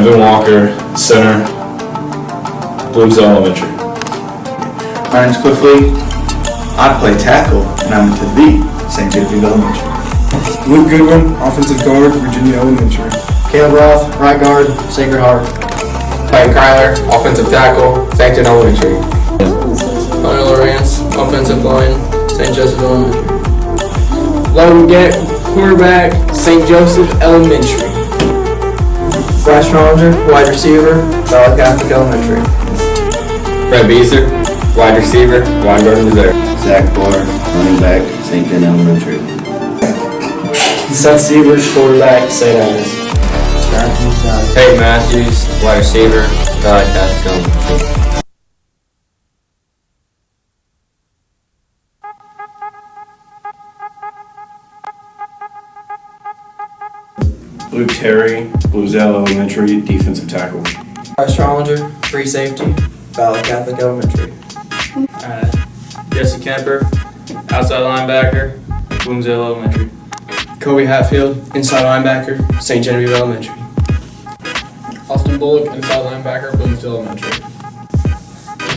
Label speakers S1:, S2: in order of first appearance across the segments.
S1: Evan Walker, center, Bloomsdale Elementary.
S2: My name's Cliffley. I play tackle, and I'm to the St. Genevieve Elementary.
S3: Luke Goodwin, offensive guard, Virginia Elementary.
S4: Caleb Roth, right guard, Sacred Heart.
S5: Clayton Kyler, offensive tackle, St. John Elementary.
S6: Connor Lawrence, offensive line, St. Joseph Elementary.
S4: Logan Gett, quarterback, St. Joseph Elementary. Bryce Trollinger, wide receiver, Valley Catholic Elementary.
S5: Brett Beezer, wide receiver, Weingarten, Missouri.
S7: Zach Barr, running back, St. John Elementary.
S4: Seth Sievers, quarterback, St. Agnes.
S5: Peyton Matthews, wide receiver, Valley Catholic Elementary.
S1: Luke Terry, Bloomsdale Elementary, defensive tackle.
S4: Bryce Trollinger, free safety, Valley Catholic Elementary.
S6: Jesse Kemper, outside linebacker, Bloomsdale Elementary.
S4: Kobe Hatfield, inside linebacker, St. Genevieve Elementary.
S6: Austin Bullock, inside linebacker, Bloomsdale Elementary.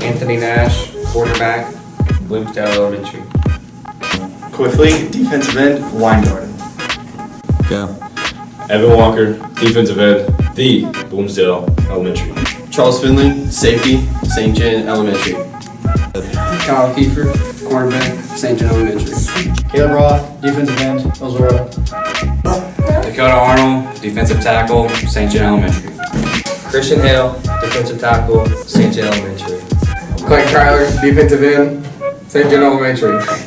S5: Anthony Nash, quarterback, Bloomsdale Elementary.
S2: Cliffley, defensive end, Weingarten.
S1: Evan Walker, defensive end, the Bloomsdale Elementary.
S5: Charles Finley, safety, St. John Elementary.
S4: Kyle Kiefer, quarterback, St. John Elementary. Caleb Roth, defensive end, Hillsborough.
S5: Dakota Arnold, defensive tackle, St. John Elementary. Christian Hale, defensive tackle, St. John Elementary.
S4: Clayton Kyler, defensive end, St. John Elementary.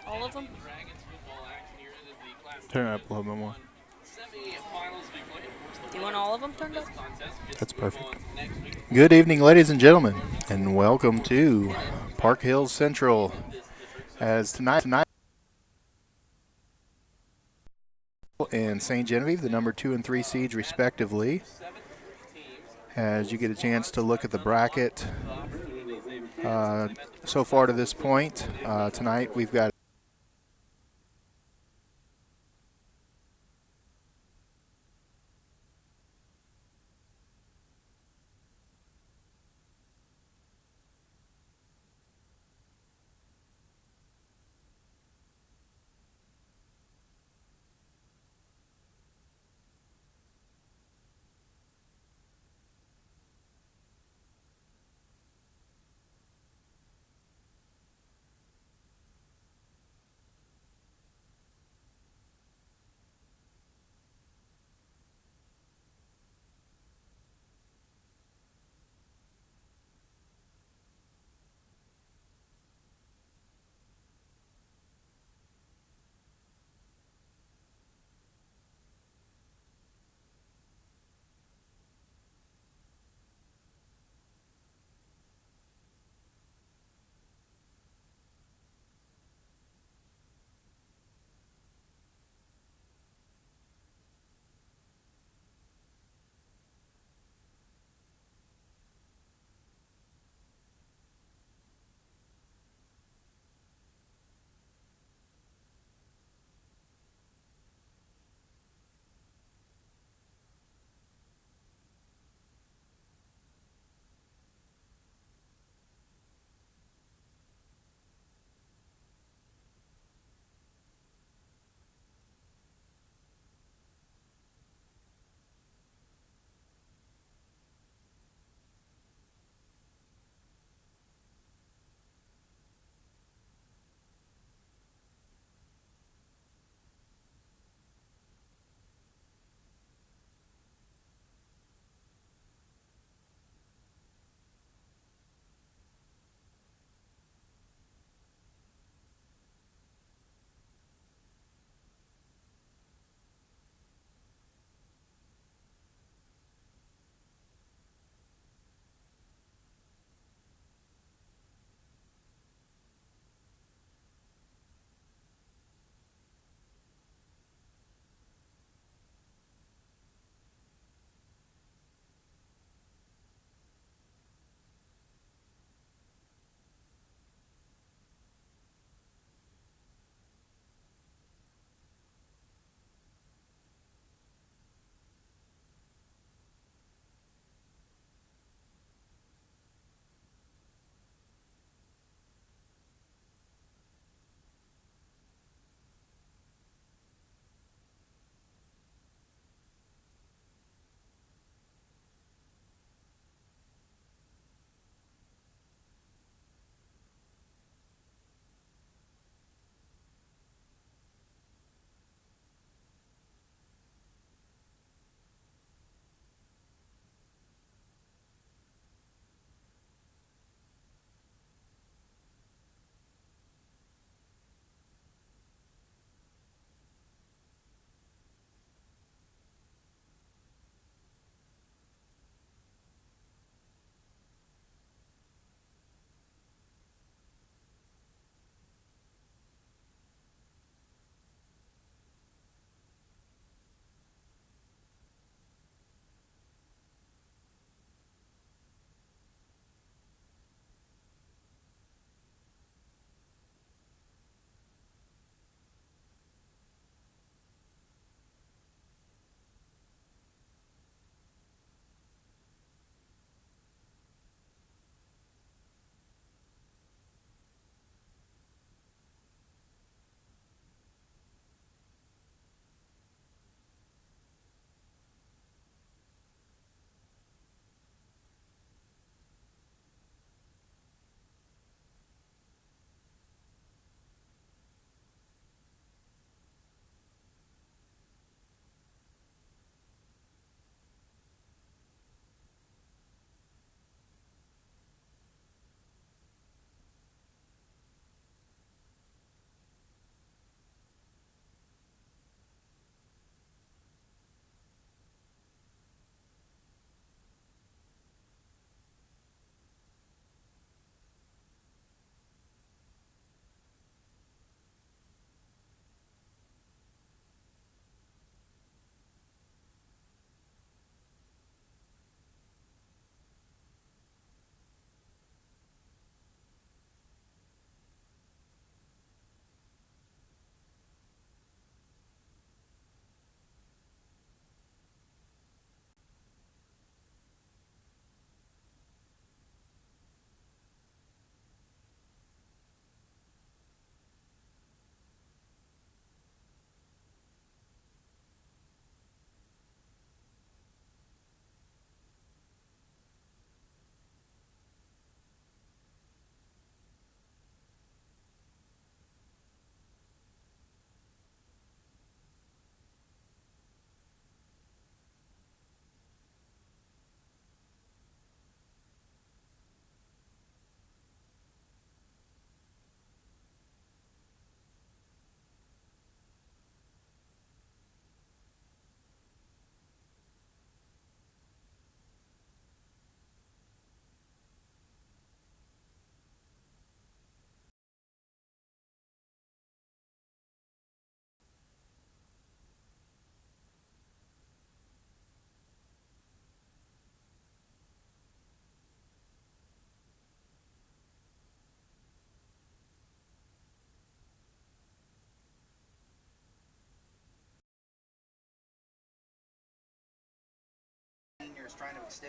S8: All of them?
S9: Turn it up a little bit more.
S8: Do you want all of them turned up?
S9: That's perfect. Good evening, ladies and gentlemen, and welcome to Park Hills Central. As tonight and St. Genevieve, the number 2 and 3 seeds respectively. As you get a chance to look at the bracket so far to this point, tonight we've got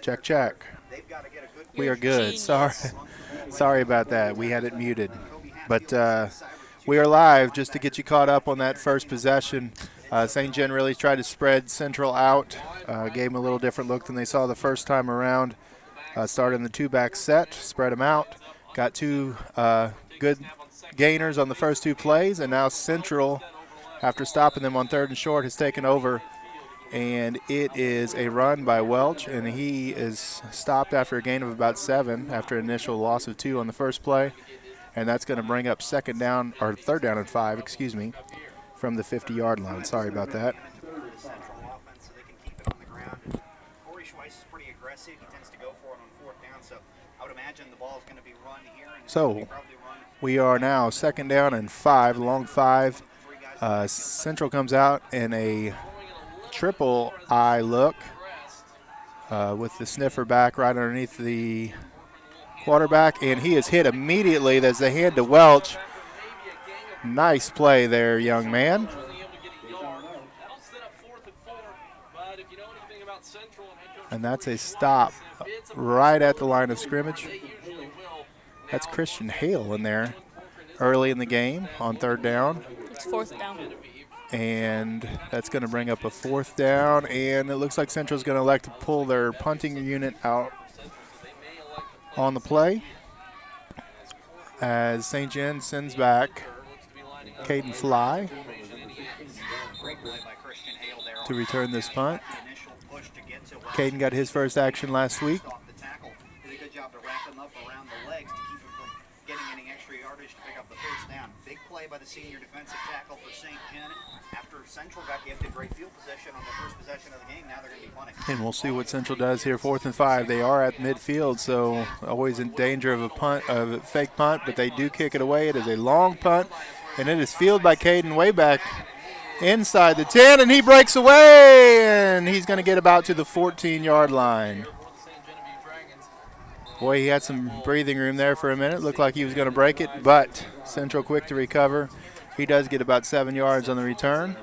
S9: Check, check. We are good. Sorry about that. We had it muted. But we are live just to get you caught up on that first possession. St. John really tried to spread Central out, gave them a little different look than they saw the first time around. Started in the two-back set, spread them out, got two good gainers on the first two plays, and now Central, after stopping them on 3rd and short, has taken over. And it is a run by Welch, and he is stopped after a gain of about 7 after an initial loss of 2 on the first play. And that's going to bring up 3rd down and 5, excuse me, from the 50-yard line. Sorry about that. So we are now 2nd down and 5, long 5. Central comes out in a triple eye look with the sniffer back right underneath the quarterback, and he is hit immediately. There's the hand to Welch. Nice play there, young man. And that's a stop right at the line of scrimmage. That's Christian Hale in there early in the game on 3rd down.
S8: It's 4th down.
S9: And that's going to bring up a 4th down, and it looks like Central's going to elect to pull their punting unit out on the play as St. John sends back Caden Fly to return this punt. Caden got his first action last week.
S10: Big play by the senior defensive tackle for St. John. After Central got gifted great field position on the first possession of the game, now they're going to be punting.
S9: And we'll see what Central does here. 4th and 5. They are at midfield, so always in danger of a fake punt, but they do kick it away. It is a long punt, and it is fielded by Caden way back inside the 10, and he breaks away, and he's going to get about to the 14-yard line. Boy, he had some breathing room there for a minute. Looked like he was going to break it, but Central quick to recover. He does get about 7 yards on the return.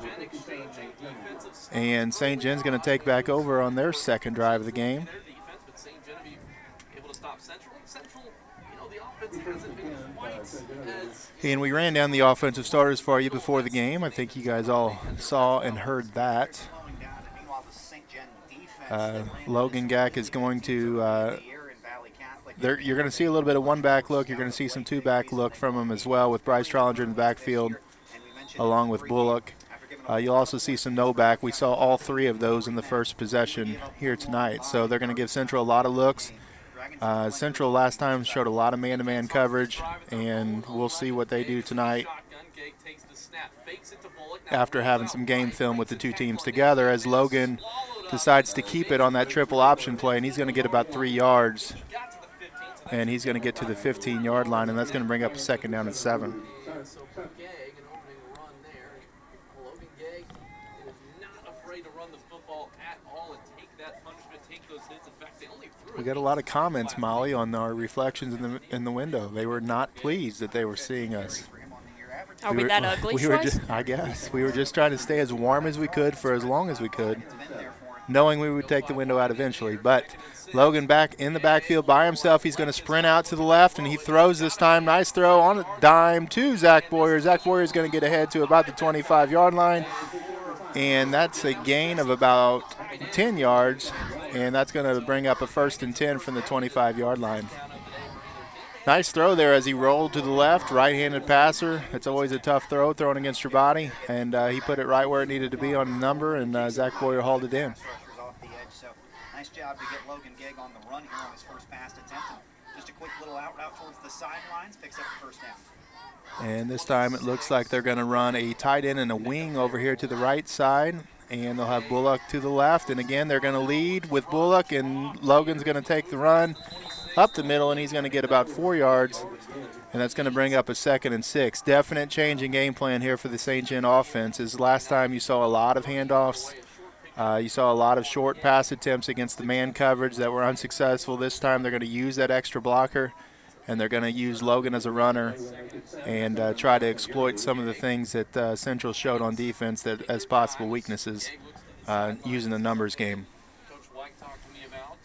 S9: And St. John's going to take back over on their second drive of the game. And we ran down the offensive starters for you before the game. I think you guys all saw and heard that. Logan Gack is going to you're going to see a little bit of one-back look. You're going to see some two-back look from him as well with Bryce Trollinger in the backfield along with Bullock. You'll also see some no-back. We saw all 3 of those in the first possession here tonight. So they're going to give Central a lot of looks. Central last time showed a lot of man-to-man coverage, and we'll see what they do tonight after having some game film with the two teams together as Logan decides to keep it on that triple option play, and he's going to get about 3 yards. And he's going to get to the 15-yard line, and that's going to bring up a 2nd down and 7. We got a lot of comments, Molly, on our reflections in the window. They were not pleased that they were seeing us.
S8: Are we that ugly,
S9: I guess. We were just trying to stay as warm as we could for as long as we could, knowing we would take the window out eventually. But Logan back in the backfield by himself. He's going to sprint out to the left, and he throws this time. Nice throw on a dime to Zach Boyer. Zach Boyer is going to get ahead to about the 25-yard line, and that's a gain of about 10 yards, and that's going to bring up a 1st and 10 from the 25-yard line. Nice throw there as he rolled to the left, right-handed passer. It's always a tough throw, thrown against your body, and he put it right where it needed to be on the number, and Zach Boyer hauled it in.
S10: Nice job to get Logan Gegg on the run here on his first pass attempt. Just a quick little out route towards the sidelines, picks up the 1st down.
S9: And this time it looks like they're going to run a tight end and a wing over here to the right side, and they'll have Bullock to the left. And again, they're going to lead with Bullock, and Logan's going to take the run up the middle, and he's going to get about 4 yards, and that's going to bring up a 2nd and 6. Definite change in game plan here for the St. John offense. As last time you saw a lot of handoffs. You saw a lot of short pass attempts against the man coverage that were unsuccessful. This time they're going to use that extra blocker, and they're going to use Logan as a runner and try to exploit some of the things that Central showed on defense that as possible weaknesses using the numbers game.
S11: Coach White talked to me about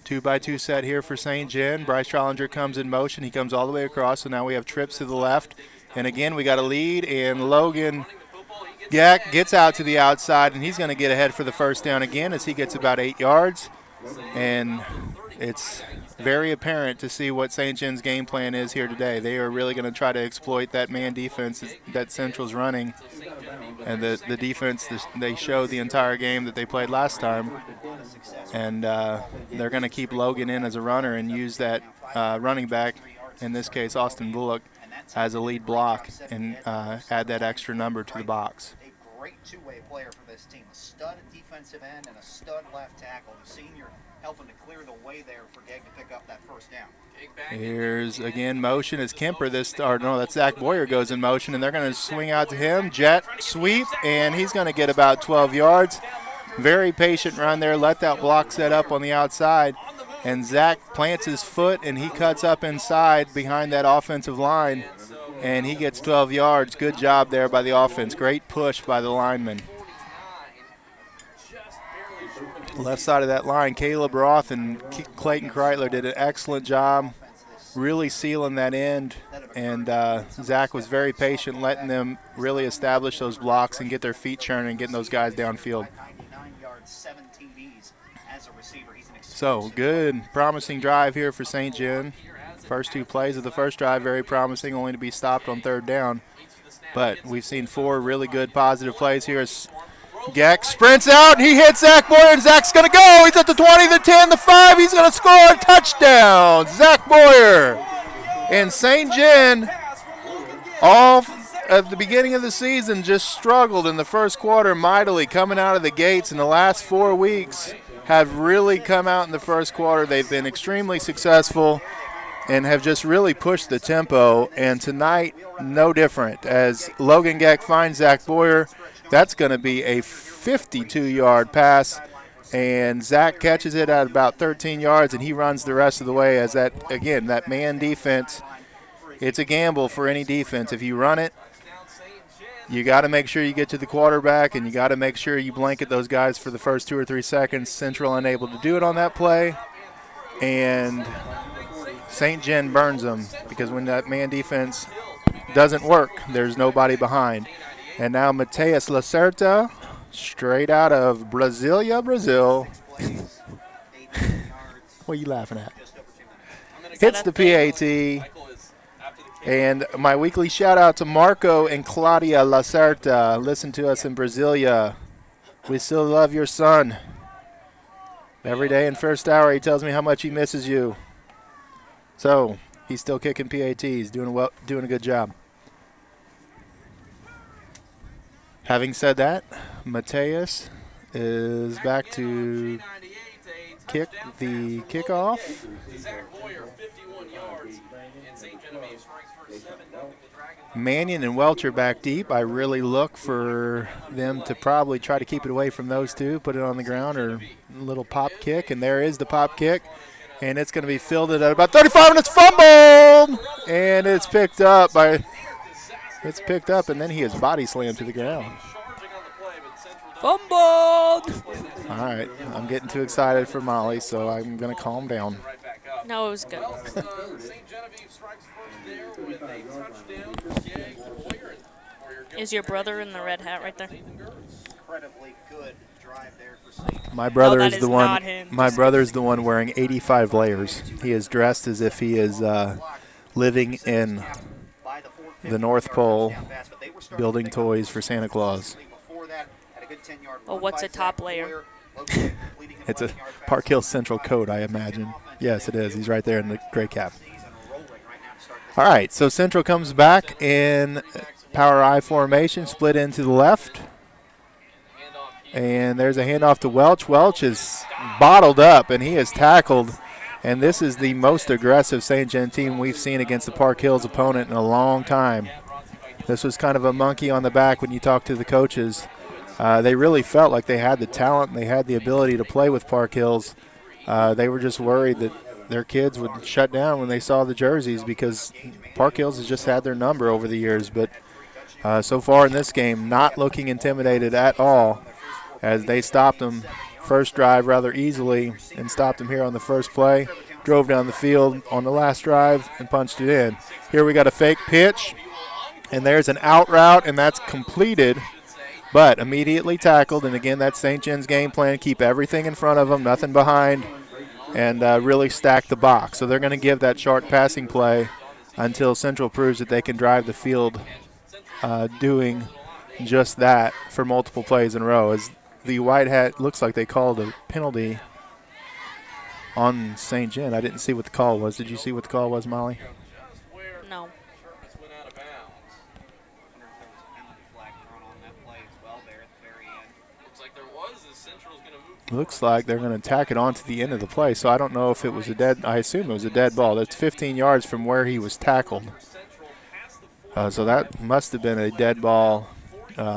S9: 2-by-2 set here for St. John. Bryce Trollinger comes in motion. He comes all the way across, so now we have trips to the left. And again, we got a lead, and Logan Geck gets out to the outside, and he's going to get ahead for the first down again as he gets about 8 yards. And it's very apparent to see what St. John's game plan is here today. They are really going to try to exploit that man defense that Central's running. And the defense, they showed the entire game that they played last time. And they're going to keep Logan in as a runner and use that running back, in this case Austin Bullock, as a lead block and add that extra number to the box.
S10: A great two-way player for this team, a stud defensive end and a stud left tackle. The senior helping to clear the way there for Gegg to pick up that first down.
S9: Here's again motion as Kemper that's Zach Boyer goes in motion, and they're going to swing out to him, jet sweep, and he's going to get about 12 yards. Very patient run there, let that block set up on the outside, and Zach plants his foot and he cuts up inside behind that offensive line, and he gets 12 yards. Good job there by the offense. Great push by the lineman. Left side of that line, Caleb Roth and Clayton Kreitler did an excellent job really sealing that end, and Zach was very patient, letting them really establish those blocks and get their feet churning and getting those guys downfield. So good, promising drive here for St. John. First 2 plays of the first drive, very promising, only to be stopped on 3rd down. But we've seen 4 really good positive plays here. Geck sprints out, and he hits Zach Boyer, and Zach's going to go. He's at the 20, the 10, the 5. He's going to score a touchdown. Zach Boyer. And St. John, all at the beginning of the season, just struggled in the first quarter mightily coming out of the gates. In the last 4 weeks have really come out in the first quarter. They've been extremely successful and have just really pushed the tempo. And tonight, no different. As Logan Geck finds Zach Boyer, that's going to be a 52-yard pass, and Zach catches it at about 13 yards, and he runs the rest of the way as that, again, that man defense, it's a gamble for any defense. If you run it, you got to make sure you get to the quarterback, and you got to make sure you blanket those guys for the first 2 or 3 seconds. Central unable to do it on that play, and St. John burns them because when that man defense doesn't work, there's nobody behind. And now Mateus Lacerta, straight out of Brasilia, Brazil. What are you laughing at? Hits the PAT. And my weekly shout out to Marco and Claudia Lacerta. Listen to us in Brasilia. We still love your son. Every day in first hour he tells me how much he misses you. So he's still kicking PATs, doing a good job. Having said that, Mateus is back to kick the kickoff. Mannion and Welch are back deep. I really look for them to probably try to keep it away from those two, put it on the ground, or a little pop kick, and there is the pop kick. And it's going to be fielded at about 35, and it's fumbled! And it's picked up by... It's picked up, and then he is body slammed to the ground.
S8: Fumbled!
S9: All right, I'm getting too excited for Molly, so I'm going to calm down.
S8: No, it was good. Is your brother in the red hat right there?
S10: Incredibly good drive there for St.
S9: My brother
S8: No,
S9: is
S8: that
S9: the
S8: is
S9: one.
S8: not him.
S9: My brother's the one wearing 85 layers. He is dressed as if he is living in the North Pole, building toys for Santa Claus.
S8: Oh, what's a top layer?
S9: It's a Park Hill Central coat, I imagine. Yes, it is. He's right there in the gray cap. All right, so Central comes back in power I formation, split into the left. And there's a handoff to Welch. Welch is bottled up, and he is tackled. And this is the most aggressive St. John team we've seen against the Park Hills opponent in a long time. This was kind of a monkey on the back when you talk to the coaches. They really felt like they had the talent and they had the ability to play with Park Hills. They were just worried that their kids would shut down when they saw the jerseys because Park Hills has just had their number over the years. But so far in this game, not looking intimidated at all as they stopped them first drive rather easily and stopped him here on the first play. Drove down the field on the last drive and punched it in. Here we got a fake pitch, and there's an out route, and that's completed, but immediately tackled. And again, that's St. John's game plan: keep everything in front of them, nothing behind, and really stack the box. So they're going to give that short passing play until Central proves that they can drive the field, doing just that for multiple plays in a row. As the White Hat looks like they called a penalty on St. John. I didn't see what the call was. Did you see what the call was, Molly?
S8: No.
S9: Looks like they're going to tack it on to the end of the play, so I don't know if it was a dead – I assume it was a dead ball. That's 15 yards from where he was tackled. So that must have been a dead ball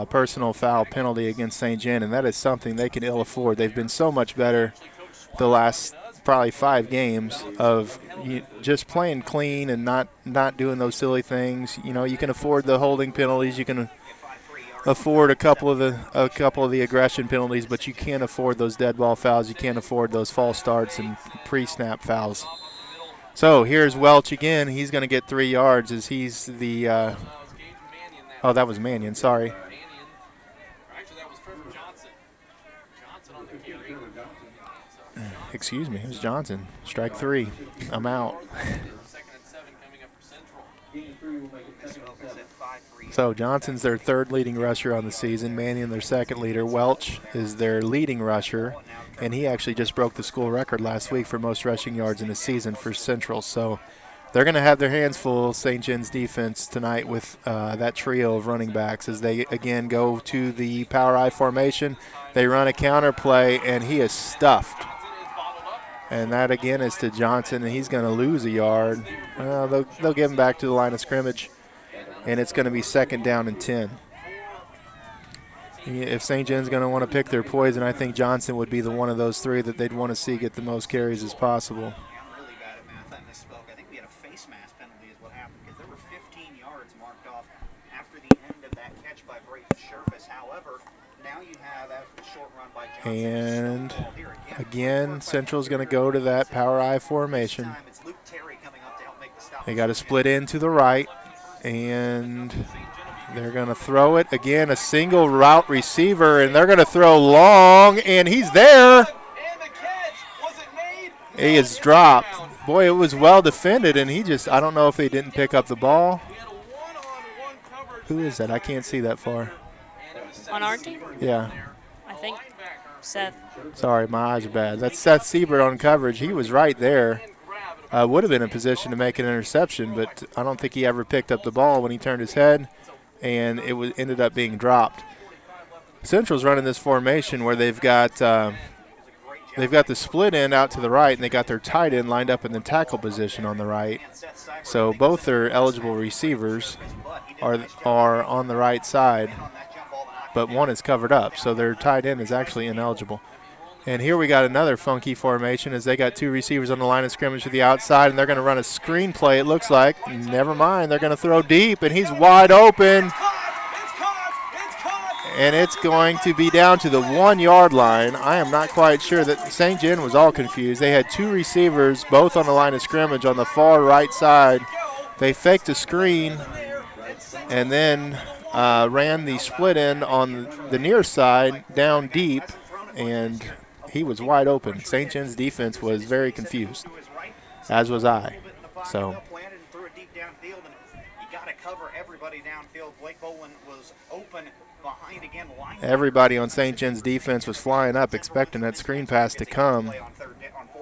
S9: personal foul penalty against St. John, and that is something they can ill afford. They've been so much better the last probably 5 games of just playing clean and not doing those silly things. You know, you can afford the holding penalties, you can afford a couple of the aggression penalties, but you can't afford those dead ball fouls. You can't afford those false starts and pre-snap fouls. So here's Welch again. He's going to get 3 yards as he's the oh, that was Mannion, sorry. Excuse me, it was Johnson. Strike 3. I'm out. So Johnson's their 3rd leading rusher on the season. Mannion their 2nd leader. Welch is their leading rusher, and he actually just broke the school record last week for most rushing yards in a season for Central. So they're going to have their hands full, St. John's defense, tonight with that trio of running backs as they, again, go to the power I formation. They run a counter play, and he is stuffed. And that, again, is to Johnson, and he's going to lose a yard. They'll give him back to the line of scrimmage, and it's going to be 2nd down and 10. If St. John's going to want to pick their poison, I think Johnson would be the one of those 3 that they'd want to see get the most carries as possible.
S10: I'm really bad at math. I misspoke. I think we had a face mask penalty is what happened because there were 15 yards marked off after the end of that catch by Brayton Sherfus. However, now you have a short run by Johnson.
S9: And again, Central's going to go to that power I formation. They got to split in to the right, and they're going to throw it. Again, a single route receiver, and they're going to throw long, and he's there. He is dropped. Boy, it was well defended, and he just, I don't know if they didn't pick up the ball. Who is that? I can't see that far.
S8: On our team?
S9: Yeah.
S8: I think Seth.
S9: Sorry, my eyes are bad. That's Seth Siebert on coverage. He was right there. Would have been in position to make an interception, but I don't think he ever picked up the ball when he turned his head, and it ended up being dropped. Central's running this formation where they've got the split end out to the right, and they got their tight end lined up in the tackle position on the right. So both their eligible receivers are on the right side, but one is covered up, so their tight end is actually ineligible. And here we got another funky formation as they got 2 receivers on the line of scrimmage to the outside, and they're going to run a screen play, it looks like. Never mind, they're going to throw deep, and he's wide open. And it's going to be down to the 1-yard line. I am not quite sure that St. John was all confused. They had 2 receivers, both on the line of scrimmage on the far right side. They faked a screen and then ran the split end on the near side down deep, and he was wide open. St. John's defense was very confused, as was I. So everybody on St. John's defense was flying up expecting that screen pass to come.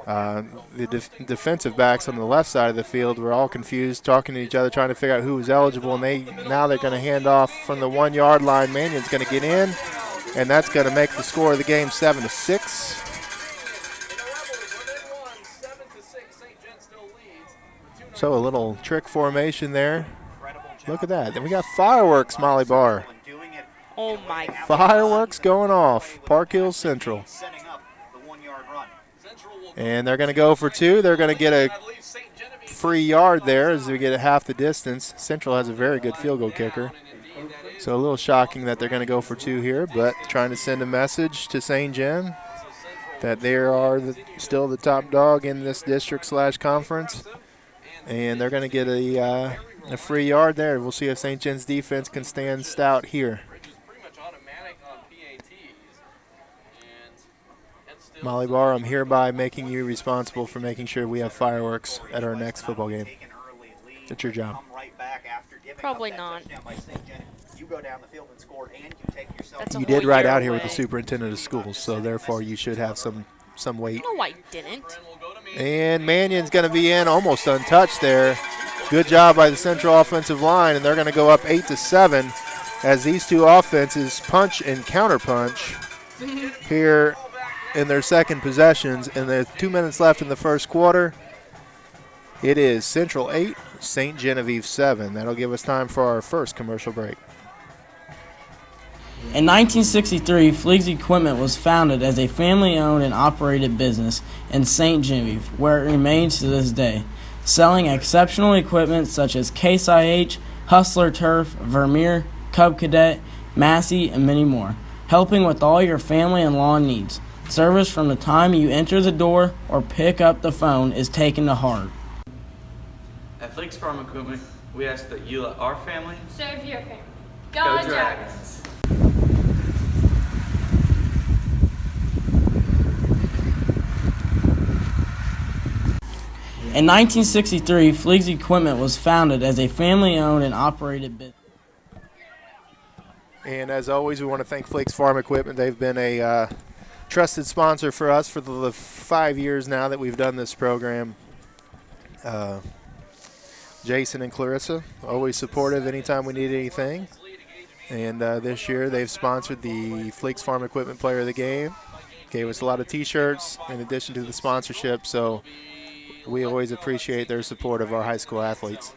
S9: The defensive backs on the left side of the field were all confused, talking to each other, trying to figure out who was eligible, and now they're going to hand off from the 1-yard line. Mannion's going to get in, and that's going to make the score of the game 7-6. So a little trick formation there. Look at that. Then we got fireworks, Molly Barr.
S8: Oh, my God.
S9: Fireworks going off. Park Hills Central. And they're going to go for 2. They're going to get a free yard there as we get half the distance. Central has a very good field goal kicker. So a little shocking that they're going to go for 2 here, but trying to send a message to St. John. that they are still the top dog in this district/conference, and they're going to get a free yard there. We'll see if St. John's defense can stand stout here. Molly Barr, I'm hereby making you responsible for making sure we have fireworks at our next football game. It's your job.
S8: Probably not.
S9: You did ride out here with the superintendent of schools, so therefore you should have some weight.
S8: No, I didn't.
S9: And Mannion's going to be in almost untouched there. Good job by the Central offensive line, and they're going to go up 8-7 as these two offenses punch and counterpunch here in their second possessions. And there's 2 minutes left in the first quarter. It is Central 8, St. Genevieve 7. That'll give us time for our first commercial break.
S11: In 1963, Fleeg's Equipment was founded as a family-owned and operated business in St. Genevieve, where it remains to this day, selling exceptional equipment such as Case IH, Hustler Turf, Vermeer, Cub Cadet, Massey, and many more, helping with all your family and lawn needs. Service from the time you enter the door or pick up the phone is taken to heart.
S6: At Fleeg's Farm Equipment, we ask that you let our family
S12: serve your family.
S6: Go Dragons!
S11: In 1963, Fleeg's Equipment was founded as a family-owned and operated business.
S9: And as always, we want to thank Fleeg's Farm Equipment. They've been a trusted sponsor for us for the 5 years now that we've done this program. Jason and Clarissa, always supportive anytime we need anything. And this year they've sponsored the Fleeg's Farm Equipment Player of the Game. Gave us a lot of T-shirts in addition to the sponsorship, so we always appreciate their support of our high school athletes.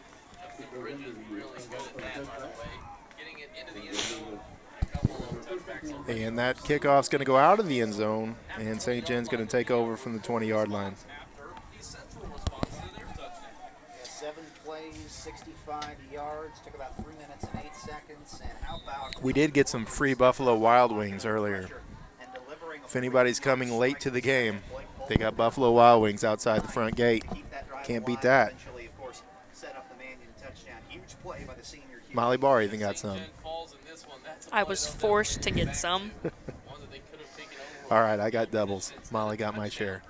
S9: And that kickoff's going to go out of the end zone, and St. Jen's going to take over from the 20-yard line.
S10: 7 plays, 65 yards, took about 3 minutes and 8 seconds. And how about
S9: we did get some free Buffalo Wild Wings earlier. If anybody's coming late to the game, they got Buffalo Wild Wings outside the front gate. Can't beat that. Molly Barr even got some.
S8: I was forced to get some.
S9: All right, I got doubles. Molly got my share.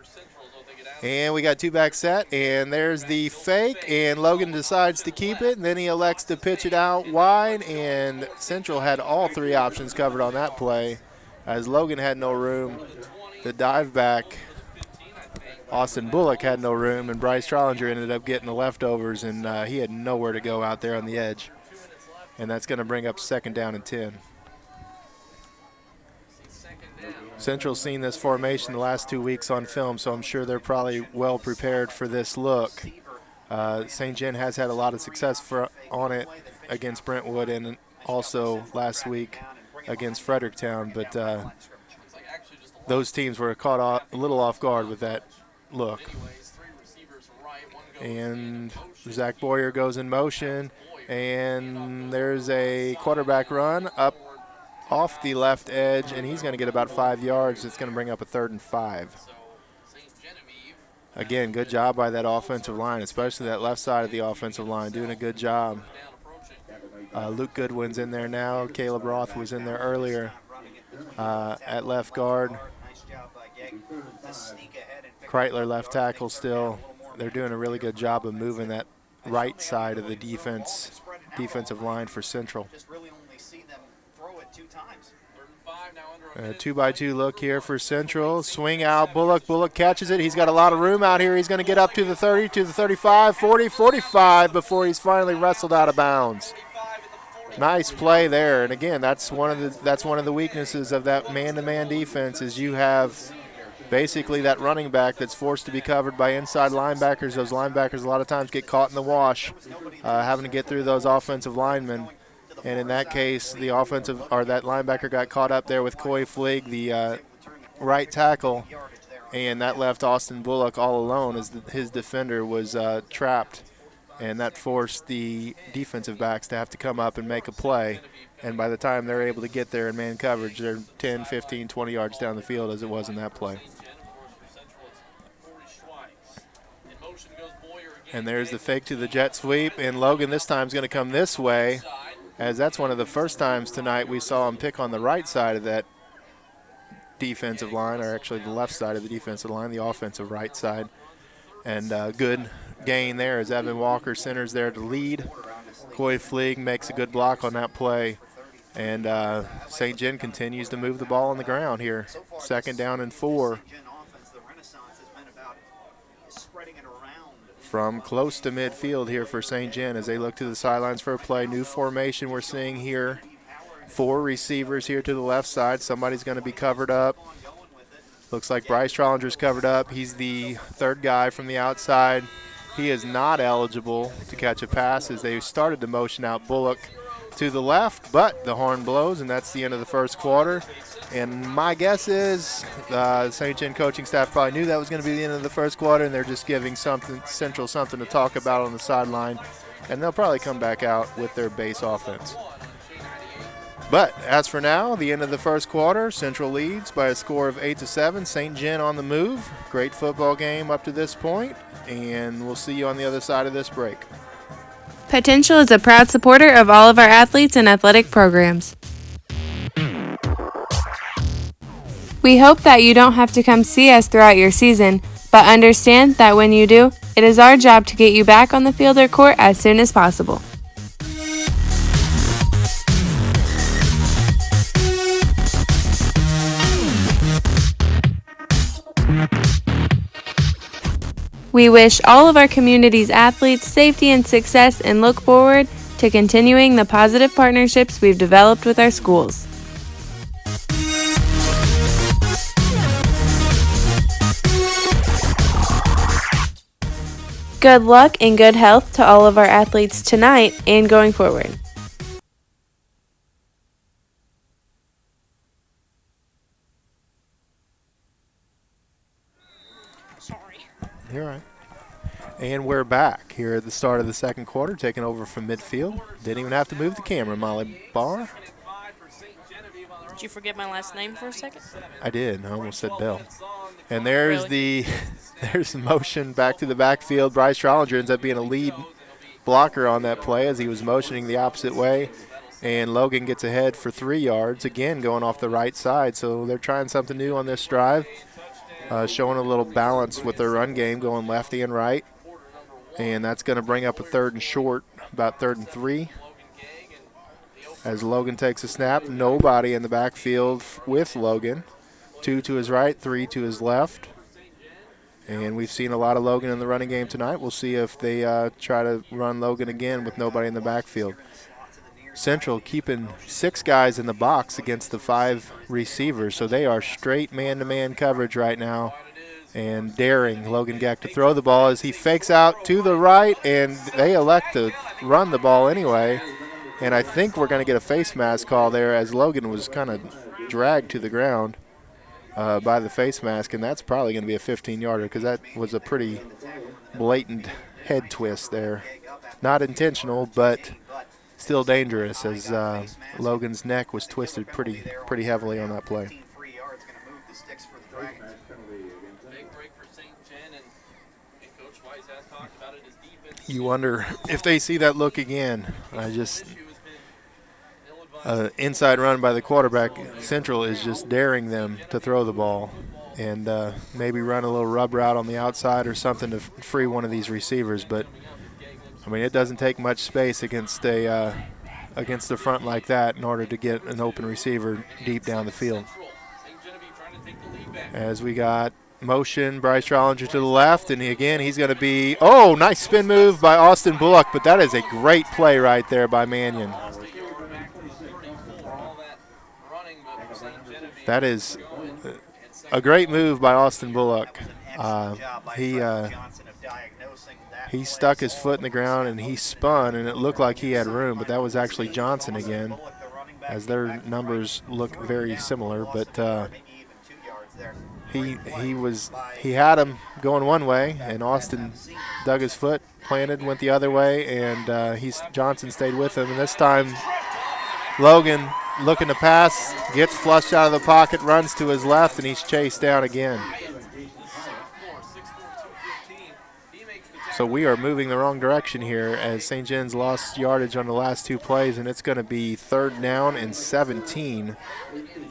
S9: And we got 2 back set, and there's the fake, and Logan decides to keep it, and then he elects to pitch it out wide, and Central had all 3 options covered on that play, as Logan had no room. The dive back, Austin Bullock had no room, and Bryce Trollinger ended up getting the leftovers, and he had nowhere to go out there on the edge. And that's going to bring up 2nd down and 10. Central's seen this formation the last 2 weeks on film, so I'm sure they're probably well prepared for this look. St. John has had a lot of success on it against Brentwood and also last week against Fredericktown, but those teams were caught a little off guard with that look. And Zach Boyer goes in motion, and there's a quarterback run up off the left edge, and he's going to get about 5 yards. It's going to bring up a 3rd and 5. Again, good job by that offensive line, especially that left side of the offensive line, doing a good job. Luke Goodwin's in there now. Caleb Roth was in there earlier at left guard. Kreitler left tackle still. They're doing a really good job of moving that right side of the defensive line for Central. 2-by-2 look here for Central. Swing out, Bullock. Bullock catches it. He's got a lot of room out here. He's going to get up to the 30, to the 35, 40, 45 before he's finally wrestled out of bounds. Nice play there. And again, that's one of the weaknesses of that man-to-man defense is you have basically that running back that's forced to be covered by inside linebackers. Those linebackers a lot of times get caught in the wash, having to get through those offensive linemen. And in that case, that linebacker got caught up there with Coy Fleeg, the right tackle, and that left Austin Bullock all alone as his defender was trapped. And that forced the defensive backs to have to come up and make a play. And by the time they're able to get there in man coverage, they're 10, 15, 20 yards down the field as it was in that play. And there's the fake to the jet sweep, and Logan this time is going to come this way, as that's one of the first times tonight we saw him pick on the right side of that defensive line, or actually the left side of the defensive line, the offensive right side. And good gain there as Evan Walker centers there to lead. Coy Fleeg makes a good block on that play. And St. John continues to move the ball on the ground here. 2nd down and 4. From close to midfield here for St. John as they look to the sidelines for a play. New formation we're seeing here. 4 receivers here to the left side. Somebody's going to be covered up. Looks like Bryce Trollinger's covered up. He's the 3rd guy from the outside. He is not eligible to catch a pass as they started to motion out Bullock to the left, but the horn blows, and that's the end of the first quarter. And my guess is St. John coaching staff probably knew that was going to be the end of the first quarter, and they're just giving Central something to talk about on the sideline, and they'll probably come back out with their base offense. But as for now, the end of the first quarter, Central leads by a score of 8-7. St. John on the move. Great football game up to this point, and we'll see you on the other side of this break.
S12: Potential is a proud supporter of all of our athletes and athletic programs. We hope that you don't have to come see us throughout your season, but understand that when you do, it is our job to get you back on the field or court as soon as possible. We wish all of our community's athletes safety and success and look forward to continuing the positive partnerships we've developed with our schools. Good luck and good health to all of our athletes tonight and going forward.
S9: You're right. And we're back here at the start of the second quarter, taking over from midfield. Didn't even have to move the camera, Molly Barr.
S8: Did you forget my last name for a second?
S9: I did. I almost said Bell. And there's there's the motion back to the backfield. Bryce Trollinger ends up being a lead blocker on that play as he was motioning the opposite way. And Logan gets ahead for 3 yards, again going off the right side. So they're trying something new on this drive. Showing a little balance with their run game, going lefty and right. And that's going to bring up a 3rd and short, about 3rd and 3. As Logan takes a snap, nobody in the backfield with Logan. 2 to his right, 3 to his left. And we've seen a lot of Logan in the running game tonight. We'll see if they try to run Logan again with nobody in the backfield. Central keeping 6 guys in the box against the 5 receivers, so they are straight man-to-man coverage right now and daring Logan Geck to throw the ball as he fakes out to the right, and they elect to run the ball anyway. And I think we're going to get a face mask call there as Logan was kind of dragged to the ground by the face mask, and that's probably going to be a 15-yarder because that was a pretty blatant head twist there. Not intentional, but still dangerous as Logan's neck was twisted pretty heavily on that play. You wonder if they see that look again. Inside run by the quarterback. Central is just daring them to throw the ball and maybe run a little rub route on the outside or something to free one of these receivers. But I mean, it doesn't take much space against the front like that in order to get an open receiver deep down the field. As we got motion, Bryce Trollinger to the left, and he's going to be, nice spin move by Austin Bullock, but that is a great play right there by Mannion. That is a great move by Austin Bullock. He stuck his foot in the ground and he spun, and it looked like he had room, but that was actually Johnson again, as their numbers look very similar. But he had him going one way, and Austin dug his foot, planted, went the other way, and Johnson stayed with him. And this time, Logan looking to pass, gets flushed out of the pocket, runs to his left, and he's chased down again. So we are moving the wrong direction here as St. John's lost yardage on the last 2 plays, and it's going to be 3rd down and 17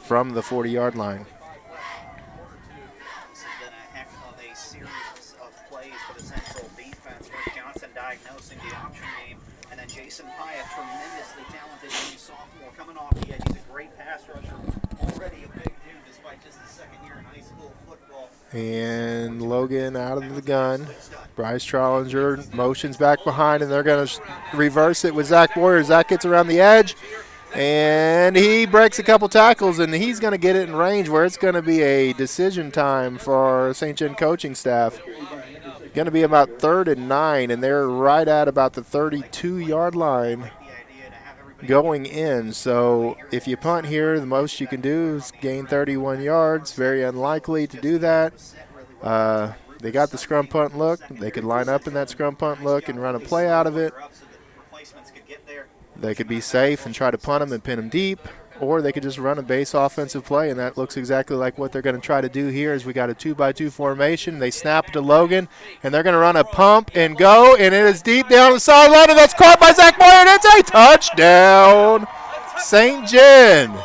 S9: from the 40-yard line.
S10: This has been a heck of a series of plays for the Central defense. First Johnson diagnosing the option game, and then Jason Pyatt, tremendously talented young sophomore, coming off the edge. He's a great pass rusher, already a big dude despite just his second year in high school football.
S9: And Logan out of the gun. Bryce Trollinger motions back behind, and they're going to reverse it with Zach Boyer. Zach gets around the edge, and he breaks a couple tackles, and he's going to get it in range where it's going to be a decision time for our St. John coaching staff. Going to be about 3rd and 9, and they're right at about the 32-yard line going in. So if you punt here, the most you can do is gain 31 yards. Very unlikely to do that. They got the scrum punt look. They could line up in that scrum punt look and run a play out of it. They could be safe and try to punt them and pin them deep, or they could just run a base offensive play, and that looks exactly like what they're going to try to do here. As we got a 2-by-2 formation. They snap to Logan, and they're going to run a pump and go, and it is deep down the sideline, and that's caught by Zach Boyer, and it's a touchdown. St. John.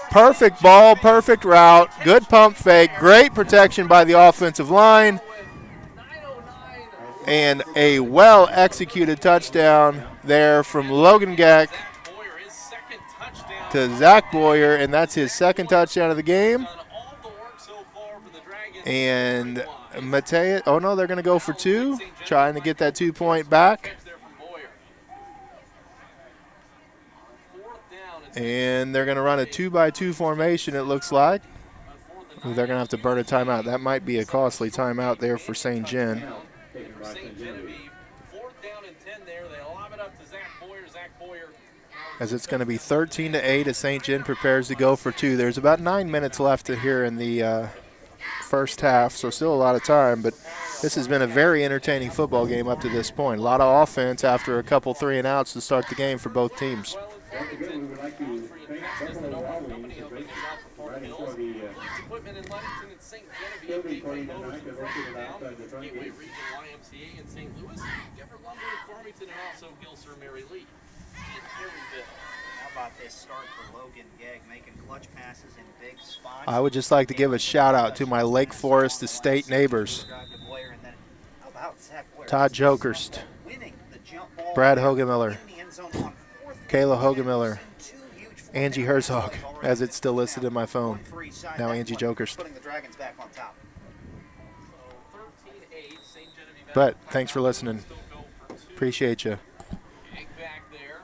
S9: Perfect ball, perfect route, good pump fake, great protection by the offensive line, and a well-executed touchdown there from Logan Geck to Zach Boyer, and that's his 2nd touchdown of the game. And Mateus, oh no, they're going to go for 2, trying to get that 2-point back. And they're going to run a 2-by-2 formation, it looks like. They're going to have to burn a timeout. That might be a costly timeout there for St. John. As it's going to be 13-8 as St. John prepares to go for 2. There's about 9 minutes left here in the first half, so still a lot of time. But this has been a very entertaining football game up to this point. A lot of offense after a couple 3-and-outs to start the game for both teams.
S13: We would like to thank several always for breaking out for the equipment in Lexington and St. Genevieve. Gateway Region YMCA in St. Louis, Gifford Lumber in Farmington, and also Gilser Mary Lee in Perryville.
S10: How about this start for Logan Gegg, making clutch passes in big spots?
S9: I would just like to give a shout out to my Lake Forest Estate neighbors. Todd Jokerst, Brad Hogemiller, Kayla Hogemiller, Angie Herzog, as it's still listed in my phone. Now Angie Jokerst. But thanks for listening. Appreciate you.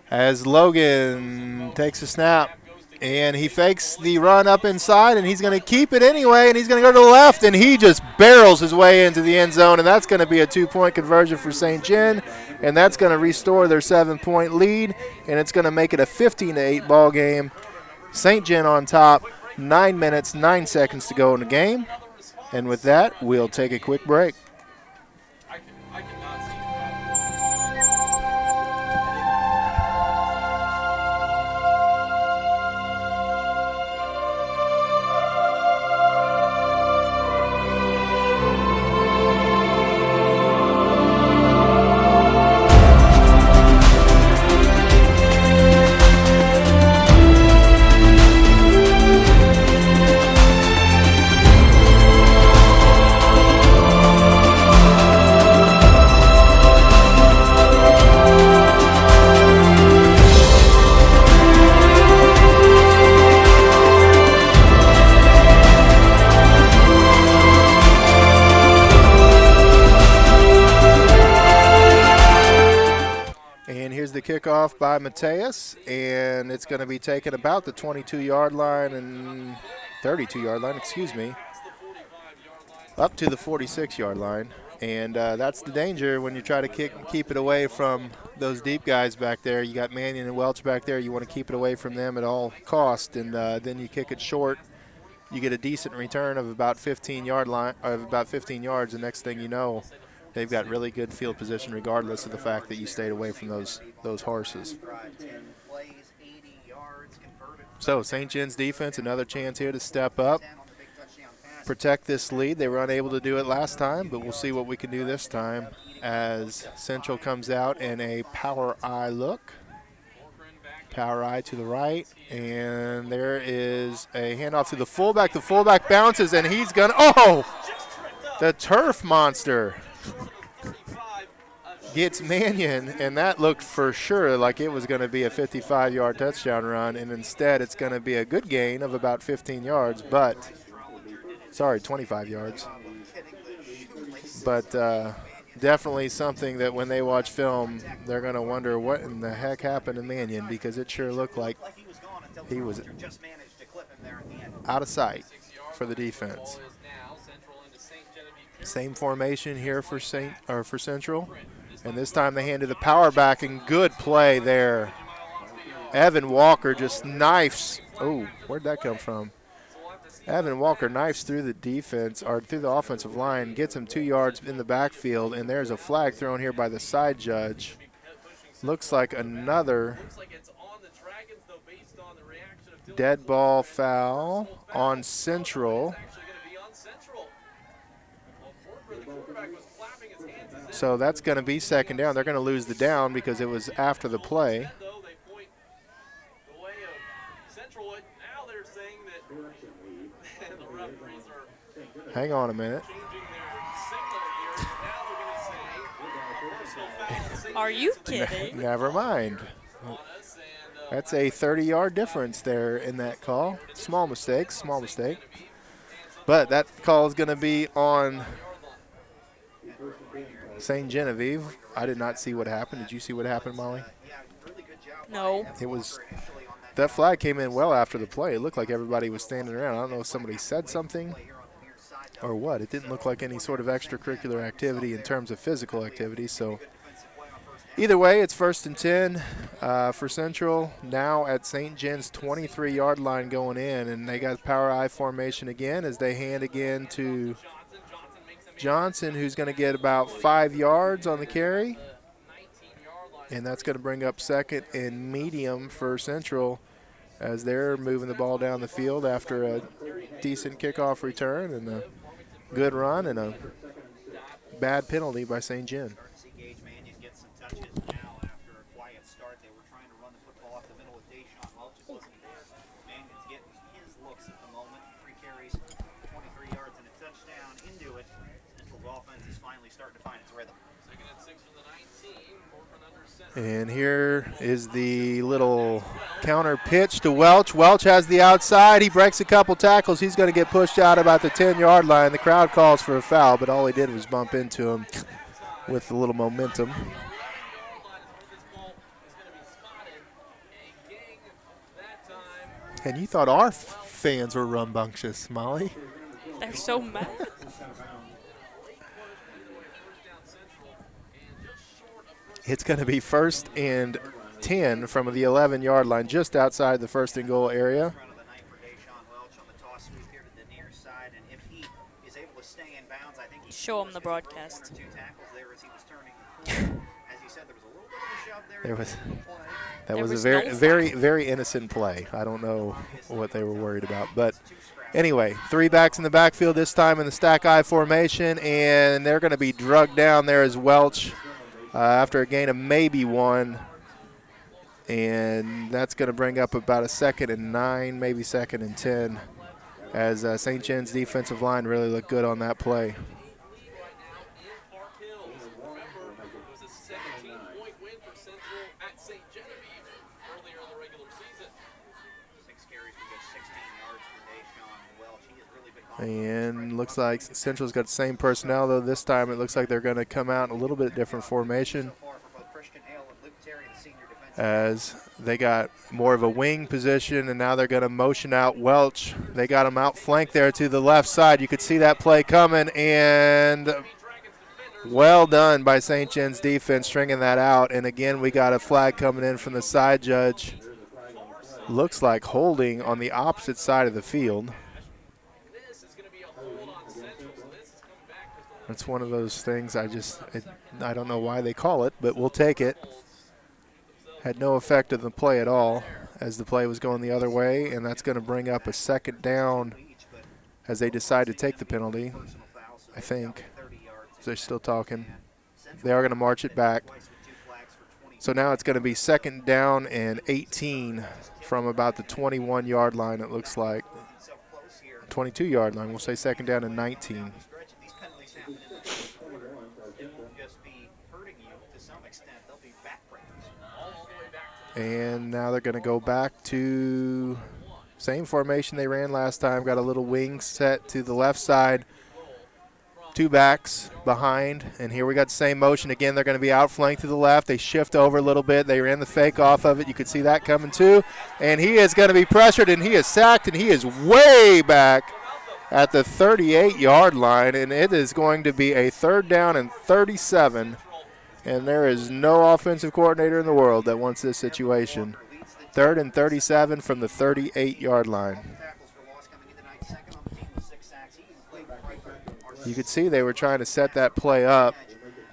S9: As Logan takes a snap, and he fakes the run up inside, and he's going to keep it anyway, and he's going to go to the left, and he just barrels his way into the end zone, and that's going to be a 2-point conversion for St. John, and that's going to restore their 7-point lead, and it's going to make it a 15-8 ball game. St. John on top, 9 minutes, 9 seconds to go in the game, and with that, we'll take a quick break. Kickoff by Mateus, and it's going to be taken about the 22-yard line and 32-yard line, excuse me, up to the 46-yard line. And that's the danger when you try to keep it away from those deep guys back there. You got Mannion and Welch back there. You want to keep it away from them at all cost, and then you kick it short. You get a decent return of about 15 yards. The next thing you know, they've got really good field position regardless of the fact that you stayed away from those horses. So St. John's defense, another chance here to step up. protect this lead. They were unable to do it last time, but we'll see what we can do this time as Central comes out in a power eye look. Power eye to the right, and there is a handoff to the fullback. The fullback bounces, and he's going to, oh, the turf monster gets Mannion, and that looked for sure like it was going to be a 55-yard touchdown run, and instead it's going to be a good gain of about 15 yards, but, sorry, 25 yards. But definitely something that when they watch film, they're going to wonder what in the heck happened to Mannion, because it sure looked like he was out of sight for the defense. Same formation here for Central, and this time they handed the power back, and good play there. Evan Walker just knifes. Oh, where'd that come from? Evan Walker knifes through the defense, or through the offensive line, gets him 2 yards in the backfield, and there's a flag thrown here by the side judge. Looks like another dead ball foul on Central. So that's going to be second down. They're going to lose the down because it was after the play. Hang on a minute.
S8: Are you kidding?
S9: Never mind. That's a 30-yard difference there in that call. Small mistake. But that call is going to be on St. Genevieve. I did not see what happened. Did you see what happened, Molly?
S8: No.
S9: It was that flag came in well after the play. It looked like everybody was standing around. I don't know if somebody said something or what. It didn't look like any sort of extracurricular activity in terms of physical activity. So either way, it's 1st and 10 for Central. Now at St. Jen's 23-yard line going in, and they got power I formation again as they hand again to Johnson, who's going to get about 5 yards on the carry. And that's going to bring up 2nd and medium for Central as they're moving the ball down the field after a decent kickoff return and a good run and a bad penalty by St. John. And here is the little counter pitch to Welch. Welch has the outside. He breaks a couple tackles. He's going to get pushed out about the 10-yard line. The crowd calls for a foul, but all he did was bump into him with a little momentum. And you thought our fans were rambunctious, Molly.
S8: They're so mad.
S9: It's going to be 1st and 10 from the 11-yard line, just outside the 1st and goal area.
S8: Show him the broadcast.
S9: That was a very innocent play. I don't know what they were worried about, but anyway, 3 backs in the backfield this time in the stack I formation, and they're going to be drugged down there as Welch. After a gain of maybe 1, and that's going to bring up about a 2nd and 9, maybe 2nd and 10, as St. John's defensive line really looked good on that play. And looks like Central's got the same personnel, though this time it looks like they're going to come out in a little bit different formation as they got more of a wing position, and now they're going to motion out Welch. They got him outflanked there to the left side. You could see that play coming, and well done by St. John's defense stringing that out. And again, we got a flag coming in from the side judge. Looks like holding on the opposite side of the field. It's one of those things I don't know why they call it, but we'll take it. Had no effect of the play at all as the play was going the other way, and that's going to bring up a 2nd down as they decide to take the penalty, I think. They're still talking. They are going to march it back. So now it's going to be 2nd down and 18 from about the 21-yard line, it looks like. 22-yard line. We'll say 2nd down and 19. And now they're going to go back to same formation they ran last time. Got a little wing set to the left side. 2 backs behind, and here we got the same motion again. They're going to be outflanked to the left. They shift over a little bit. They ran the fake off of it. You could see that coming too. And he is going to be pressured, and he is sacked, and he is way back at the 38-yard line, and it is going to be a 3rd down and 37. And there is no offensive coordinator in the world that wants this situation. 3rd and 37 from the 38-yard line. You could see they were trying to set that play up.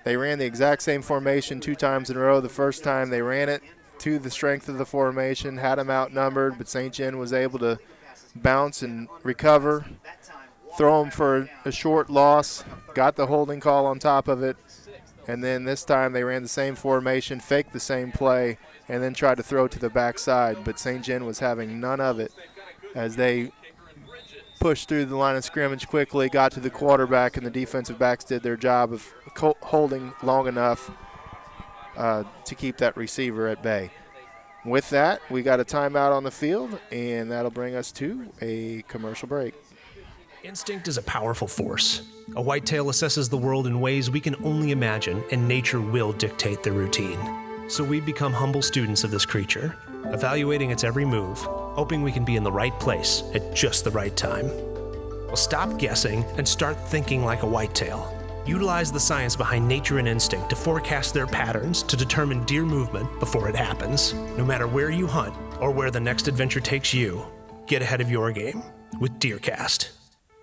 S9: They ran the exact same formation 2 times in a row. The first time they ran it to the strength of the formation, had them outnumbered, but St. John was able to bounce and recover, throw them for a short loss, got the holding call on top of it, and then this time they ran the same formation, faked the same play, and then tried to throw to the backside, but St. John was having none of it as they pushed through the line of scrimmage quickly, got to the quarterback, and the defensive backs did their job of holding long enough to keep that receiver at bay. With that, we got a timeout on the field, and that'll bring us to a commercial break.
S14: Instinct is a powerful force. A whitetail assesses the world in ways we can only imagine, and nature will dictate the routine. So we become humble students of this creature, evaluating its every move, hoping we can be in the right place at just the right time. Well, stop guessing and start thinking like a whitetail. Utilize the science behind nature and instinct to forecast their patterns to determine deer movement before it happens. No matter where you hunt or where the next adventure takes you, get ahead of your game with DeerCast.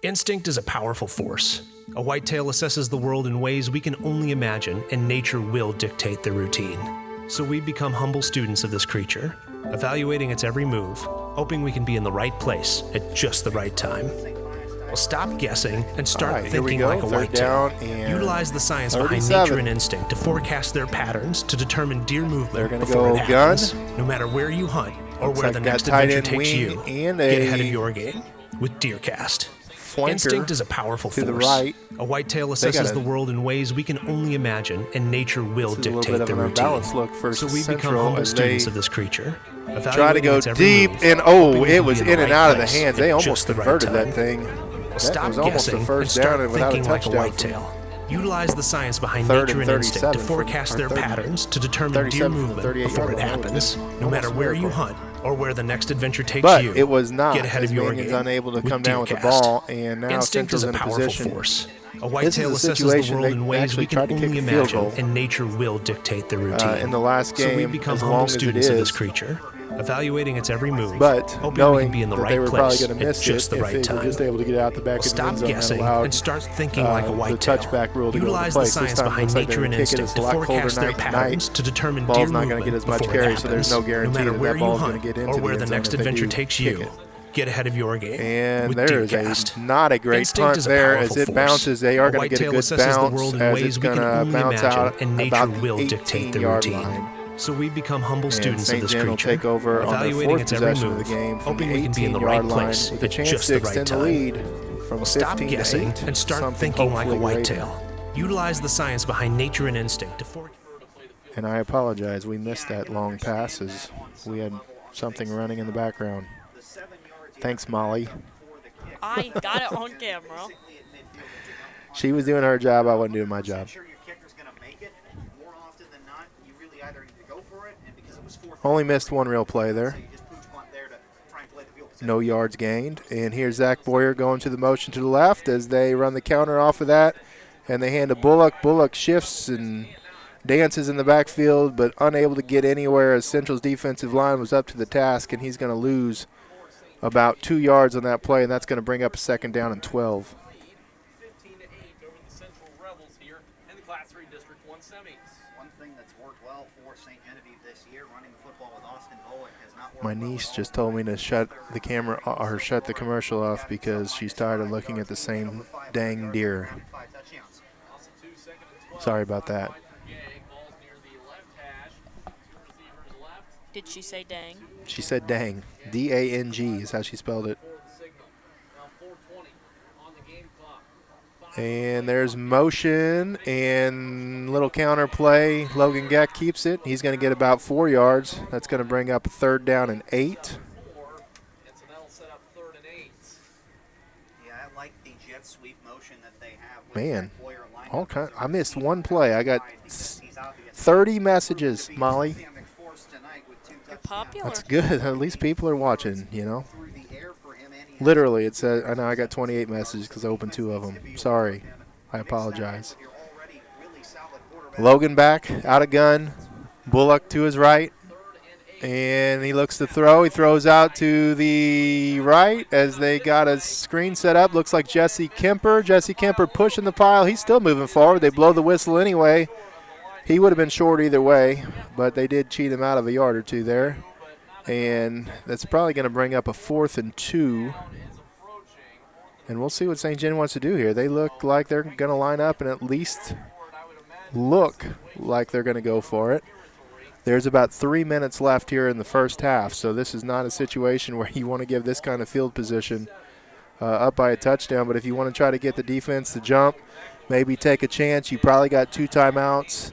S14: Instinct is a powerful force. A whitetail assesses the world in ways we can only imagine, and nature will dictate the routine. So we become humble students of this creature, evaluating its every move, hoping we can be in the right place at just the right time. Well, stop guessing and start thinking like a whitetail. Utilize the science behind nature and instinct to forecast their patterns to determine deer movement before it happens. No matter where you hunt or where the next adventure takes you, get ahead of your game with DeerCast. Instinct is a powerful force. A whitetail assesses the world in ways we can only imagine, and nature will dictate the routine. So we become humble students of this creature.
S9: Try to go deep, and it was in and out of the hands. They almost converted that thing. That was almost a first down and without a touchdown.
S14: Utilize the science behind nature and instinct to forecast their patterns to determine deer movement before it happens. No matter where you hunt or where the next adventure takes you,
S9: it was not.
S14: Get ahead of your game.
S9: Unable to come down with the ball, and now
S14: Instinct is a powerful force. A whitetail assesses the world in ways we can only imagine, and nature will dictate the routine.
S9: In the last game,
S14: so we become humble students of this creature, evaluating its every move,
S9: but
S14: hoping we can be in the right place at just the
S9: if
S14: right
S9: they
S14: time.
S9: were just able to get out the back of the end zone,
S14: guessing and start thinking like a whitetail. Utilize the science behind nature and instinct to forecast their patterns to determine deer movement before it happens. No matter where you hunt or where the next adventure takes you, get ahead of your game.
S9: And there is not a great punt there as it bounces. They are going to get a good bounce as it's going to bounce out
S14: and nature will dictate the routine. So we become humble students of this creature,
S9: take over
S14: evaluating its every move,
S9: of the game
S14: hoping we can be in the right place at just the right time.
S9: From
S14: stop guessing and start thinking like a whitetail. Utilize the science behind nature and instinct to forecast.
S9: And I apologize, we missed that long pass as we had something running in the background. Thanks, Molly.
S8: I got it on camera.
S9: She was doing her job, I wasn't doing my job. Only missed one real play there. No yards gained. And here's Zach Boyer going to the motion to the left as they run the counter off of that. And they hand to Bullock. Bullock shifts and dances in the backfield, but unable to get anywhere as Central's defensive line was up to the task, and he's going to lose about 2 yards on that play, and that's going to bring up a 2nd down and 12. My niece just told me to shut the camera or shut the commercial off because she's tired of looking at the same dang deer. Sorry about that.
S8: Did she say dang?
S9: She said dang. D-A-N-G is how she spelled it. And there's motion and little counter play. Logan Geck keeps it. He's going to get about 4 yards. That's going to bring up a 3rd down and 8.
S10: Yeah, I like the jet sweep motion that they have.
S9: Man, I missed one play. I got 30 messages, Molly.
S8: You're popular.
S9: That's good. At least people are watching, you know. Literally, it said, I know I got 28 messages because I opened 2 of them. Sorry. I apologize. Logan back, out of gun. Bullock to his right. And he looks to throw. He throws out to the right as they got a screen set up. Looks like Jesse Kemper. Jesse Kemper pushing the pile. He's still moving forward. They blow the whistle anyway. He would have been short either way, but they did cheat him out of a yard or 2 there. And that's probably going to bring up a 4th and 2. And we'll see what St. John wants to do here. They look like they're going to line up and at least look like they're going to go for it. There's about 3 minutes left here in the first half, so this is not a situation where you want to give this kind of field position up by a touchdown. But if you want to try to get the defense to jump, maybe take a chance, you probably got 2 timeouts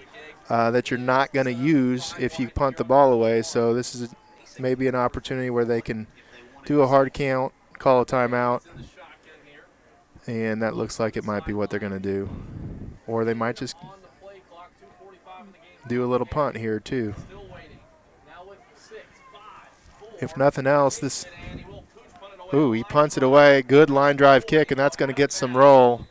S9: that you're not going to use if you punt the ball away. So this is maybe an opportunity where they can do a hard count, call a timeout, and that looks like it might be what they're going to do. Or they might just do a little punt here too. If nothing else, he punts it away. Good line drive kick, and that's going to get some roll.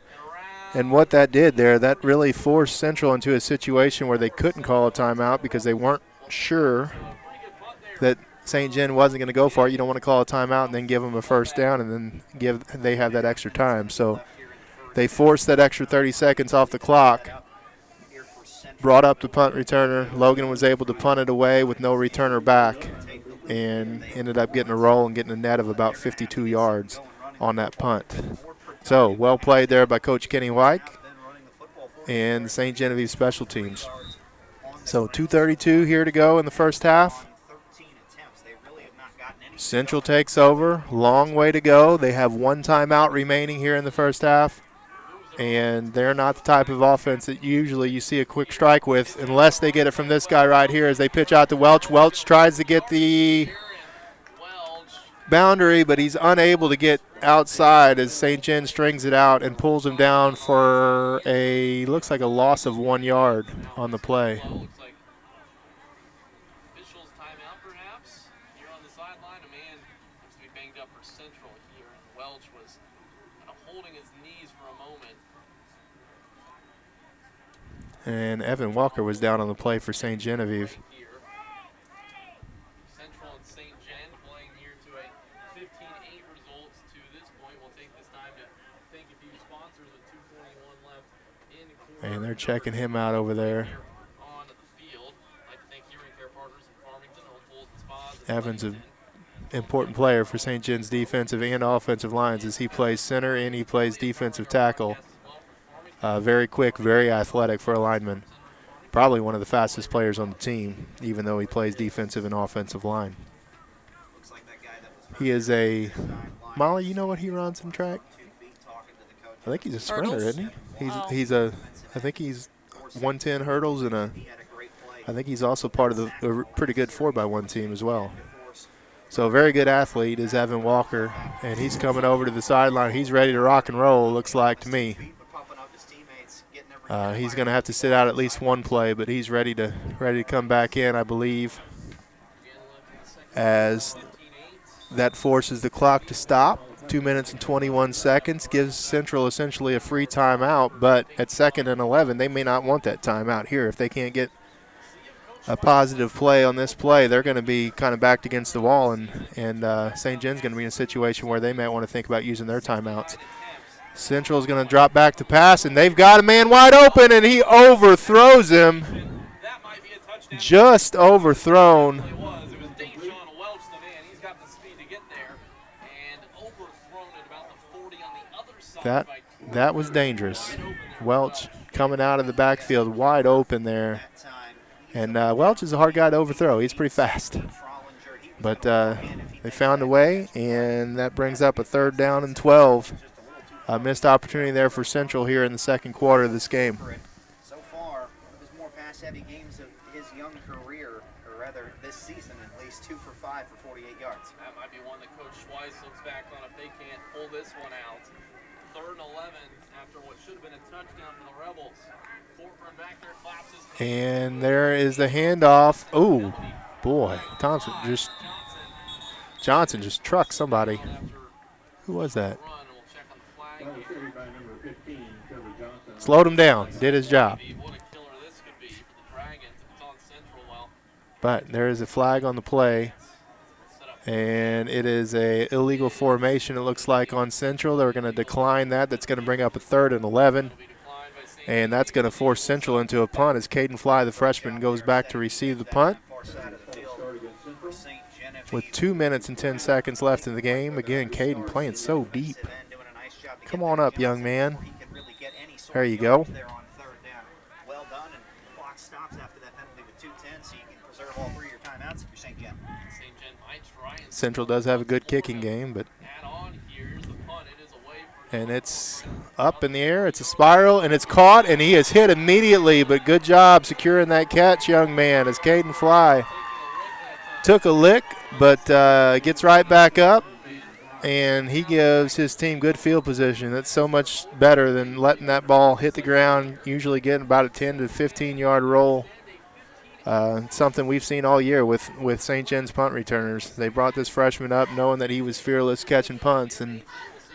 S9: And what that did there, that really forced Central into a situation where they couldn't call a timeout because they weren't sure that St. John wasn't going to go for it. You don't want to call a timeout and then give them a 1st down and then they have that extra time. So they forced that extra 30 seconds off the clock, brought up the punt returner. Logan was able to punt it away with no returner back and ended up getting a roll and getting a net of about 52 yards on that punt. So well played there by Coach Kenny White and the St. Genevieve special teams. So 2:32 here to go in the first half. Central takes over. Long way to go. They have 1 timeout remaining here in the first half. And they're not the type of offense that usually you see a quick strike with unless they get it from this guy right here as they pitch out to Welch. Welch tries to get the boundary, but he's unable to get outside as St. John strings it out and pulls him down for looks like a loss of 1 yard on the play. And Evan Walker was down on the play for St. Genevieve.
S15: Central and St. John playing here to a 15-8 results to this point. We'll take this time to thank a few sponsors with 2:41 left in the quarter.
S9: And they're checking him out over there.
S15: On the field. I'd like to thank Hearing Care Partners in Farmington, Home Pools and Spas.
S9: Evans, an important player for St. John's defensive and offensive lines as he plays center and he plays defensive tackle. Very quick, very athletic for a lineman. Probably one of the fastest players on the team, even though he plays defensive and offensive line. He is Molly, you know what he runs in track? I think he's a sprinter, isn't he? I think he's 110 hurdles and I think he's also part of a pretty good 4x1 team as well. So a very good athlete is Evan Walker, and he's coming over to the sideline. He's ready to rock and roll, looks like to me. He's going to have to sit out at least 1 play, but he's ready to come back in, I believe, as that forces the clock to stop. 2 minutes and 21 seconds gives Central essentially a free timeout, but at 2nd and 11, they may not want that timeout here. If they can't get a positive play on this play, they're going to be kind of backed against the wall, and St. John's going to be in a situation where they might want to think about using their timeouts. Central's going to drop back to pass, and they've got a man wide open, and he overthrows him. Just overthrown
S15: approached the man. He's got the speed to get there and overthrown at about the 40 on the other side.
S9: That was dangerous. Welch coming out of the backfield wide open there. And Welch is a hard guy to overthrow. He's pretty fast. But they found a way, and that brings up a 3rd down and 12. A missed opportunity there for Central here in the second quarter of this game.
S10: So far, there's more pass-heavy games of his young career, or rather this season at least, 2 for 5 for 48 yards.
S15: That might be one that Coach Schweiss looks back on if they can't pull this one out. 3rd and 11 after what should have been a touchdown for the Rebels. Fortman back there claps his hands.
S9: And there is the handoff. Oh, boy. Johnson just trucked somebody. Who was that? Slowed him down. Did his job. But there is a flag on the play. And it is a illegal formation, it looks like, on Central. They're going to decline that. That's going to bring up a 3rd and 11. And that's going to force Central into a punt as Caden Fly, the freshman, goes back to receive the punt. With 2 minutes and 10 seconds left in the game. Again, Caden playing so deep. Come on up, young man. There you go.
S10: Well done, and the clock stops after that penalty with 2:10, so you can preserve all 3 of your timeouts if you're St. Jen.
S9: Central does have a good kicking game, but and it's up in the air. It's a spiral, and it's caught, and he is hit immediately, but good job securing that catch, young man, as Caden Fly took a lick, but gets right back up, and he gives his team good field position. That's so much better than letting that ball hit the ground, usually getting about a 10 to 15-yard roll. Something we've seen all year with St. Jen's punt returners. They brought this freshman up knowing that he was fearless catching punts, and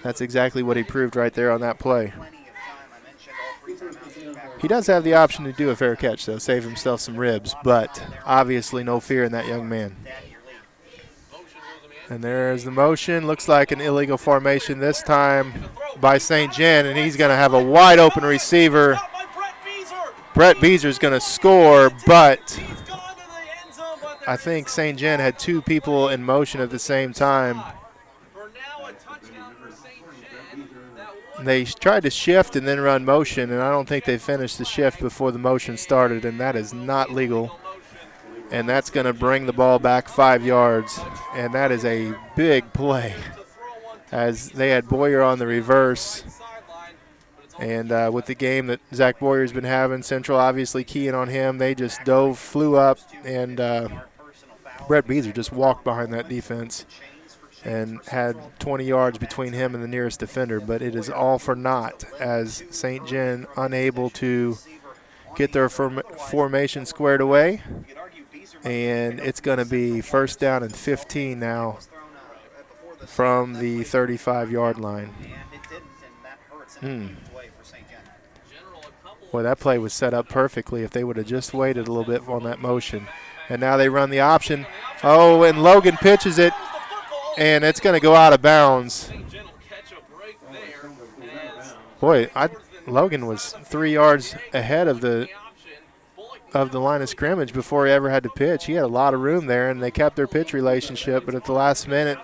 S9: that's exactly what he proved right there on that play. He does have the option to do a fair catch, though, save himself some ribs, but obviously no fear in that young man. And there's the motion. Looks like an illegal formation this time by St. Jen, and he's going to have a wide open receiver. Brett Beeser's going to score, but I think St. Jen had 2 people in motion at the same time. They tried to shift and then run motion, and I don't think they finished the shift before the motion started, and that is not legal. And that's going to bring the ball back 5 yards, and that is a big play as they had Boyer on the reverse. And with the game that Zach Boyer's been having, Central obviously keying on him, they just flew up, and Brett Beezer just walked behind that defense and had 20 yards between him and the nearest defender. But it is all for naught as St. Jen unable to get their formation squared away. And it's going to be 1st down and 15 now from the 35-yard line. Boy, that play was set up perfectly if they would have just waited a little bit on that motion. And now they run the option. Oh, and Logan pitches it, and it's going to go out of bounds. Boy, Logan was 3 yards ahead of the line of scrimmage before he ever had to pitch. He had a lot of room there, and they kept their pitch relationship, but at the last minute,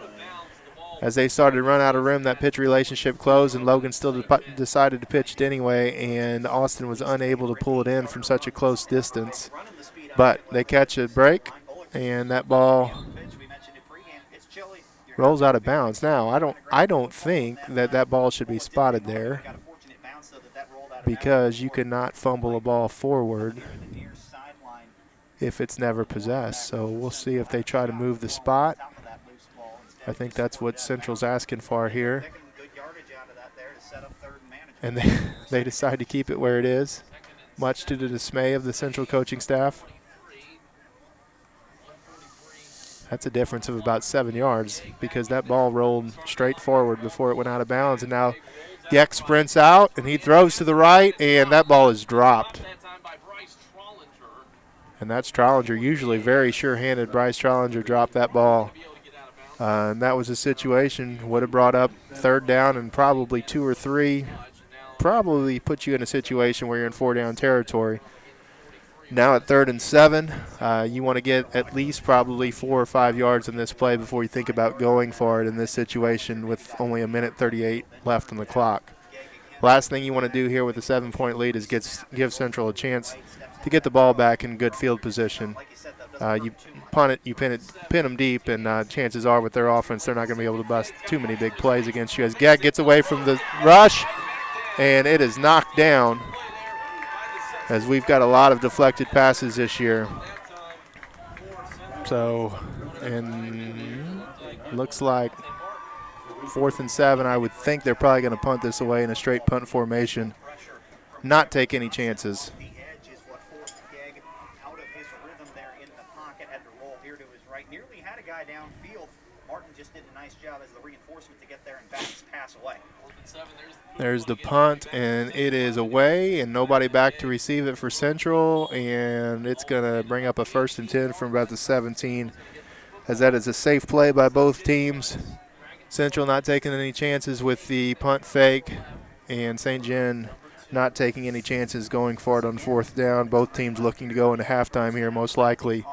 S9: as they started to run out of room, that pitch relationship closed, and Logan still decided to pitch it anyway, and Austin was unable to pull it in from such a close distance. But they catch a break, and that ball rolls out of bounds. Now, I don't think that ball should be spotted there because you cannot fumble a ball forward if it's never possessed. So we'll see if they try to move the spot. I think that's what Central's asking for here. And they decide to keep it where it is, much to the dismay of the Central coaching staff. That's a difference of about 7 yards because that ball rolled straight forward before it went out of bounds. And now Geck sprints out, and he throws to the right, and that ball is dropped. And that's Trollinger, usually very sure-handed. Bryce Trollinger dropped that ball. And that was a situation, would have brought up 3rd down and probably 2 or 3. Probably put you in a situation where you're in 4-down territory. Now at 3rd and 7, you want to get at least probably 4 or 5 yards in this play before you think about going for it in this situation with only 1:38 left on the clock. Last thing you want to do here with a 7-point lead is give Central a chance to get the ball back in good field position. You punt it, you pin them deep, and chances are with their offense, they're not going to be able to bust too many big plays against you. As Gegg gets away from the rush, and it is knocked down, as we've got a lot of deflected passes this year. So, and looks like 4th and 7, I would think they're probably going to punt this away in a straight punt formation, not take any chances.
S10: The edge is what forced Gegg out of his rhythm there in the pocket, had to roll here to his right. Nearly had a guy downfield. Martin just did a nice job as the reinforcement to get there and back his pass away.
S9: There's the punt, and it is away, and nobody back to receive it for Central, and it's going to bring up a 1st and 10 from about the 17, as that is a safe play by both teams. Central not taking any chances with the punt fake, and St. Gen not taking any chances going for it on 4th down. Both teams looking to go into halftime here, most likely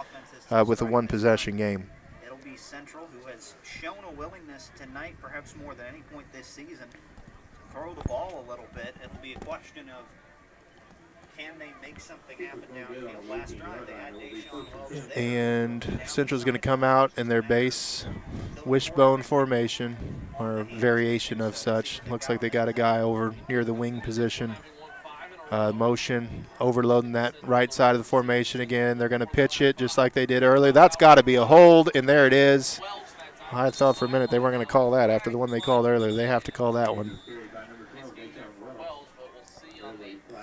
S9: with a 1-possession game.
S10: It'll be Central, who has shown a willingness tonight, perhaps more than any point this season, throw the ball a little bit. It'll be a question of, can they make something happen downfield? Last drive they had Deshaun Wells there.
S9: And Central's going to come out in their base wishbone formation, or a variation of such. Looks like they got a guy over near the wing position. Motion, overloading that right side of the formation again. They're going to pitch it just like they did earlier. That's got to be a hold, and there it is. I thought for a minute they weren't going to call that after the one they called earlier. They have to call that one.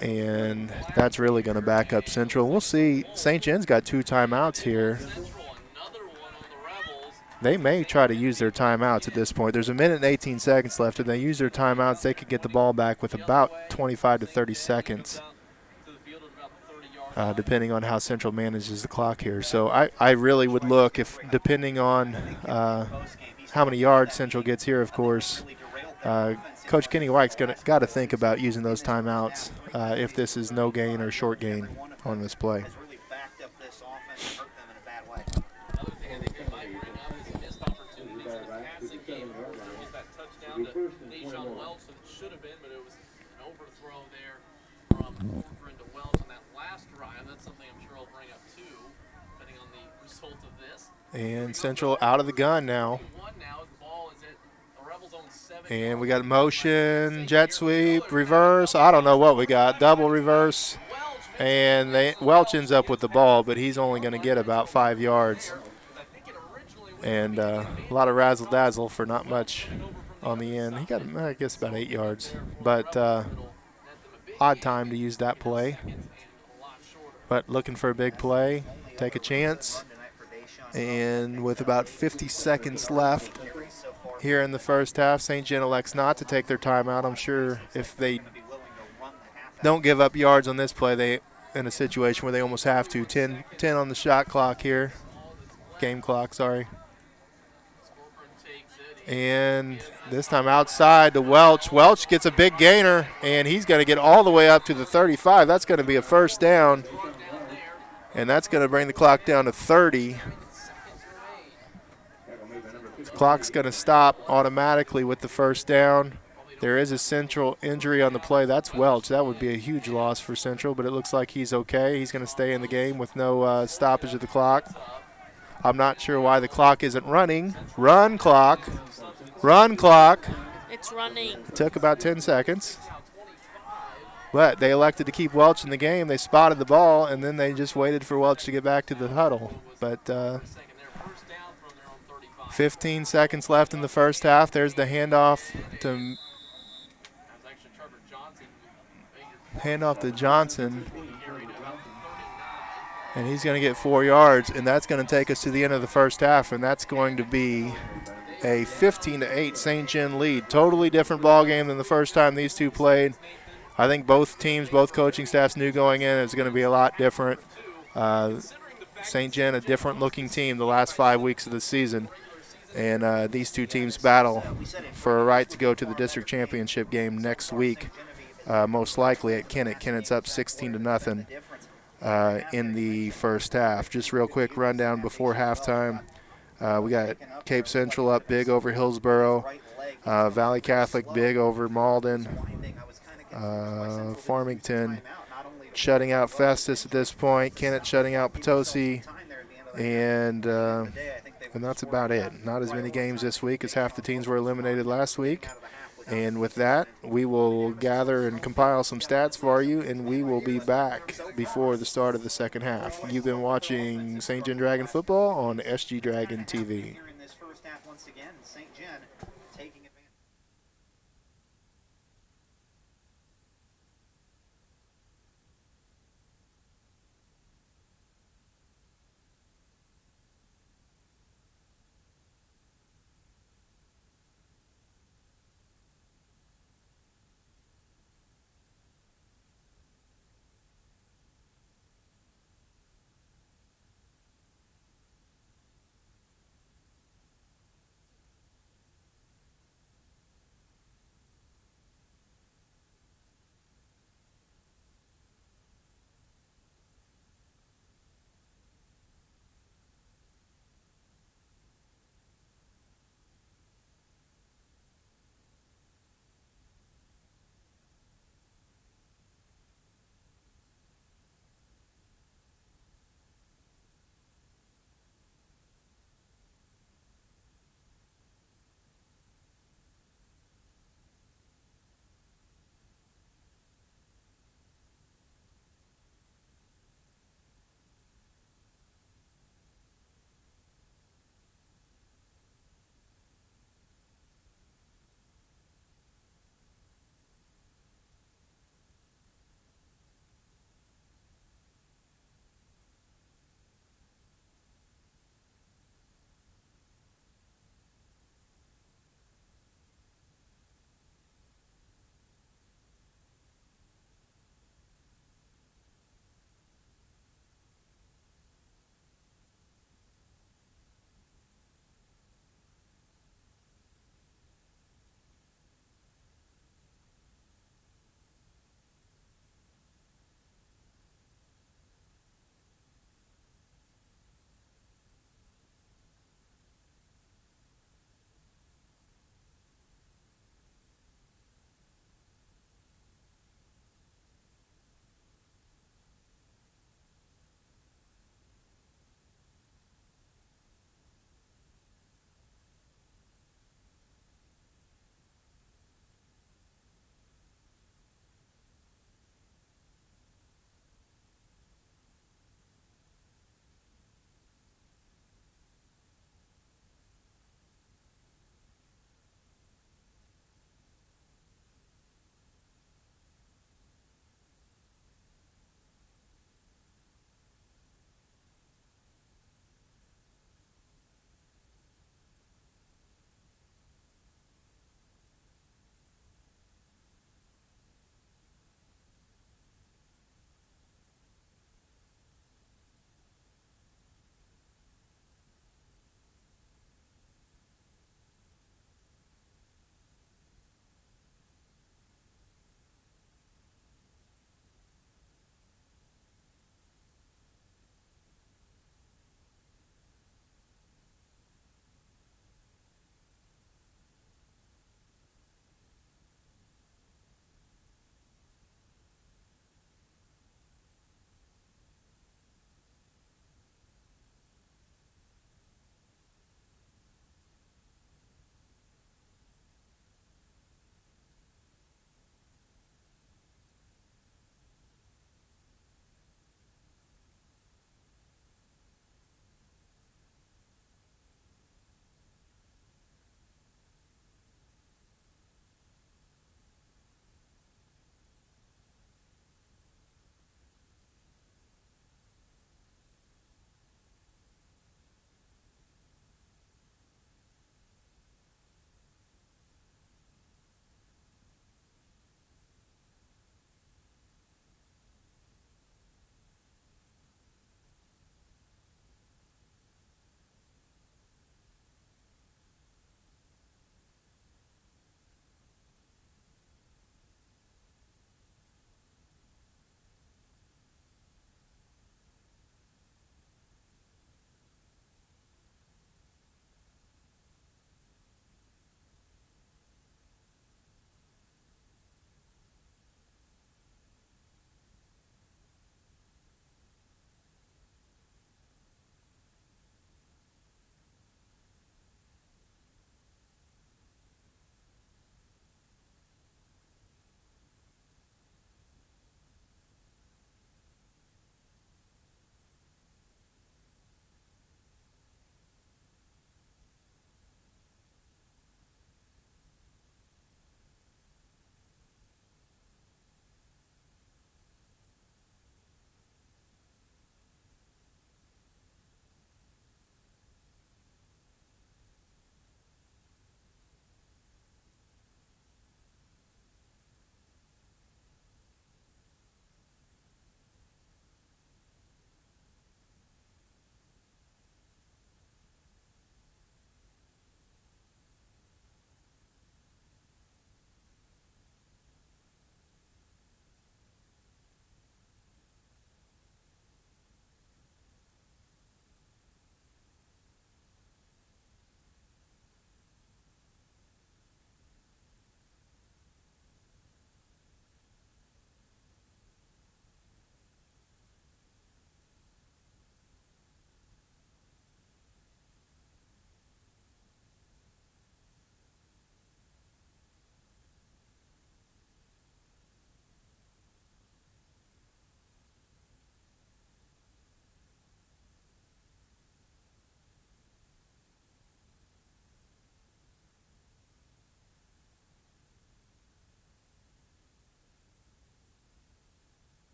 S9: And that's really going to back up Central. We'll see. St. Jen's got 2 timeouts here. They may try to use their timeouts at this point. There's 1 minute and 18 seconds left. If they use their timeouts, they could get the ball back with about 25 to 30 seconds, depending on how Central manages the clock here. So I really would look, if depending on how many yards Central gets here, of course, Coach Kenny White's got to think about using those timeouts if this is no gain or short gain on this play.
S15: Deshaun Welch, so it should have been, but it was an overthrow there from Brenda Welch on that last drive. That's something I'm sure I'll bring up too, depending on the result of this.
S9: And Central out of the gun now. And we got motion, jet sweep, reverse. I don't know what we got. Double reverse. And Welch ends up with the ball, but he's only going to get about 5 yards. And a lot of razzle-dazzle for not much on the end. He got, I guess, about 8 yards. But odd time to use that play. But looking for a big play, take a chance. And with about 50 seconds left here in the first half, St. Gen elects not to take their timeout. I'm sure if they don't give up yards on this play, they in a situation where they almost have to. 10 on the shot clock here. Game clock, sorry. And this time outside to Welch. Welch gets a big gainer, and he's going to get all the way up to the 35. That's going to be a first down, and that's going to bring the clock down to 30. The clock's going to stop automatically with the first down. There is a Central injury on the play. That's Welch. That would be a huge loss for Central, but it looks like he's okay. He's going to stay in the game with no stoppage of the clock. I'm not sure why the clock isn't running. Run clock. Run clock.
S8: It's running.
S9: It took about 10 seconds. But they elected to keep Welch in the game. They spotted the ball, and then they just waited for Welch to get back to the huddle. But 15 seconds left in the first half. There's the handoff to Johnson. And he's going to get 4 yards, and that's going to take us to the end of the first half, and that's going to be a 15-8 St. Gen lead. Totally different ball game than the first time these two played. I think both teams, both coaching staffs knew going in it's going to be a lot different. St. Gen, a different-looking team the last 5 weeks of the season, and these two teams battle for a right to go to the district championship game next week, most likely at Kennett. Kennett's up 16-0. in the first half. Just real quick rundown before halftime. We got Cape Central up big over Hillsboro. Valley Catholic big over Malden. Farmington shutting out Festus at this point. Kennett shutting out Potosi. And that's about it. Not as many games this week as half the teams were eliminated last week. And with that, we will gather and compile some stats for you, and we will be back before the start of the second half. You've been watching St. John Dragon football on SG Dragon TV.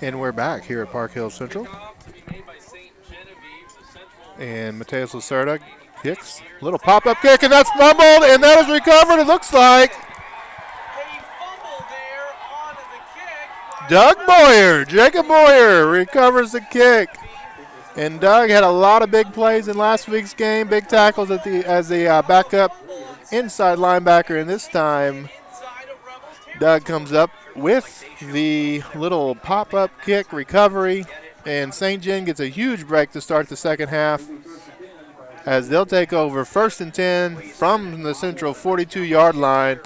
S9: And we're back here at Park Hill Central. And Mateus Lacerda kicks. Little pop-up kick, and that's fumbled, and that is recovered, it looks like. Doug Boyer, Jacob Boyer recovers the kick. And Doug had a lot of big plays in last week's game, big tackles as the backup inside linebacker, and this time Doug comes up with the little pop-up kick recovery, and St. John gets a huge break to start the second half as they'll take over 1st and 10 from the Central 42-yard line.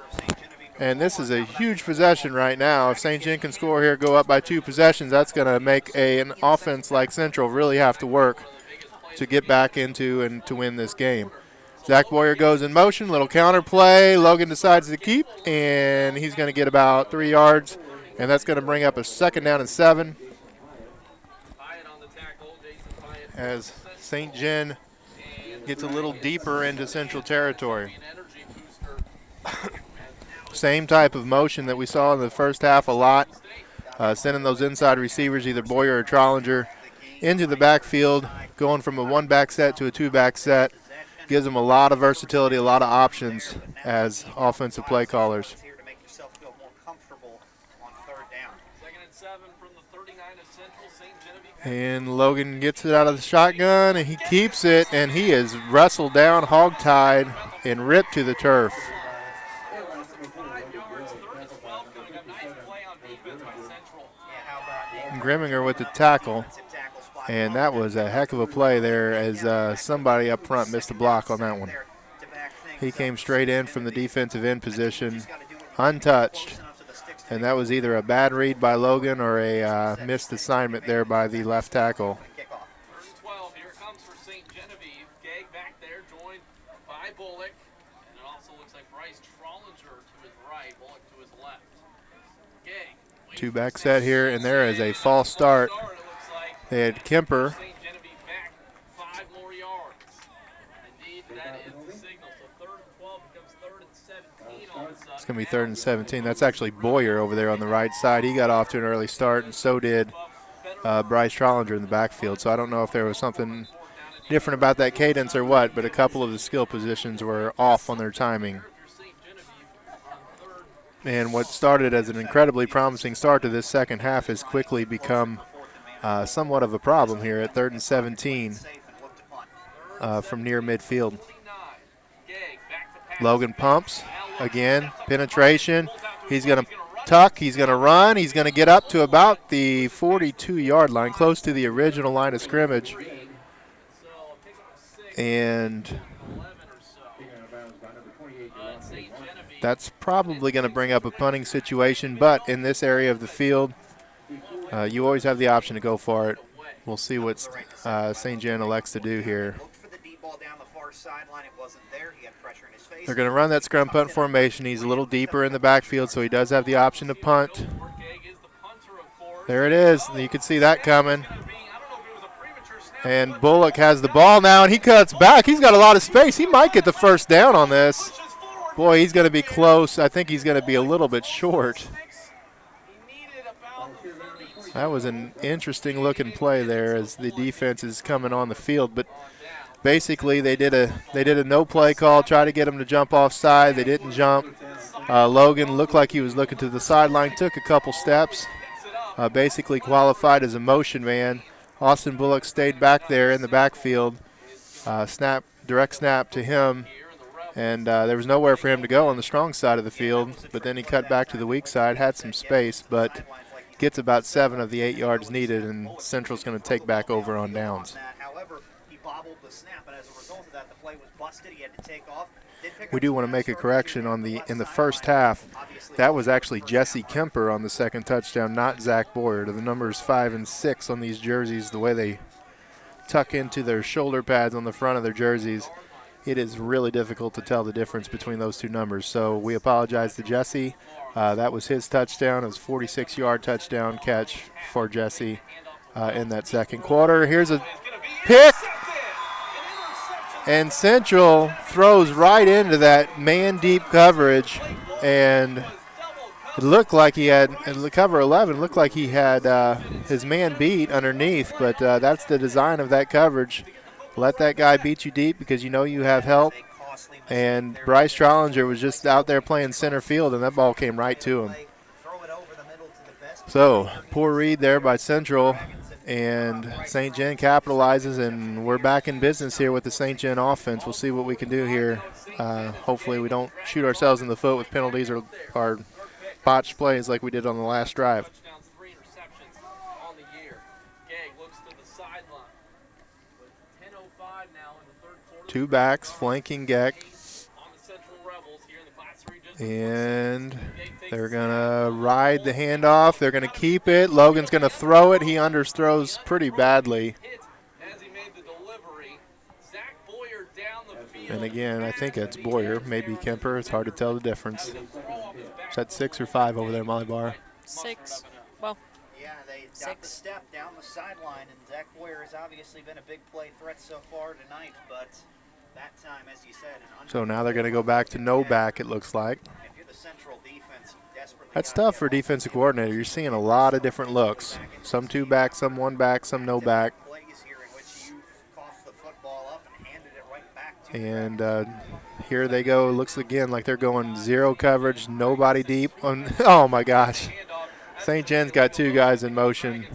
S9: And this is a huge possession right now. If St. John can score here, go up by 2 possessions, that's going to make an offense like Central really have to work to get back into and to win this game. Zach Boyer goes in motion, little counter play. Logan decides to keep, and he's going to get about 3 yards, and that's going to bring up a 2nd down and 7. As St. John gets a little deeper into Central territory. Same type of motion that we saw in the first half a lot, sending those inside receivers, either Boyer or Trollinger, into the backfield, going from a 1-back set to a 2-back set. Gives them a lot of versatility, a lot of options as offensive play callers. And Logan gets it out of the shotgun, and he keeps it, and he is wrestled down, hog-tied, and ripped to the turf. Grimminger with the tackle, and that was a heck of a play there as somebody up front missed a block on that one. He came straight in from the defensive end position, untouched, and that was either a bad read by Logan or a missed assignment there by the left tackle.
S15: Here it comes for St. Genevieve. Gag back there, joined by Bullock, and it also looks like Bryce Trollinger to his right, Bullock to his left. Gag.
S9: 2-back set here, and there is a false start. They had Kemper. It's going to be 3rd and 17. That's actually Boyer over there on the right side. He got off to an early start, and so did Bryce Trollinger in the backfield. So I don't know if there was something different about that cadence or what, but a couple of the skill positions were off on their timing. And what started as an incredibly promising start to this second half has quickly become somewhat of a problem here at 3rd and 17 from near midfield. Logan pumps again, penetration. He's going to tuck, he's going to run, he's going to get up to about the 42-yard line, close to the original line of scrimmage. And that's probably going to bring up a punting situation, but in this area of the field, you always have the option to go for it. We'll see what St. John elects to do here. They're going to run that scrum punt formation. He's a little deeper in the backfield, so he does have the option to punt. There it is. You can see that coming. And Bullock has the ball now, and he cuts back. He's got a lot of space. He might get the first down on this. Boy, he's going to be close. I think he's going to be a little bit short. That was an interesting looking play there as the defense is coming on the field. But basically they did a no play call, try to get him to jump offside. They didn't jump. Logan looked like he was looking to the sideline, took a couple steps, basically qualified as a motion man. Austin Bullock stayed back there in the backfield. Direct snap to him. And there was nowhere for him to go on the strong side of the field. But then he cut back to the weak side, had some space, but gets about 7 of the 8 yards needed, and Central's going to take back over on downs. We do want to make a correction on in the first half. That was actually Jesse Kemper on the second touchdown, not Zach Boyer. The numbers 5 and 6 on these jerseys, the way they tuck into their shoulder pads on the front of their jerseys, it is really difficult to tell the difference between those two numbers. So we apologize to Jesse. That was his touchdown. It was a 46-yard touchdown catch for Jesse in that second quarter. Here's a pick. And Central throws right into that man-deep coverage. And It looked like he had, in the cover 11, it looked like he had his man beat underneath, but that's the design of that coverage. Let that guy beat you deep because you know you have help. And Bryce Trollinger was just out there playing center field, and that ball came right to him. So, poor read there by Central, and St. John capitalizes, and we're back in business here with the St. John offense. We'll see what we can do here. Hopefully we don't shoot ourselves in the foot with penalties or botched plays like we did on the last drive. Two backs, flanking Geck. And they're going to ride the handoff. They're going to keep it. Logan's going to throw it. He underthrows pretty badly. And again, I think it's Boyer, maybe Kemper. It's hard to tell the difference. Is that 6 or 5 over there, Molly Barr?
S8: 6. Well,
S10: yeah, they got the step down the sideline, and Zach Boyer has obviously been a big play threat so far tonight, but that time, as you said,
S9: so now they're going to go back to no back, it looks like.
S10: If you're the Central defense, you desperately
S9: That's tough for a defensive coordinator. You're seeing a lot of different looks. Some 2 back, some 1 back, some no back. And here they go. Looks again like they're going 0 coverage, nobody deep. Oh, my gosh. St. John's got 2 guys in motion.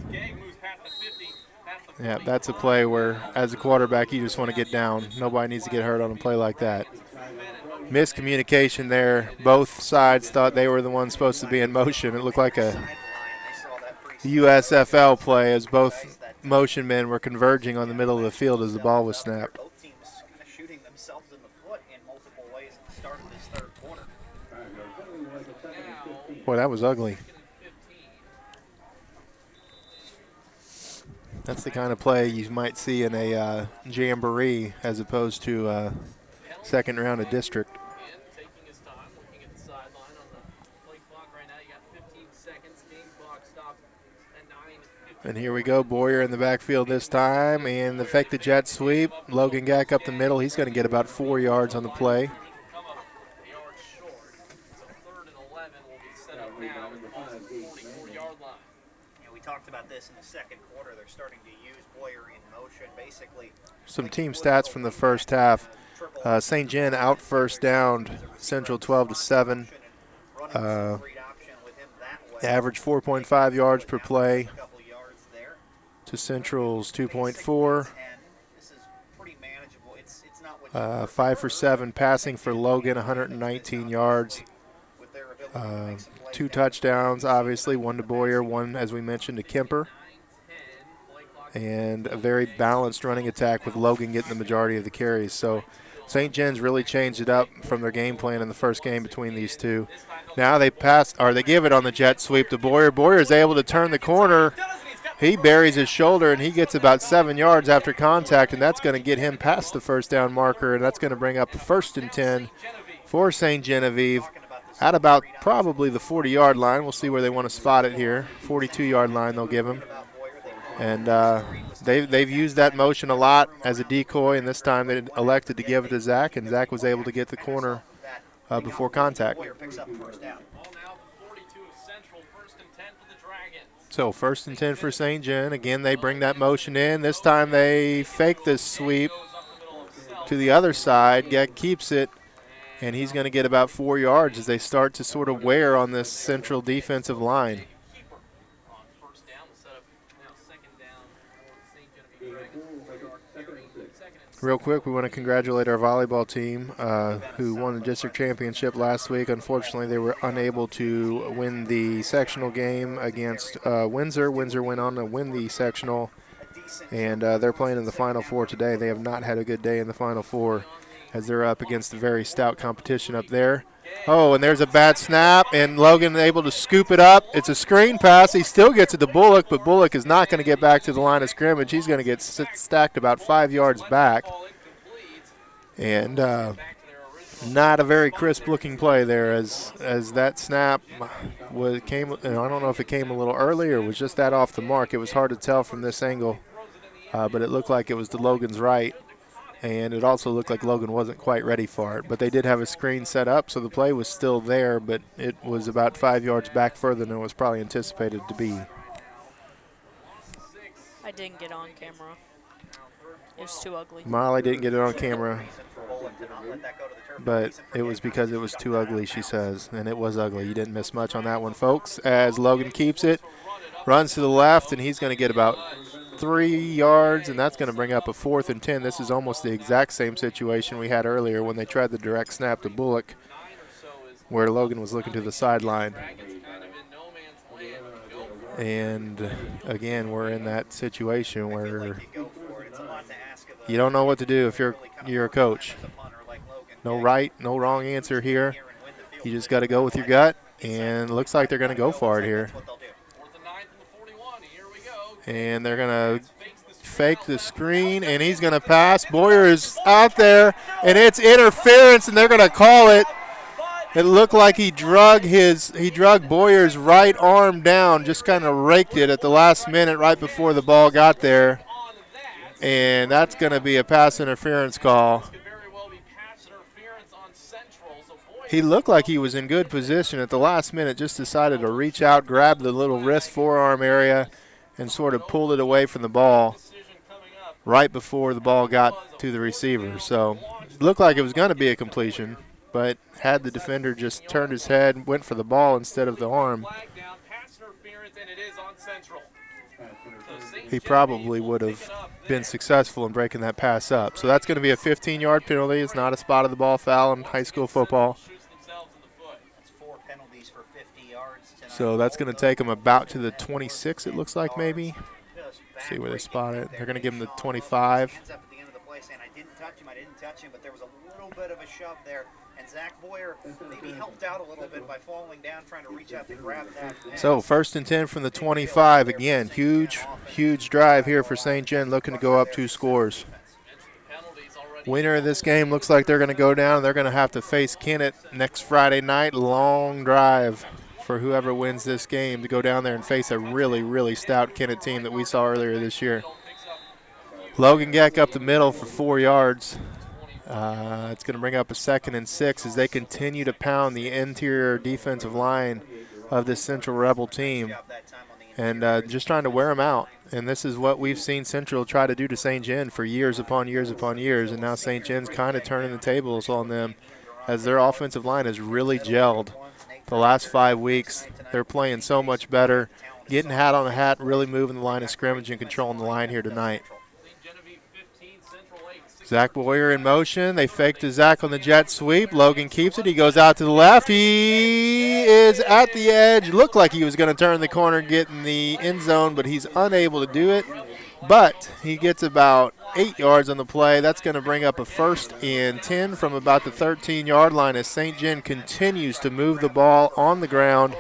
S9: Yeah, that's a play where, as a quarterback, you just want to get down. Nobody needs to get hurt on a play like that. Miscommunication there. Both sides thought they were the ones supposed to be in motion. It looked like a USFL play as both motion men were converging on the middle of the field as the ball was snapped. Boy, that was ugly. That's the kind of play you might see in a jamboree as opposed to a second round of district. And here we go, Boyer in the backfield this time, and the fake the jet sweep. Logan Gack up the middle. He's going to get about 4 yards on the play.
S10: Talked about this in the second quarter. They're starting to use Boyer in motion, basically.
S9: Some team stats from the first half. St. John out first downed Central 12-7. Average 4.5 yards per play to Central's 2.4. 5 for 7 passing for Logan, 119 yards. 2 touchdowns, obviously, 1 to Boyer, 1, as we mentioned, to Kemper. And a very balanced running attack with Logan getting the majority of the carries. So St. John's really changed it up from their game plan in the first game between these two. Now they they give it on the jet sweep to Boyer. Boyer is able to turn the corner. He buries his shoulder, and he gets about 7 yards after contact, and that's going to get him past the first down marker, and that's going to bring up the 1st and 10 for St. Genevieve. At about probably the 40-yard line. We'll see where they want to spot it here. 42-yard line they'll give him. And they've used that motion a lot as a decoy, and this time they elected to give it to Zach, and Zach was able to get the corner before contact. So 1st and 10 for St. John. Again, they bring that motion in. This time they fake this sweep to the other side. Geck keeps it. And he's going to get about 4 yards as they start to sort of wear on this Central defensive line. Real quick, we want to congratulate our volleyball team who won the district championship last week. Unfortunately, they were unable to win the sectional game against Windsor. Windsor went on to win the sectional, and they're playing in the Final Four today. They have not had a good day in the Final Four, as they're up against a very stout competition up there. Oh, and there's a bad snap, and Logan able to scoop it up. It's a screen pass. He still gets it to Bullock, but Bullock is not going to get back to the line of scrimmage. He's going to get stacked about 5 yards back. And not a very crisp-looking play there as that snap came. I don't know if it came a little early or was just that off the mark. It was hard to tell from this angle, but it looked like it was to Logan's right. and it also looked like Logan wasn't quite ready for it. But they did have a screen set up, so the play was still there, but it was about 5 yards back further than it was probably anticipated to be.
S8: I didn't get on camera. It was too ugly.
S9: Molly didn't get it on camera, but it was because it was too ugly, she says, and it was ugly. You didn't miss much on that one, folks, as Logan keeps it, runs to the left, and he's going to get about 3 yards, and that's going to bring up a 4th and 10. This is almost the exact same situation we had earlier when they tried the direct snap to Bullock, where Logan was looking to the sideline. And again, we're in that situation where you don't know what to do if you're a coach. No right, no wrong answer here. You just got to go with your gut, and it looks like they're going to go for it here. And they're going to fake the screen, and he's going to pass. Boyer is out there, and it's interference, and they're going to call it. It looked like he drug Boyer's right arm down, just kind of raked it at the last minute right before the ball got there. And that's going to be a pass interference call. He looked like he was in good position at the last minute, just decided to reach out, grab the little wrist forearm area, and sort of pulled it away from the ball right before the ball got to the receiver. So it looked like it was going to be a completion, but had the defender just turned his head and went for the ball instead of the arm, he probably would have been successful in breaking that pass up. So that's going to be a 15-yard penalty. It's not a spot of the ball foul in high school football. So that's going to take them about to the 26, it looks like, maybe. See where they spot it. They're going to give him the 25.
S10: I didn't touch him, but there was a little bit of a shove there. And Zach Boyer maybe helped out a little bit by falling down, trying to reach out to grab that.
S9: So 1st and 10 from the 25. Again, huge drive here for St. John, looking to go up 2 scores. Winner of this game looks like they're going to go down. They're going to have to face Kennett next Friday night. Long drive for whoever wins this game to go down there and face a really stout Kennett team that we saw earlier this year. Logan Geck up the middle for 4 yards. It's going to bring up a 2nd and 6 as they continue to pound the interior defensive line of this Central Rebel team and just trying to wear them out. And this is what we've seen Central try to do to St. John for years upon years upon years, and now St. John's kind of turning the tables on them as their offensive line has really gelled the last 5 weeks. They're playing so much better, getting hat on a hat, really moving the line of scrimmage and controlling the line here tonight. Zach Boyer in motion. They fake to Zach on the jet sweep. Logan keeps it. He goes out to the left. He is at the edge. Looked like he was going to turn the corner and get in the end zone, but he's unable to do it. But he gets about 8 yards on the play. That's going to bring up a 1st and 10 from about the 13-yard line as St. John continues to move the ball on the ground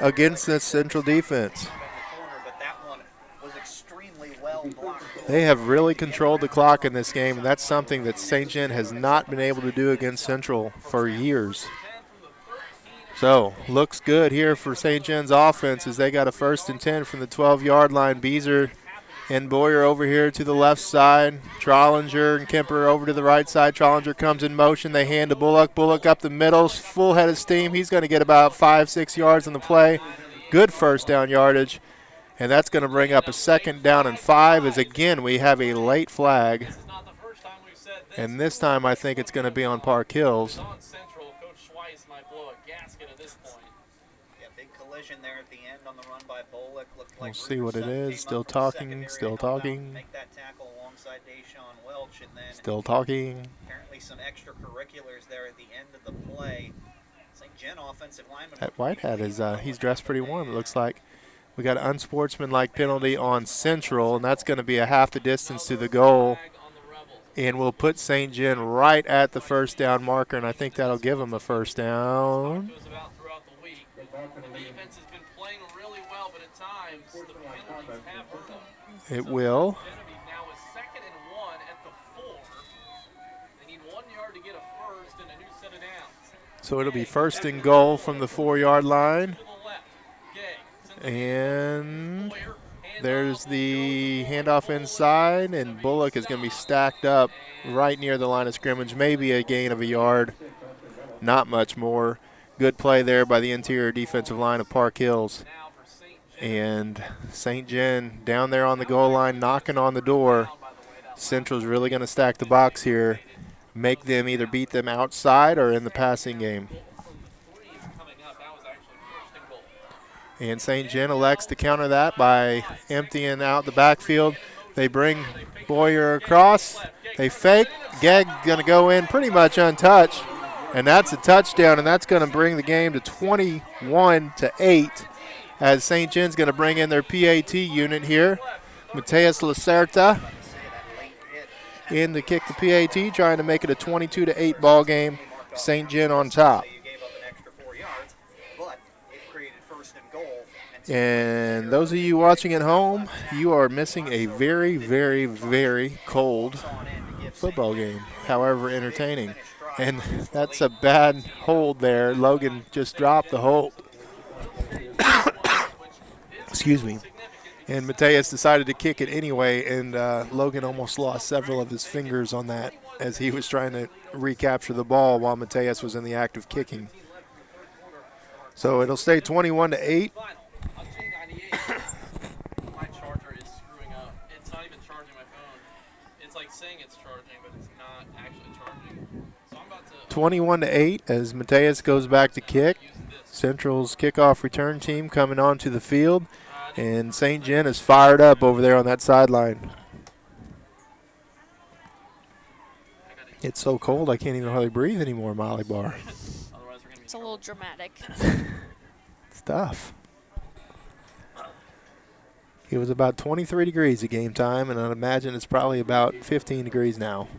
S9: against this Central defense. They have really controlled the clock in this game, and that's something that St. John has not been able to do against Central for years. So, looks good here for St. John's offense as they got a 1st and 10 from the 12-yard line. Beezer and Boyer over here to the left side. Trollinger and Kemper over to the right side. Trollinger comes in motion. They hand to Bullock. Bullock up the middle, full head of steam. He's going to get about 5-6 yards on the play. Good 1st down yardage. And that's going to bring up a 2nd down and 5 as, again, we have a late flag. And this time I think it's going to be on Park Hills. We'll see what it is. Still talking, still talking. Still talking.
S10: Apparently some extracurriculars there at the end of the play. St. John offensive lineman.
S9: That white hat is, he's dressed pretty warm, it looks like. We got an unsportsmanlike penalty on Central, and that's going to be a half the distance to the goal. And we'll put St. John right at the 1st down marker, and I think that'll give them a 1st down. It will. So it'll be 1st and goal from the 4-yard line. And There's the handoff inside, and Bullock is going to be stacked up right near the line of scrimmage, maybe a gain of a yard, not much more. Good play there by the interior defensive line of Park Hills. And St. John down there on the goal line knocking on the door. Central's really going to stack the box here, make them either beat them outside or in the passing game. And St. John elects to counter that by emptying out the backfield. They bring Boyer across. They fake. Gegg going to go in pretty much untouched. And that's a touchdown, and that's going to bring the game to 21-8 as St. John's going to bring in their PAT unit here. Mateus Lacerta in to kick the PAT, trying to make it a 22-8 ball game. St. John on top. And those of you watching at home, you are missing a very, very, very cold football game, however entertaining. And that's a bad hold there. Logan just dropped the hold. Excuse me. And Mateus decided to kick it anyway, and Logan almost lost several of his fingers on that as he was trying to recapture the ball while Mateus was in the act of kicking. So it'll stay 21-8.
S15: My charger is screwing up. It's not even charging my phone. It's like saying it's charging, but it's not actually charging. So I'm about to
S9: 21-8 as Mateus goes back to kick. Central's kickoff return team coming onto the field, and St. John is fired up over there on that sideline. It's so cold I can't even hardly breathe anymore, Molly Bar.
S8: It's a little dramatic.
S9: It's tough. It was about 23 degrees at game time, and I'd imagine it's probably about 15 degrees now.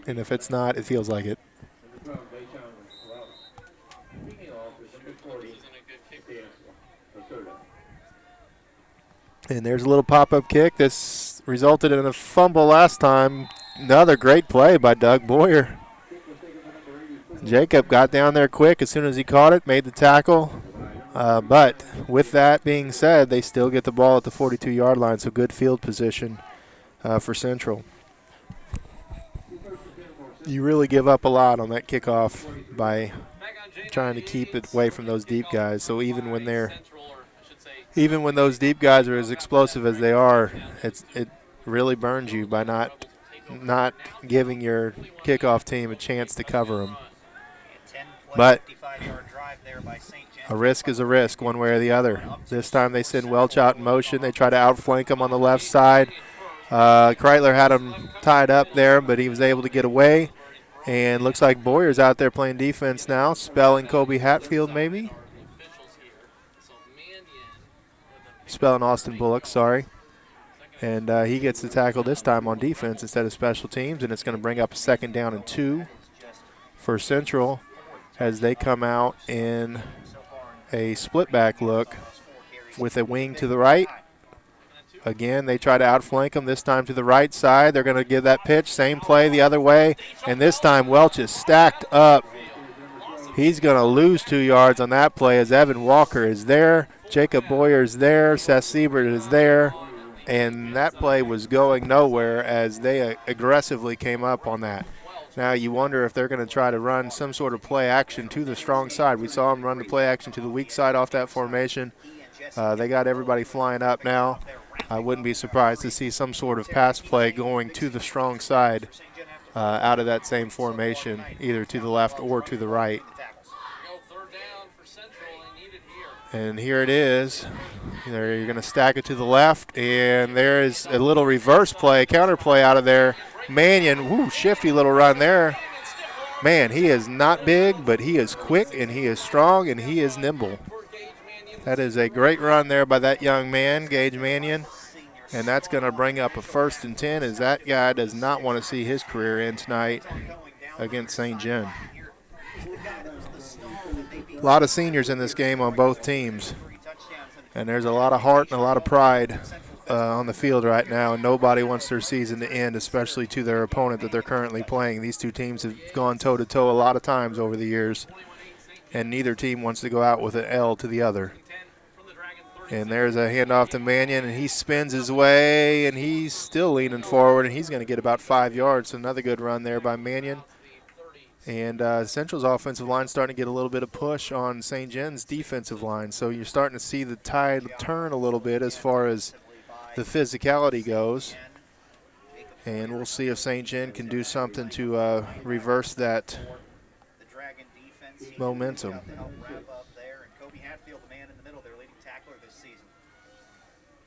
S9: And if it's not, it feels like it. And there's a little pop-up kick. This resulted in a fumble last time. Another great play by Doug Boyer. Jacob got down there quick as soon as he caught it, made the tackle. But with that being said, they still get the ball at the 42-yard line, so good field position for Central. You really give up a lot on that kickoff by trying to keep it away from those deep guys. So even when those deep guys are as explosive as they are, it really burns you by not giving your kickoff team a chance to cover them. But a risk is a risk one way or the other. This time they send Welch out in motion. They try to outflank him on the left side. Kreitler had him tied up there, but he was able to get away. And looks like Boyer's out there playing defense now, spelling Kobe Hatfield maybe. Spelling Austin Bullock, sorry. And he gets the tackle this time on defense instead of special teams, and it's going to bring up a 2nd down and 2 for Central as they come out in a split back look with a wing to the right. Again, they try to outflank him, this time to the right side. They're going to give that pitch, same play the other way, and this time Welch is stacked up. He's going to lose 2 yards on that play as Evan Walker is there, Jacob Boyer is there, Seth Siebert is there, and that play was going nowhere as they aggressively came up on that. Now you wonder if they're going to try to run some sort of play action to the strong side. We saw them run the play action to the weak side off that formation. They got everybody flying up now. I wouldn't be surprised to see some sort of pass play going to the strong side out of that same formation, either to the left or to the right. And here it is. There, you're going to stack it to the left, and there is a little reverse play, counter play out of there. Mannion, whoo, shifty little run there. Man, he is not big, but he is quick, and he is strong, and he is nimble. That is a great run there by that young man, Gage Mannion. And that's going to bring up a 1st and 10 as that guy does not want to see his career end tonight against St. John. A lot of seniors in this game on both teams. And there's a lot of heart and a lot of pride on the field right now. And nobody wants their season to end, especially to their opponent that they're currently playing. These two teams have gone toe-to-toe a lot of times over the years. And neither team wants to go out with an L to the other. And there's a handoff to Mannion, and he spins his way, and he's still leaning forward, and he's going to get about 5 yards. So another good run there by Mannion. And Central's offensive line starting to get a little bit of push on St. John's defensive line. So you're starting to see the tide turn a little bit as far as the physicality goes. And we'll see if St. John can do something to reverse that momentum.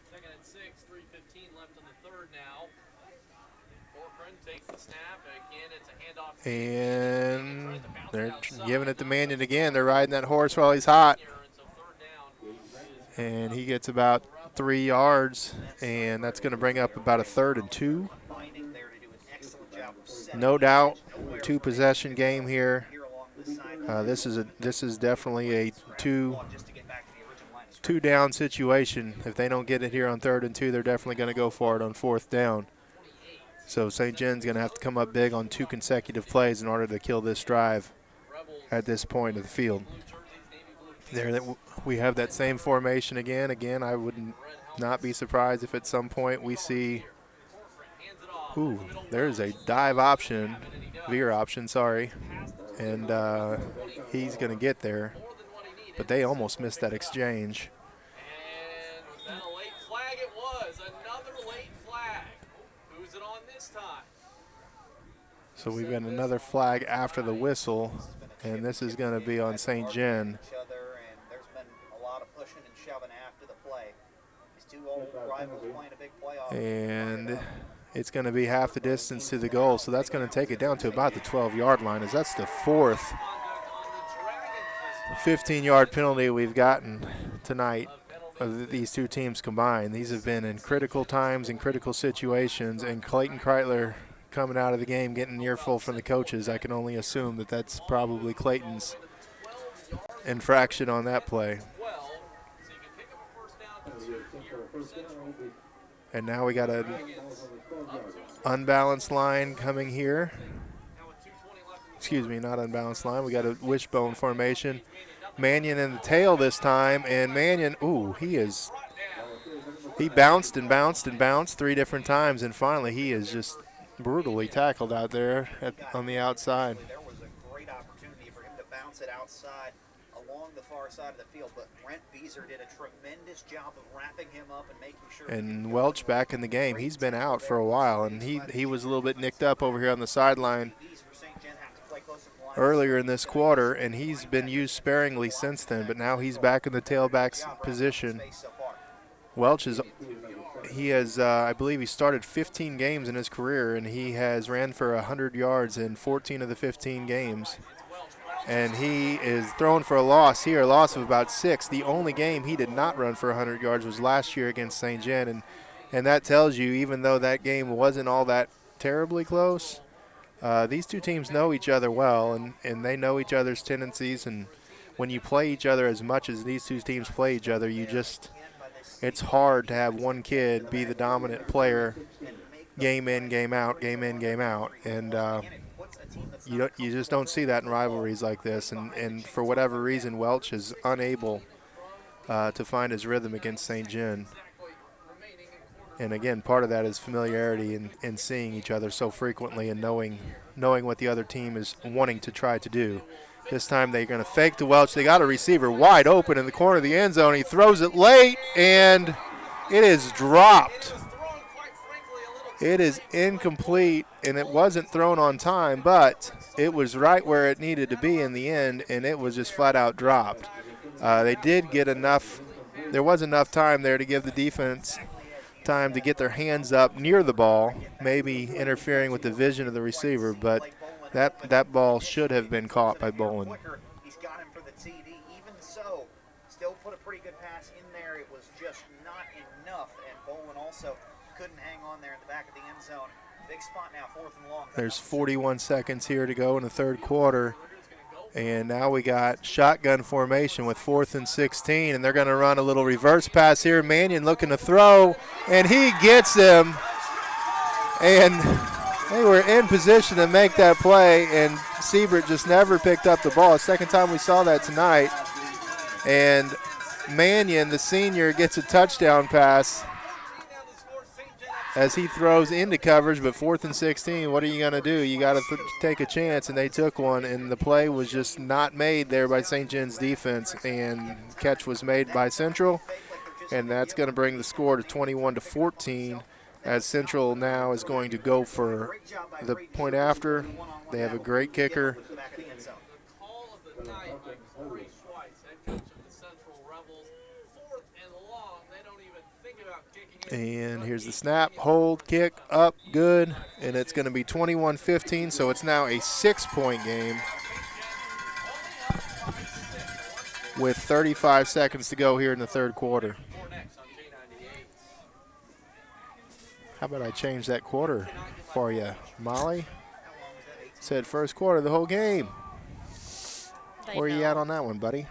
S15: Second and 6, 3:15 left in the third now. Corcoran takes the snap. Again, it's a handoff.
S9: And they're giving it to Mannion again. They're riding that horse while he's hot. And he gets about 3 yards, and that's going to bring up about a 3rd and 2. No doubt, 2-possession game here. This is definitely a two-down situation. If they don't get it here on 3rd and 2, they're definitely going to go for it on 4th down. So St. John's going to have to come up big on 2 consecutive plays in order to kill this drive at this point of the field. There, we have that same formation again. Again, I would not be surprised if at some point we see, there's a dive option, veer option, sorry, and he's going to get there. But they almost missed that exchange.
S15: And was that a late flag? It was. Another late flag. Who's it on this time?
S9: So we've got another flag after the whistle, and this is going to be on St. John. And it's going to be half the distance to the goal, so that's going to take it down to about the 12-yard line, as that's the 4th 15-yard penalty we've gotten tonight of these two teams combined. These have been in critical times and critical situations, and Clayton Kreitler coming out of the game getting an earful from the coaches. I can only assume that that's probably Clayton's infraction on that play. And now we got an unbalanced line coming here. Excuse me, not unbalanced line. We got a wishbone formation. Mannion in the tail this time, and Mannion, he bounced and bounced and bounced 3 different times, and finally he is just brutally tackled out there on the outside.
S10: There was a great opportunity for him to bounce it outside along the far side of the field, but Brent Beezer did a tremendous job of wrapping him up and making sure.
S9: And Welch back in the game. He's been out for a while, and he was a little bit nicked up over here on the sideline earlier in this quarter, and he's been used sparingly since then, but now he's back in the tailback's position. Welch has, I believe he started 15 games in his career, and he has ran for 100 yards in 14 of the 15 games. And he is thrown for a loss here, a loss of about 6. The only game he did not run for 100 yards was last year against St. John, and that tells you, even though that game wasn't all that terribly close, these two teams know each other well, and they know each other's tendencies, and when you play each other as much as these two teams play each other, it's hard to have one kid be the dominant player game in, game out, game in, game out, and you just don't see that in rivalries like this, and for whatever reason, Welch is unable to find his rhythm against St. John. And again, part of that is familiarity and seeing each other so frequently and knowing what the other team is wanting to try to do. This time they're going to fake to Welch. They got a receiver wide open in the corner of the end zone. He throws it late, and it is dropped. It is incomplete, and it wasn't thrown on time, but it was right where it needed to be in the end, and it was just flat out dropped. They did get enough. There was enough time there to give the defense time to get their hands up near the ball, maybe interfering with the vision of the receiver, but that ball should have been caught by Bolin.
S10: He's got him for the TD. Even so, still put a pretty good pass in there. It was just not enough, and Bolin also couldn't hang on there in the back of the end zone. Big spot now, 4th and long.
S9: There's 41 seconds here to go in the third quarter, and now we got shotgun formation with 4th and 16, and they're going to run a little reverse pass here. Mannion looking to throw, and he gets him, and they were in position to make that play, and Siebert just never picked up the ball. Second time we saw that tonight, and Mannion, the senior, gets a touchdown pass as he throws into coverage, but 4th and 16, what are you going to do? You got to take a chance, and they took one, and the play was just not made there by St. John's defense, and catch was made by Central, and that's going to bring the score to 21-14, as Central now is going to go for the point after. They have a great kicker. And here's the snap, hold, kick, up, good, and it's going to be 21-15, so it's now a 6-point game with 35 seconds to go here in the third quarter. How about I change that quarter for you, Molly? Said first quarter the whole game. Where are you at on that one, buddy?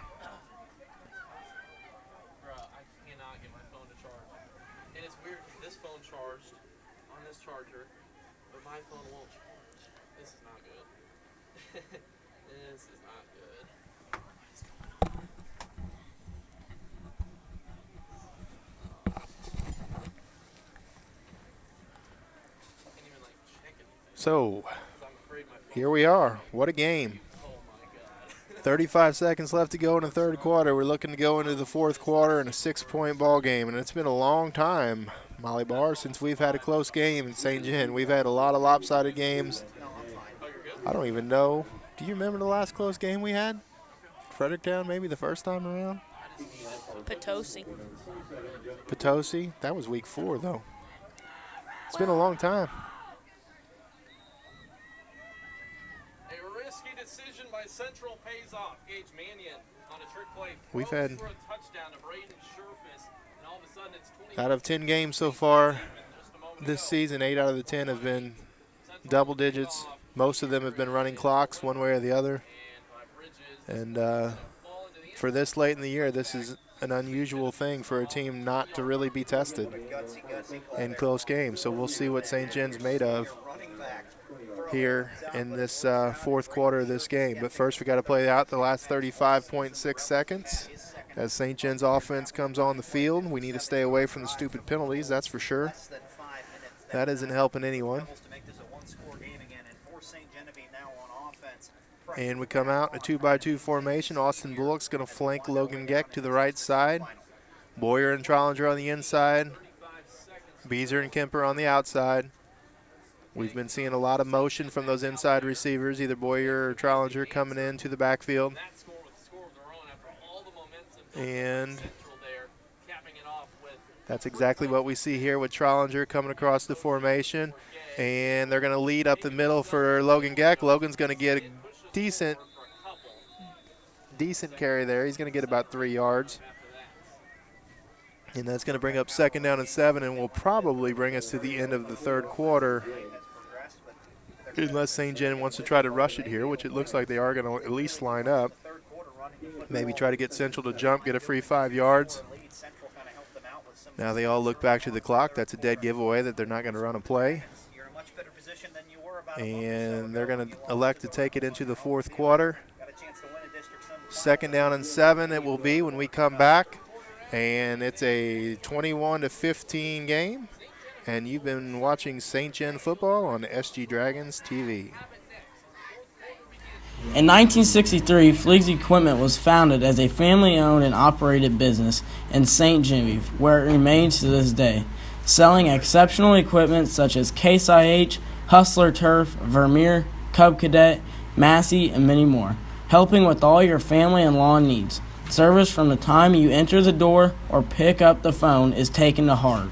S9: So, here we are. What a game. 35 seconds left to go in the third quarter. We're looking to go into the fourth quarter in a 6-point ball game, and it's been a long time, Molly Barr, since we've had a close game in St. John. We've had a lot of lopsided games. I don't even know. Do you remember the last close game we had? Fredericktown, maybe the first time around?
S8: Potosi.
S9: Potosi? That was week 4, though. It's been a long time.
S15: Central pays off. Gage Mannion on a trick play.
S9: We've had,
S15: for a touchdown to Braden Sherfus, and all of a sudden it's 20
S9: out of 10 games so far this season, 8 out of the 10 have been double digits. Most of them have been running clocks one way or the other. And for this late in the year, this is an unusual thing for a team not to really be tested in close games. So we'll see what St. John's made of here in this fourth quarter of this game. But first we got to play out the last 35.6 seconds as St. John's offense comes on the field. We need to stay away from the stupid penalties, that's for sure. That isn't helping anyone. And we come out in a 2-by-2 formation. Austin Bullock's going to flank Logan Geck to the right side. Boyer and Trollinger on the inside. Beezer and Kemper on the outside. We've been seeing a lot of motion from those inside receivers, either Boyer or Trollinger coming into the backfield. And that's exactly what we see here with Trollinger coming across the formation. And they're going to lead up the middle for Logan Geck. Logan's going to get a decent carry there. He's going to get about 3 yards. And that's going to bring up 2nd down and 7, and will probably bring us to the end of the third quarter. Unless St. John wants to try to rush it here, which it looks like they are going to at least line up. Maybe try to get Central to jump, get a free 5 yards. Now they all look back to the clock. That's a dead giveaway that they're not going to run a play. And they're going to elect to take it into the fourth quarter. 2nd down and 7 it will be when we come back. And it's a 21-15 game. And you've been watching St. John football on SG Dragons TV.
S11: In 1963, Fleeg's Equipment was founded as a family-owned and operated business in St. Genevieve, where it remains to this day, selling exceptional equipment such as Case IH, Hustler Turf, Vermeer, Cub Cadet, Massey, and many more, helping with all your family and lawn needs. Service from the time you enter the door or pick up the phone is taken to heart.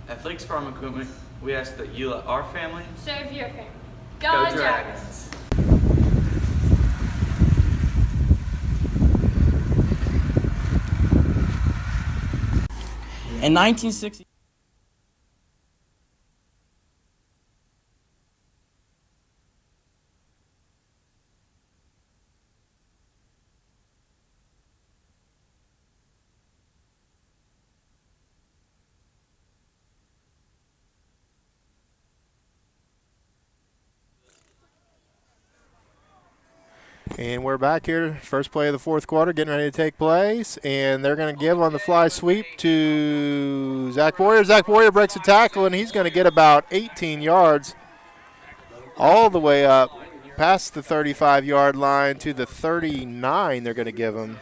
S6: At Fleek's Farm Equipment, we ask that you let our family
S16: serve your family.
S6: Go Dragons!
S11: In 1960.
S9: And we're back here, first play of the fourth quarter, getting ready to take place. And they're going to give on the fly sweep to Zach Boyer. Zach Boyer breaks a tackle, and he's going to get about 18 yards all the way up past the 35-yard line to the 39 they're going to give him.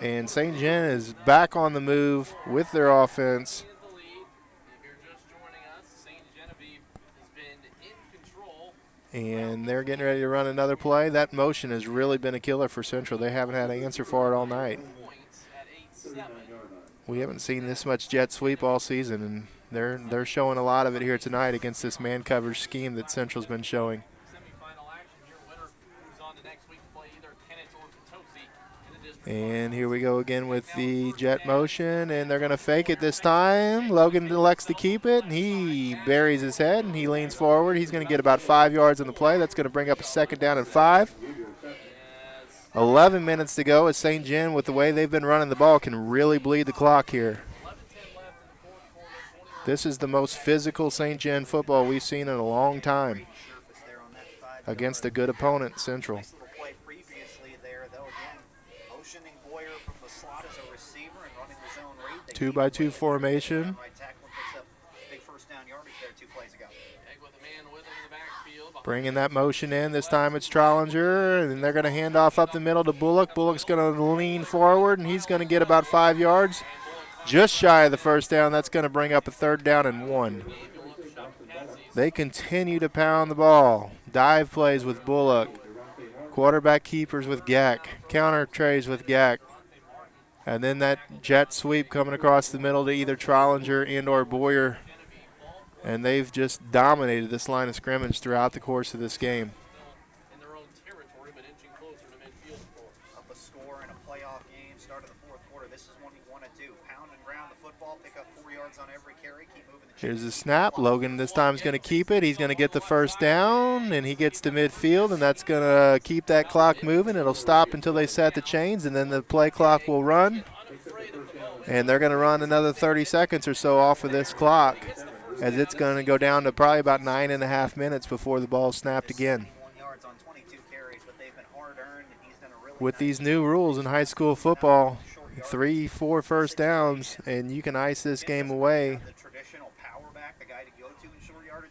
S9: And St. Gen is back on the move with their offense. And they're getting ready to run another play. That motion has really been a killer for Central. They haven't had an answer for it all night. We haven't seen this much jet sweep all season, and they're showing a lot of it here tonight against this man coverage scheme that Central's been showing. And here we go again with the jet motion, and they're going to fake it this time. Logan elects to keep it, and he buries his head, and he leans forward. He's going to get about 5 yards on the play. That's going to bring up a 2nd down and 5. 11 minutes to go as St. Gen, with the way they've been running the ball, can really bleed the clock here. This is the most physical St. Gen football we've seen in a long time against a good opponent, Central. 2-by-2 formation. Bringing that motion in. This time it's Trollinger, and they're going to hand off up the middle to Bullock. Bullock's going to lean forward, and he's going to get about 5 yards. Just shy of the 1st down. That's going to bring up a 3rd down and 1. They continue to pound the ball. Dive plays with Bullock. Quarterback keepers with Gack. Counter trays with Gack. And then that jet sweep coming across the middle to either Trollinger and or Boyer. And they've just dominated this line of scrimmage throughout the course of this game.
S10: Up a score in a playoff game, start of the fourth quarter. This is what you want to do. Pound and ground the football, pick up 4 yards on every carry, keep moving the
S9: Here's the snap. Logan this time is going to keep it. He's going to get the 1st down, and he gets to midfield, and that's going to keep that clock moving. It'll stop until they set the chains, and then the play clock will run. And they're going to run another 30 seconds or so off of this clock, as it's going to go down to probably about 9.5 minutes before the ball is snapped again. With these new rules in high school football, 3-4 1st downs, and you can ice this game away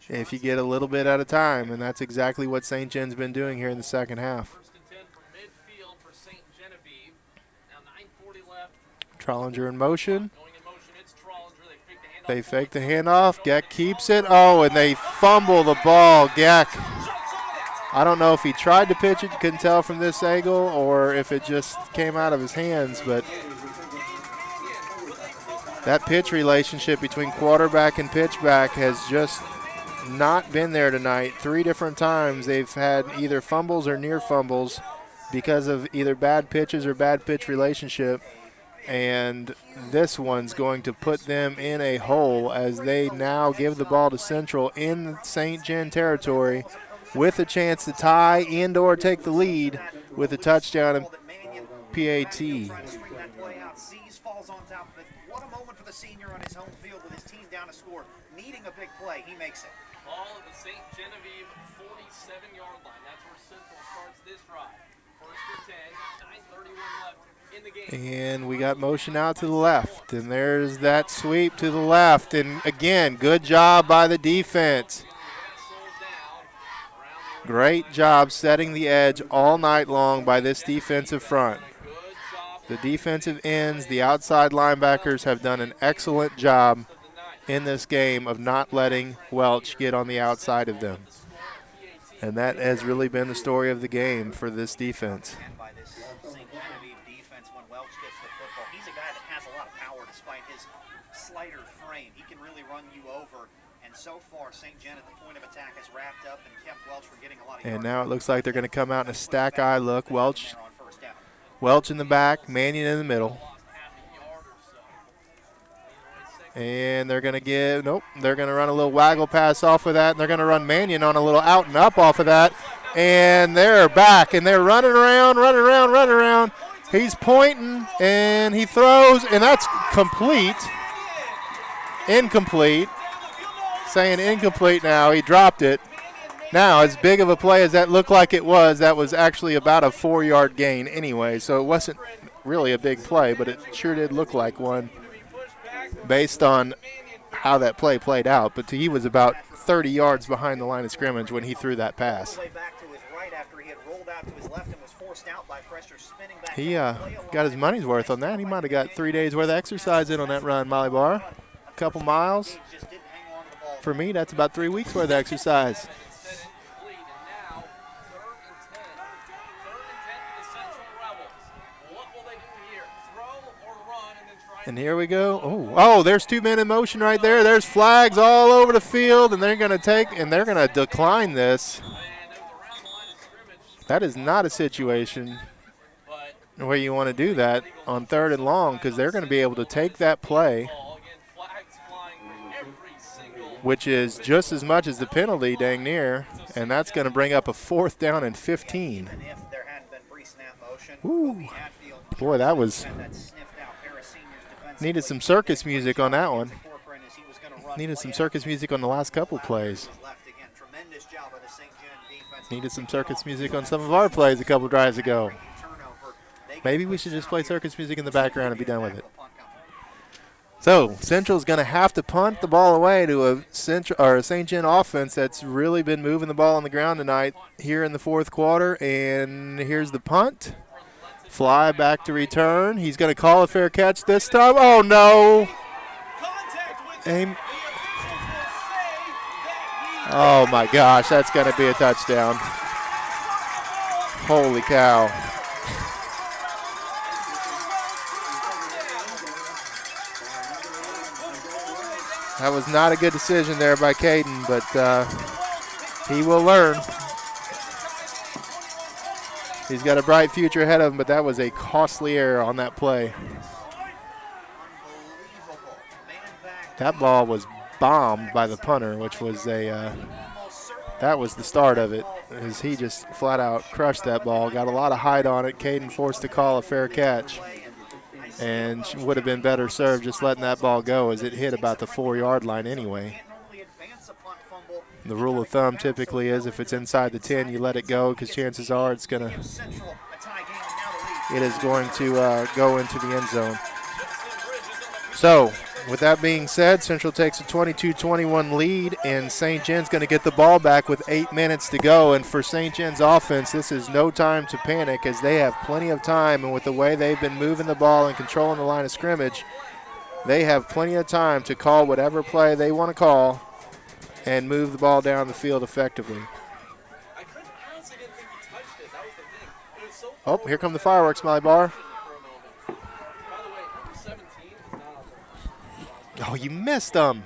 S9: if you get a little bit at a time, and that's exactly what St. Gen's been doing here in the second half. Trollinger in motion. They fake the handoff. Geck keeps it. Oh, and they fumble the ball. Geck, I don't know if he tried to pitch it, couldn't tell from this angle, or if it just came out of his hands, but that pitch relationship between quarterback and pitchback has just not been there tonight. 3 different times they've had either fumbles or near fumbles because of either bad pitches or bad pitch relationship. And this one's going to put them in a hole as they now give the ball to Central in St. Gen territory with a chance to tie and or take the lead with a touchdown and PAT.
S10: Falls on top of it. What a moment for the senior on his home field with his team down to score. Needing a big play, he makes it.
S15: Ball at the St. Genevieve 47-yard line. That's where Central starts this drive. 1st and 10, 9:31 left in the game.
S9: And we got motion out to the left, and there's that sweep to the left. And again, good job by the defense. Great job setting the edge all night long by this defensive front. The defensive ends, the outside linebackers have done an excellent job in this game of not letting Welch get on the outside of them. And that has really been the story of the game for this defense.
S10: By this St. Genevieve defense when Welch gets the football. He's a guy that has a lot of power despite his slighter frame. He can really run you over. And so far, St. Gen at the point of attack has wrapped up and kept Welch from getting a lot of yards.
S9: And now it looks like they're going to come out in a stack eye look. Welch in the back, Mannion in the middle. And they're going to they're going to run a little waggle pass off of that, and they're going to run Mannion on a little out and up off of that. And they're back, and they're running around. He's pointing, and he throws, and that's complete. Incomplete. Saying incomplete now. He dropped it. Now, as big of a play as that looked like it was, that was actually about a 4-yard gain anyway, so it wasn't really a big play, but it sure did look like one based on how that play played out. But he was about 30 yards behind the line of scrimmage when he threw that pass. He got his money's worth on that. He might have got 3 days worth of exercise in on that run, Molly Barr. A couple miles. For me, that's about 3 weeks worth of exercise. And here we go. Oh, there's 2 men in motion right there. There's flags all over the field, and they're going to decline this. That is not a situation where you want to do that on 3rd and long, because they're going to be able to take that play, which is just as much as the penalty, dang near, and that's going to bring up a 4th down and 15. Ooh. Boy, that was needed some circus music on that one. Needed some circus music on the last couple plays. Needed some circus music on some of our plays a couple drives ago. Maybe we should just play circus music in the background and be done with it. So Central's going to have to punt the ball away to a St. John offense that's really been moving the ball on the ground tonight here in the 4th quarter. And here's the punt. Fly back to return. He's going to call a fair catch this time. Oh, no. Oh, my gosh. That's going to be a touchdown. Holy cow. That was not a good decision there by Caden, but he will learn. He's got a bright future ahead of him, but that was a costly error on that play. That ball was bombed by the punter, which was that was the start of it, as he just flat out crushed that ball. Got a lot of height on it. Caden forced to call a fair catch, and would have been better served just letting that ball go, as it hit about the 4-yard line anyway. The rule of thumb typically is if it's inside the 10, you let it go, because chances are it is going to go into the end zone. So, with that being said, Central takes a 22-21 lead, and St. John's going to get the ball back with 8 minutes to go. And for St. John's offense, this is no time to panic, as they have plenty of time, and with the way they've been moving the ball and controlling the line of scrimmage, they have plenty of time to call whatever play they want to call and move the ball down the field effectively. Oh, here come the fireworks, Molly Barr. Oh, you missed them.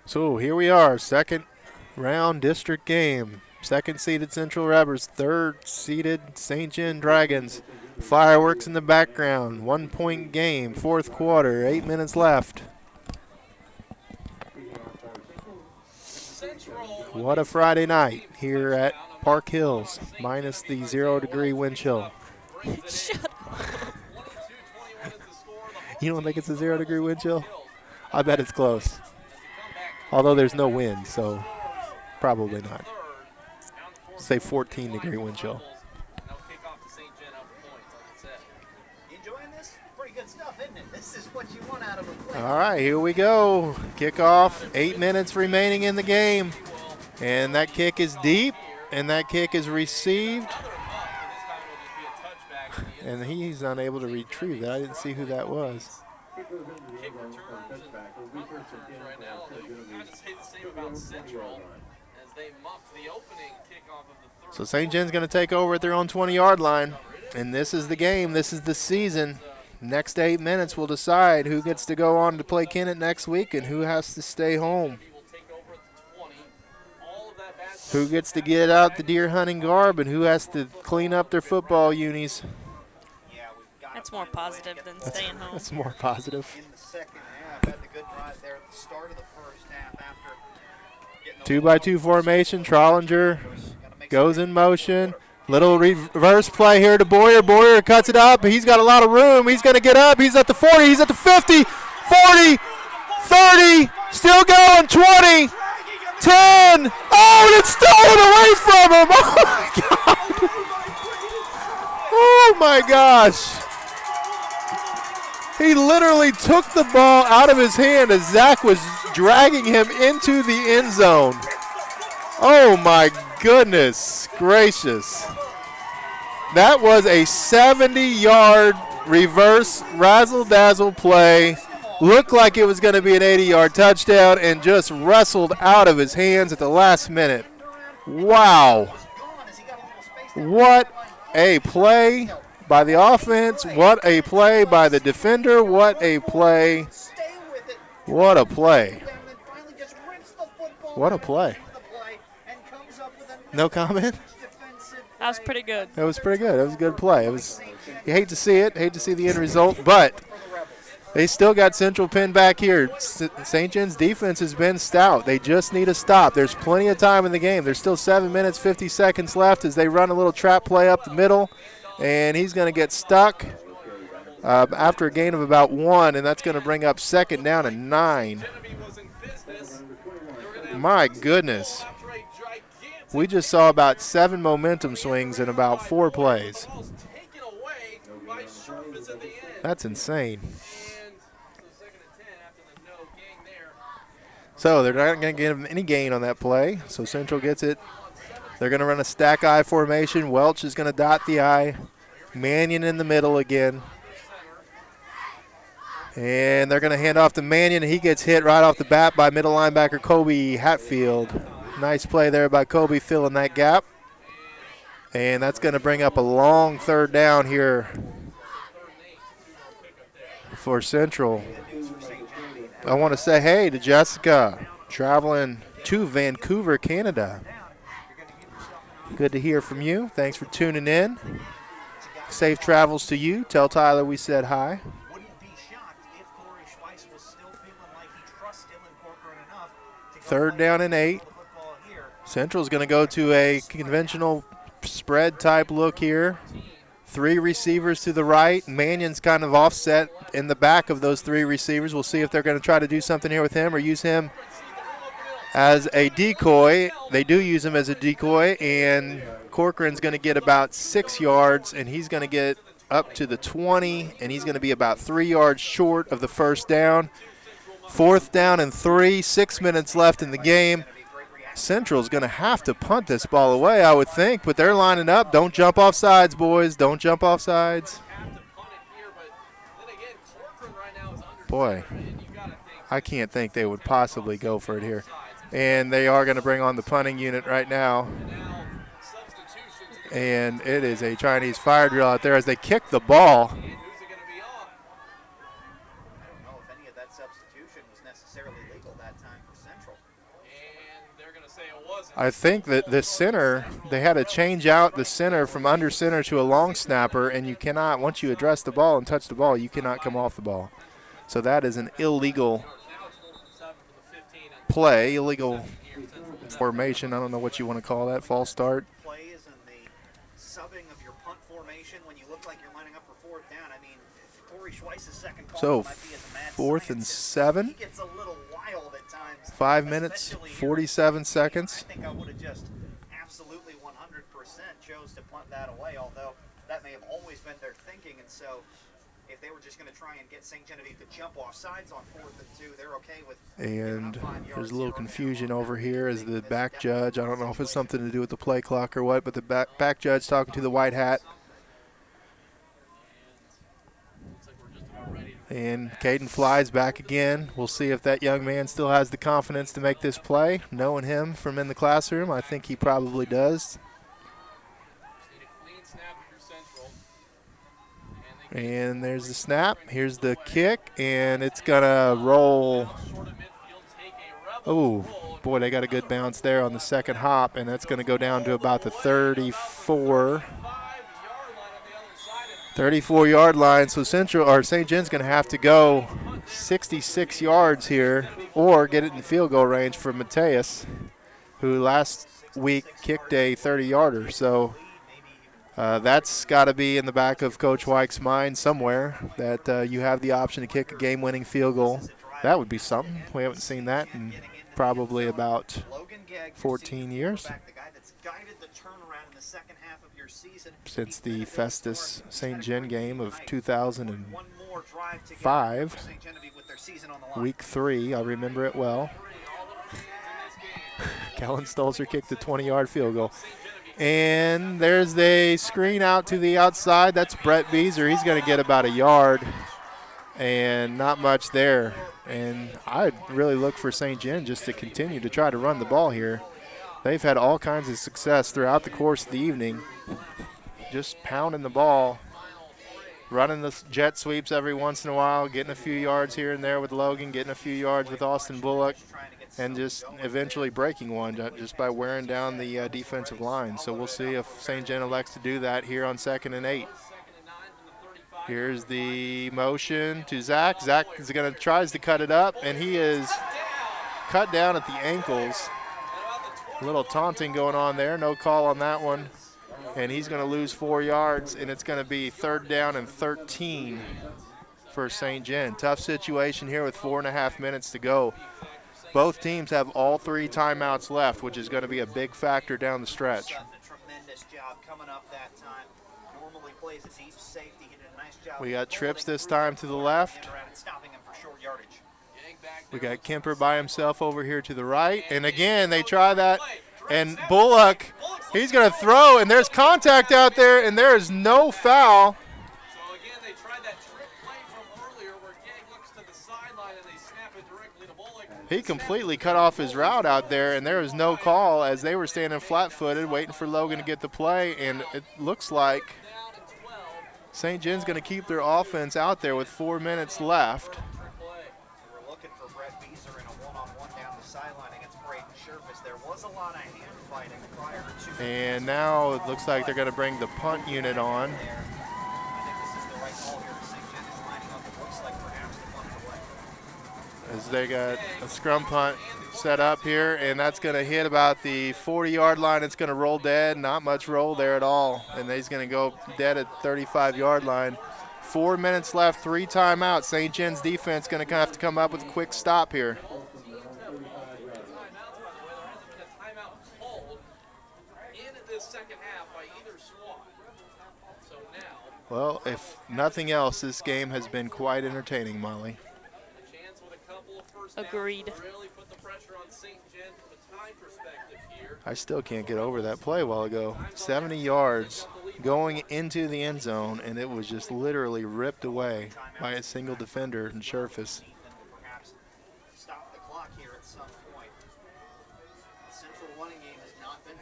S9: So here we are, 2nd round district game. 2nd seeded Central Rebels, 3rd seeded St. John Dragons. Fireworks in the background. 1-point game, 4th quarter, 8 minutes left. What a Friday night here at Park Hills, minus the 0-degree wind chill.
S8: Shut up.
S9: You don't think it's a 0-degree wind chill? I bet it's close. Although there's no wind, so probably not. Say 14-degree wind chill.
S10: Enjoying this? Pretty good stuff, isn't it? This is what you want out of a play.
S9: All right, here we go. Kickoff, 8 minutes remaining in the game. And that kick is deep, and that kick is received. And he's unable to retrieve that. I didn't see who that was.
S15: Kick returns and punt returns right now. I just say the same about Central as they muffed the opening kickoff of the 3rd.
S9: So St. John's going to take over at their own 20-yard line. And this is the game. This is the season. Next 8 minutes will decide who gets to go on to play Kennett next week and who has to stay home. Who gets to get out the deer hunting garb and who has to clean up their football unis.
S8: That's more positive than staying home.
S9: That's more positive.
S10: In the 2nd half, had the good drive there at the start of the 1st half after getting
S9: 2-by-2 formation. Trollinger goes in motion. Little reverse play here to Boyer. Boyer cuts it up. He's got a lot of room. He's going to get up. He's at the 40. He's at the 50, 40, 30. Still going. 20, 10. Oh, and it's stolen away from him. Oh, my God. Oh, my gosh. He literally took the ball out of his hand as Zach was dragging him into the end zone. Oh, my goodness gracious. That was a 70-yard reverse razzle-dazzle play. Looked like it was going to be an 80-yard touchdown and just wrestled out of his hands at the last minute. Wow. What a play by the offense. What a play by the defender. What a play. What a play. What a play. No comment?
S8: That was pretty good.
S9: That was pretty good. That was a good play. It was. You hate to see it. Hate to see the end result, but they still got Central pinned back here. St. John's defense has been stout. They just need a stop. There's plenty of time in the game. There's still 7 minutes, 50 seconds left as they run a little trap play up the middle, and he's going to get stuck after a gain of about 1, and that's going to bring up 2nd down and 9. My goodness. We just saw about 7 momentum swings in about 4 plays. That's insane. So they're not going to get him any gain on that play. So Central gets it. They're going to run a stack I formation. Welch is going to dot the I. Mannion in the middle again. And they're going to hand off to Mannion. He gets hit right off the bat by middle linebacker Kobe Hatfield. Nice play there by Kobe filling that gap. And that's going to bring up a long 3rd down here for Central. I want to say hey to Jessica, traveling to Vancouver, Canada. Good to hear from you. Thanks for tuning in. Safe travels to you. Tell Tyler we said hi. 3rd down and 8. Central's going to go to a conventional spread type look here. 3 receivers to the right. Mannion's kind of offset in the back of those 3 receivers. We'll see if they're going to try to do something here with him or use him as a decoy. They do use him as a decoy, and Corcoran's going to get about 6 yards, and he's going to get up to the 20, and he's going to be about 3 yards short of the 1st down. 4th down and 3, 6 minutes left in the game. Central's going to have to punt this ball away, I would think, but they're lining up. Don't jump off sides, boys. Don't jump off sides. Boy, I can't think they would possibly go for it here. And they are going to bring on the punting unit right now. And it is a Chinese fire drill out there as they kick the ball. I think that the center, they had to change out the center from under center to a long snapper, and you cannot, once you address the ball and touch the ball, you cannot come off the ball. So that is an illegal play, illegal formation. I don't know what you want to call that, false start.
S10: Plays and the subbing of your punt formation when you look like you're lining up for 4th down. I mean, Corey Schweiss's second call
S9: So
S10: might be as mad
S9: 4th and 7.
S10: He gets a little wild at times.
S9: 5 minutes, 47 seconds.
S10: I think I would have just absolutely 100% chose to punt that away, although that may have always been their thinking. And so if they were just going to try and get St. Genevieve to jump off sides on 4th and 2, they're okay with.
S9: And there's a little confusion over here as the back judge, I don't know if it's something to do with the play clock or what, but the back judge talking to the white hat. And Caden flies back again. We'll see if that young man still has the confidence to make this play. Knowing him from in the classroom, I think he probably does. And there's the snap. Here's the kick, and it's going to roll. Oh, boy, they got a good bounce there on the second hop, and that's going to go down to about the 34-yard line. So Central or St. John's going to have to go 66 yards here or get it in field goal range for Mateus, who last week kicked a 30-yarder. So That's got to be in the back of Coach Weich's mind somewhere, that you have the option to kick a game-winning field goal. That would be something. We haven't seen that in probably about 14 years. Since the Festus St. Gen game of 2005, week 3, I remember it well. Kellen Stolzer kicked a 20-yard field goal. And there's the screen out to the outside. That's Brett Beezer. He's going to get about a yard and not much there. And I'd really look for St. Gen just to continue to try to run the ball here. They've had all kinds of success throughout the course of the evening, just pounding the ball, running the jet sweeps every once in a while, getting a few yards here and there with Logan, getting a few yards with Austin Bullock, and just eventually breaking one just by wearing down the defensive line. So we'll see if St. Gen elects to do that here on 2nd and 8. Here's the motion to Zach. Zach is tries to cut it up, and he is cut down at the ankles. A little taunting going on there. No call on that one. And he's going to lose 4 yards, and it's going to be 3rd down and 13 for St. Gen. Tough situation here with 4.5 minutes to go. Both teams have all 3 timeouts left, which is going to be a big factor down the stretch.
S10: Tremendous job coming up that time. Normally plays a deep safety. He did a nice job.
S9: We got Trips this time to the left. We got Kemper by himself over here to the right. And again, they try that. And Bullock, he's going to throw, and there's contact out there, and there is no foul.
S15: So again, they tried that trick play from earlier where Gang looks to the sideline and they snap it directly to Bullock.
S9: He completely cut off his route out there, and there was no call as they were standing flat-footed waiting for Logan to get the play, and it looks like St. Gen's going to keep their offense out there with 4 minutes left.
S10: We're looking for Brett Beezer in a one-on-one down the sideline against Braden Sherfus. There was a lot of hand fighting prior to.
S9: And now it looks like they're going to bring the punt unit on.
S10: I think this is the right call here. St. Gen is lining up. It looks like perhaps the punt away.
S9: As they got a scrum punt set up here, and that's going to hit about the 40-yard line. It's going to roll dead. Not much roll there at all. And he's going to go dead at 35-yard line. 4 minutes left, 3 timeouts. St. Gen's defense going to have to come up with a quick stop here. Well, if nothing else, this game has been quite entertaining, Molly.
S8: Agreed.
S9: I still can't get over that play a while ago. 70 yards going into the end zone, and it was just literally ripped away by a single defender in Sherfus.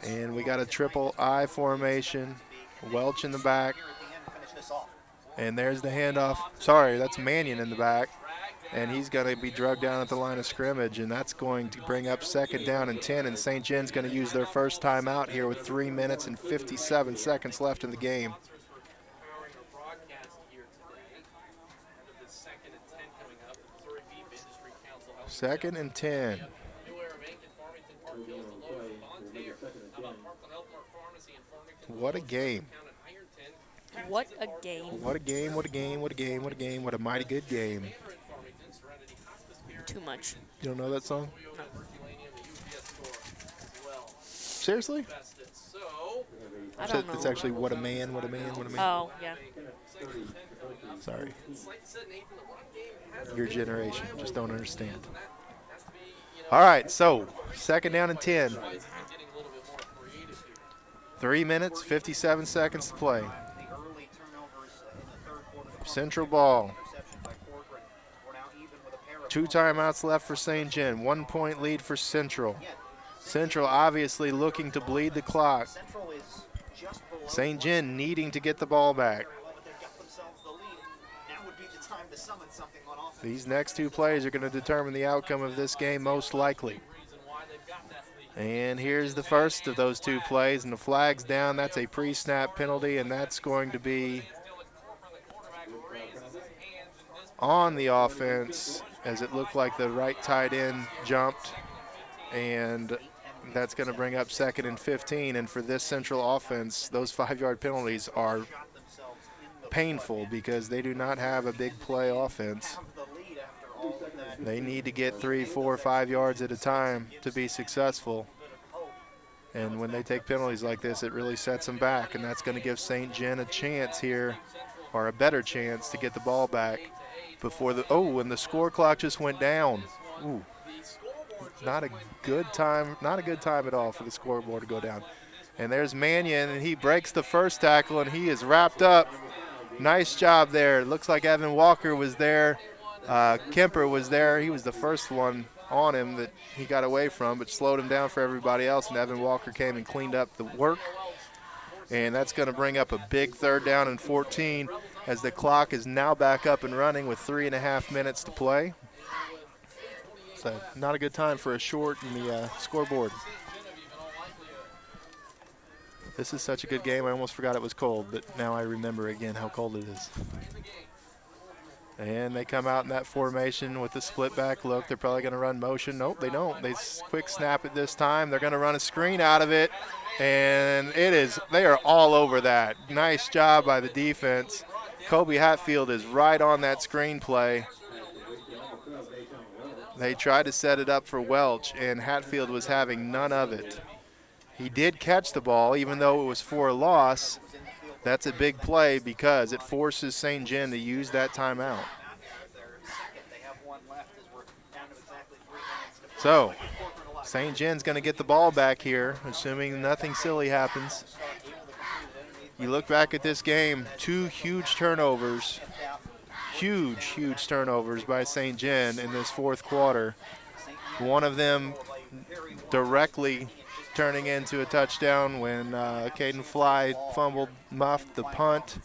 S9: And we got a triple I formation. Welch in the back. And there's the handoff. Sorry, that's Mannion in the back. And he's going to be drugged down at the line of scrimmage, and that's going to bring up 2nd down and 10. And St. Gen's going to use their first timeout here with 3 minutes and 57 seconds left in the game. Second and 10. What a game.
S8: What a game.
S9: What a game, what a game, what a game, what a game, what a mighty good game.
S8: Too much.
S9: You don't know that song?
S8: No.
S9: Seriously?
S8: I don't know.
S9: It's actually What a Man, What a Man, What a Man.
S8: Oh, yeah.
S9: Sorry. Your generation just don't understand. All right, so 2nd down and 10. 3 minutes, 57 seconds to play. Central ball. 2 timeouts left for St. Gen. 1 point lead for Central. Central obviously looking to bleed the clock. St. Gen needing to get the ball back. These next 2 plays are going to determine the outcome of this game most likely. And here's the first of those 2 plays, and the flag's down. That's a pre-snap penalty, and that's going to be on the offense, as it looked like the right tight end jumped and That's going to bring up 2nd and 15. And for this Central offense, those 5-yard penalties are painful because they do not have a big play offense. They need to get 3, 4, 5 yards at a time to be successful. And when they take penalties like this, it really sets them back. And that's going to give St. Gen a chance here, or a better chance to get the ball back before and the score clock just went down. Ooh. Not a good time at all for the scoreboard to go down. And there's Mannion, and he breaks the first tackle, and he is wrapped up. Nice job there. Looks like Evan Walker was there. Kemper was there. He was the first one on him that he got away from, but slowed him down for everybody else, and Evan Walker came and cleaned up the work. And that's going to bring up a big 3rd down and 14 as the clock is now back up and running with 3.5 minutes to play. So not a good time for a short in the scoreboard. This is such a good game. I almost forgot it was cold, but now I remember again how cold it is. And they come out in that formation with the split back look. They're probably going to run motion. Nope, they don't. They quick snap it this time. They're going to run a screen out of it. And they are all over that. Nice job by the defense. Kobe Hatfield is right on that screen play. They tried to set it up for Welch, and Hatfield was having none of it. He did catch the ball, even though it was for a loss. That's a big play because it forces St. Gen to use that timeout. So, St. Gen's going to get the ball back here, assuming nothing silly happens. You look back at this game, 2 huge turnovers. Huge turnovers by St. Gen in this 4th quarter. One of them directly turning into a touchdown when Caden Fly muffed the punt,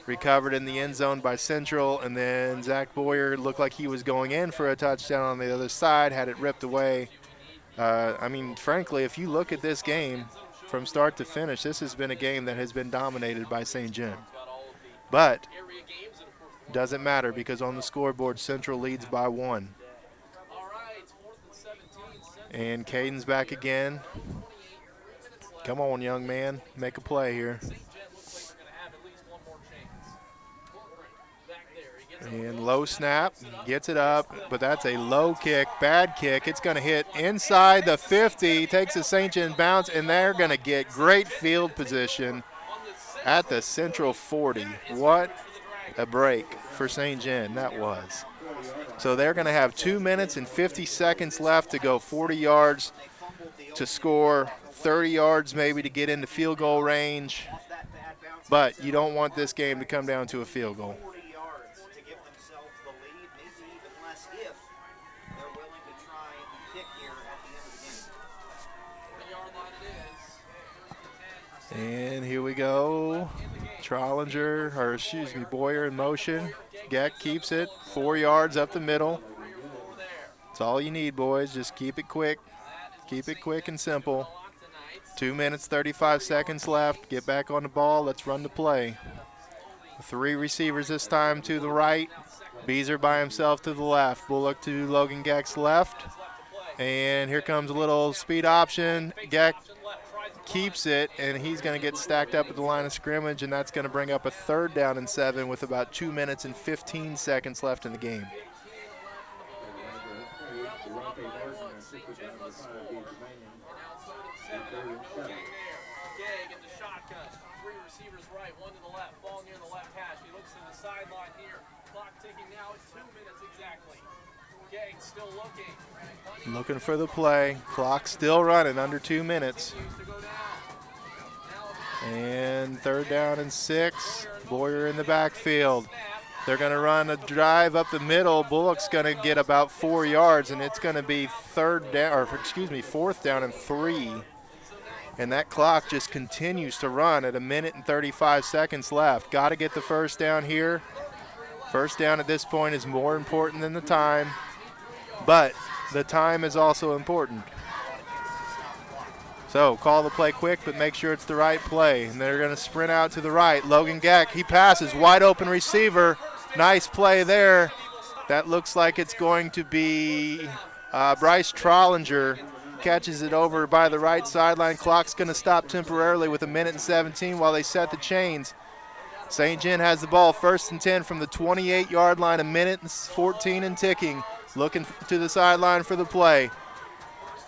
S9: recovered in the end zone by Central, and then Zach Boyer looked like he was going in for a touchdown on the other side, had it ripped away. Frankly, if you look at this game from start to finish, this has been a game that has been dominated by St. Gen. But doesn't matter because on the scoreboard, Central leads by 1. And Caden's back again. Come on, young man. Make a play here. And low snap. Gets it up, but that's a low kick, bad kick. It's going to hit inside the 50. Takes a St. Gen bounce, and they're going to get great field position at the Central 40. What a break for St. Gen that was. So they're going to have 2 minutes and 50 seconds left to go 40 yards to score, 30 yards maybe to get into field goal range. But you don't want this game to come down to a field goal. And here we go. Boyer in motion. Geck keeps it 4 yards up the middle. That's all you need, boys. Just keep it quick. Keep it quick and simple. 2 minutes, 35 seconds left. Get back on the ball. Let's run the play. 3 receivers this time to the right. Beezer by himself to the left. Bullock to Logan Geck's left. And here comes a little speed option. Geck keeps it, and he's going to get stacked up at the line of scrimmage, and that's going to bring up a 3rd down and 7 with about 2 minutes and 15 seconds left in the game. Looking for the play. Clock still running, under 2 minutes. And 3rd down and 6. Boyer in the backfield. They're going to run a drive up the middle. Bullock's going to get about 4 yards, and it's going to be 4th down and 3. And that clock just continues to run at 1 minute and 35 seconds left. Got to get the 1st down here. 1st down at this point is more important than the time, but the time is also important. So call the play quick, but make sure it's the right play. And they're going to sprint out to the right. Logan Geck, he passes, wide open receiver. Nice play there. That looks like it's going to be Bryce Trollinger catches it over by the right sideline. Clock's going to stop temporarily with 1:17 while they set the chains. St. John has the ball, 1st and 10 from the 28-yard line, 1:14 and ticking. Looking to the sideline for the play.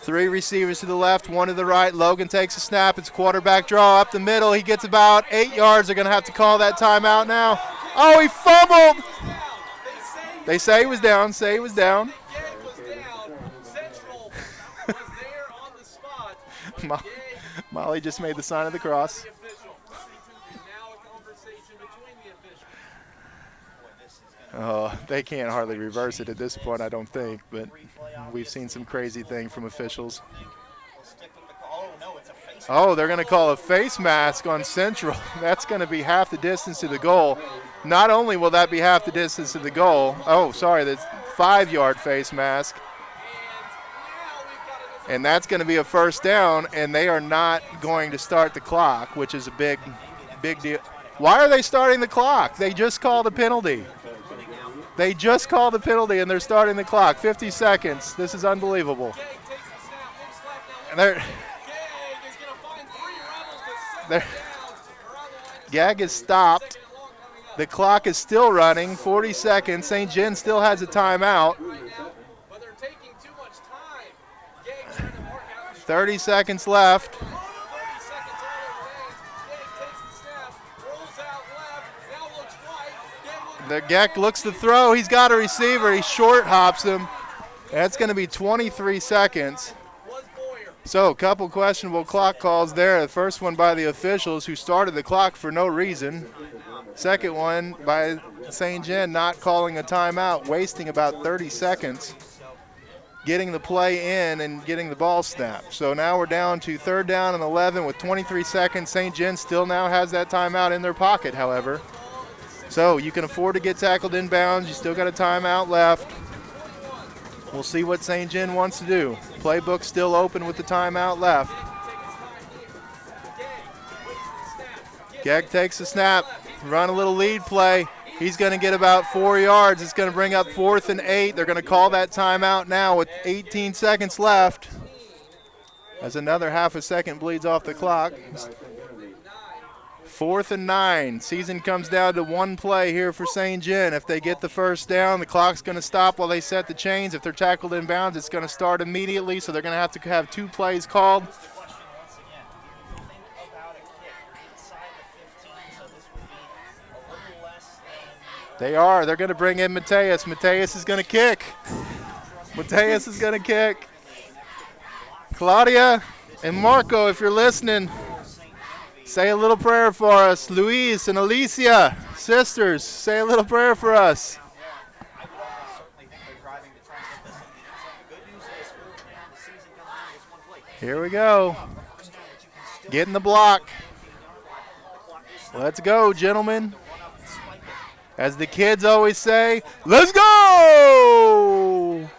S9: 3 receivers to the left, 1 to the right. Logan takes a snap. It's quarterback draw up the middle. He gets about 8 yards. They're going to have to call that timeout now. Oh, he fumbled. They say he was down. Say he was down. Molly just made the sign of the cross. Oh, they can't hardly reverse it at this point, I don't think, but we've seen some crazy thing from officials. Oh, they're going to call a face mask on Central. That's going to be half the distance to the goal. Not only will that be half the distance to the goal, oh, sorry, that's 5-yard face mask. And that's going to be a 1st down, and they are not going to start the clock, which is a big deal. Why are they starting the clock? They just called a penalty. They just called a penalty, and they're starting the clock. 50 seconds. This is unbelievable. And Gag is stopped. The clock is still running. 40 seconds. St. John still has a timeout. 30 seconds left. The Geck looks to throw. He's got a receiver. He short hops him. That's going to be 23 seconds. So a couple questionable clock calls there. The first one by the officials who started the clock for no reason. Second one by St. John not calling a timeout, wasting about 30 seconds getting the play in and getting the ball snapped. So now we're down to 3rd down and 11 with 23 seconds. St. John still now has that timeout in their pocket, however. So you can afford to get tackled inbounds. You still got a timeout left. We'll see what St. John wants to do. Playbook still open with the timeout left. Gegg takes the snap, run a little lead play. He's going to get about 4 yards. It's going to bring up 4th and 8. They're going to call that timeout now with 18 seconds left. As another half a second bleeds off the clock. 4th and 9. Season comes down to 1 play here for St. John. If they get the 1st down, the clock's going to stop while they set the chains. If they're tackled inbounds, it's going to start immediately, so they're going to have 2 plays called. They are. They're going to bring in Mateus. Mateus is going to kick. Mateus is going to kick. Claudia and Marco, if you're listening, say a little prayer for us. Luis and Alicia, sisters, say a little prayer for us. Here we go. Get in the block. Let's go, gentlemen. As the kids always say, let's go!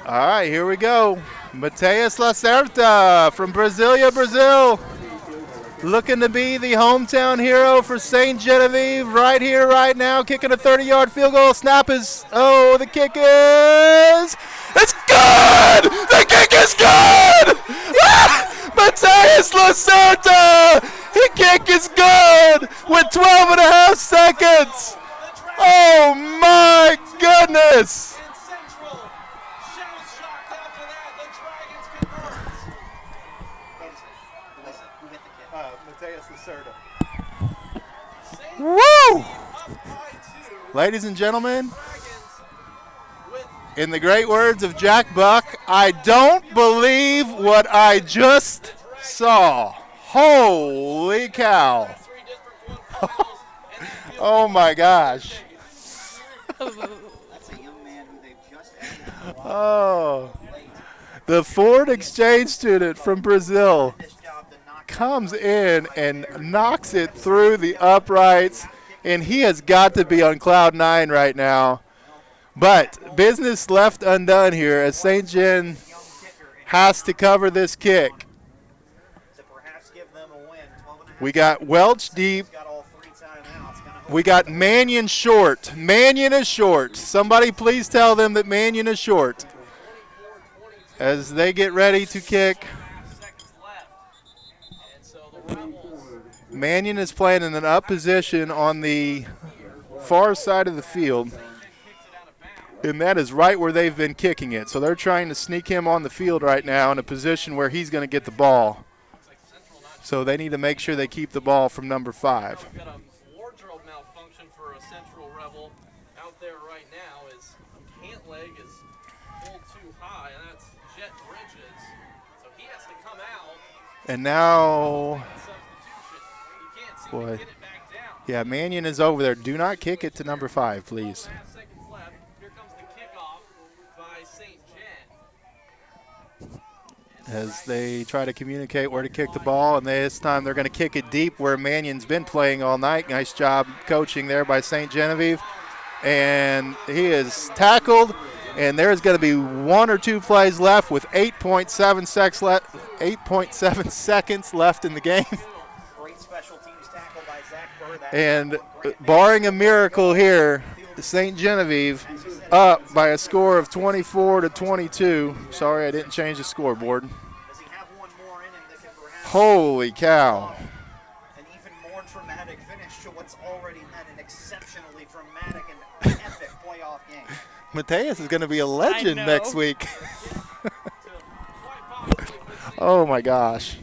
S9: All right, here we go. Mateus Lacerda from Brasilia, Brazil. Looking to be the hometown hero for St. Genevieve right here, right now. Kicking a 30-yard field goal. Snap is, oh, the kick is, it's good! The kick is good! Mateus Lacerda! The kick is good with 12 and a half seconds. Oh, my goodness. Mateus Lacerda. Woo! Ladies and gentlemen, in the great words of Jack Buck, I don't believe what I just saw. Holy cow. Oh my gosh. Oh. The Ford exchange student from Brazil comes in and knocks it through the uprights, and he has got to be on cloud 9 right now. But business left undone here as St. John has to cover this kick. We got Welch deep. We got Mannion short. Mannion is short. Somebody please tell them that Mannion is short. As they get ready to kick. Mannion is playing in an up position on the far side of the field. And that is right where they've been kicking it. So they're trying to sneak him on the field right now in a position where he's going to get the ball. So they need to make sure they keep the ball from number 5.
S15: We've got a wardrobe malfunction for a Central Rebel out there right now. His pant leg is pulled too high, and that's Jet Bridges. So he has to come out.
S9: And now, boy, yeah, Mannion is over there. Do not kick it to number 5, please. As they try to communicate where to kick the ball, and this time they're going to kick it deep where Mannion's been playing all night. Nice job coaching there by St. Genevieve. And he is tackled, and there's going to be 1 or 2 plays left with 8.7 seconds left in the game. And barring a miracle here, St. Genevieve up by a score of 24-22. Sorry, I didn't change the scoreboard. Holy cow.
S10: An even more dramatic finish to what's already been an exceptionally dramatic and epic playoff game.
S9: Mateus is going to be a legend next week. Oh, my gosh.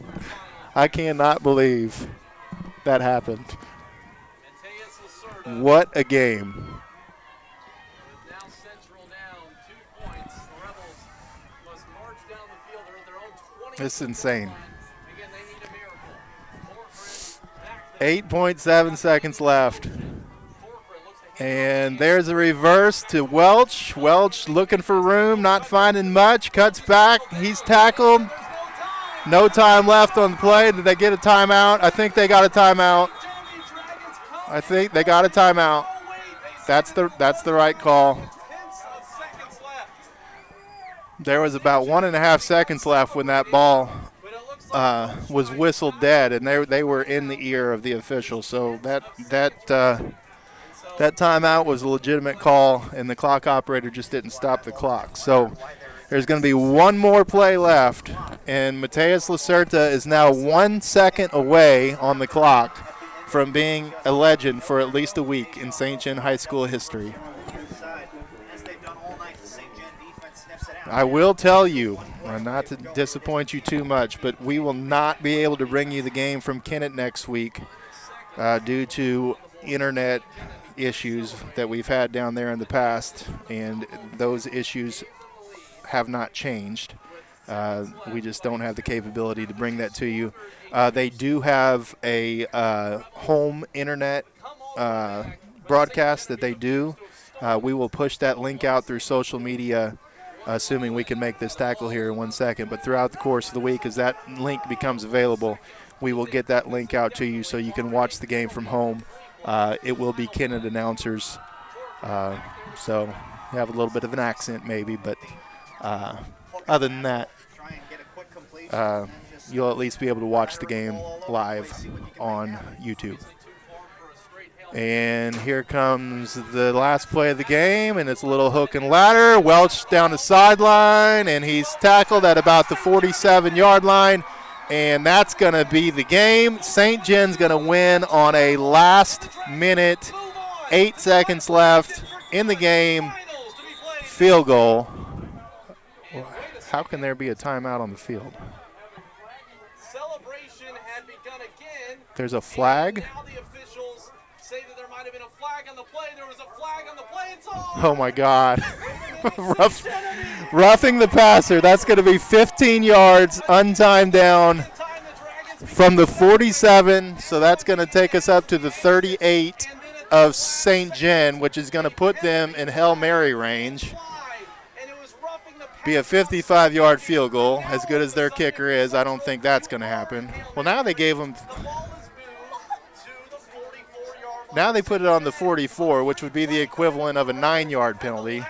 S9: I cannot believe that happened. What a game. This is insane. 8.7 seconds left. And there's a reverse to Welch. Welch looking for room, not finding much. Cuts back. He's tackled. No time left on the play. Did they get a timeout? I think they got a timeout. I think they got a timeout. That's the right call. There was about 1.5 seconds left when that ball was whistled dead, and they were in the ear of the official. So that timeout was a legitimate call, and the clock operator just didn't stop the clock. So there's going to be one more play left, and Mateus Lacerta is now 1 second away on the clock from being a legend for at least a week in St. John High School history. I will tell you, not to disappoint you too much, but we will not be able to bring you the game from Kennett next week due to internet issues that we've had down there in the past, and those issues have not changed. We just don't have the capability to bring that to you. They do have a home internet broadcast that they do. We will push that link out through social media, assuming we can make this tackle here in 1 second. But throughout the course of the week, as that link becomes available, we will get that link out to you so you can watch the game from home. It will be Kennett announcers. So you have a little bit of an accent maybe, but other than that, you'll at least be able to watch the game live on YouTube. And here comes the last play of the game, and it's a little hook and ladder. Welch down the sideline, and he's tackled at about the 47-yard line, and that's going to be the game. St. Jen's going to win on a last-minute, 8 seconds left in the game, field goal. How can there be a timeout on the field?
S15: Celebration had begun again.
S9: There's a flag.
S15: Now the officials say that there might have been a flag on the play. There was a flag on the play. It's all.
S9: Oh my God. Roughing the passer. That's going to be 15 yards, untimed down from the 47. So that's going to take us up to the 38 of St. John, which is going to put them in Hail Mary range. Be a 55-yard field goal. As good as their kicker is, I don't think that's going to happen. Well, now they gave them. Now they put it on the 44, which would be the equivalent of a 9-yard penalty.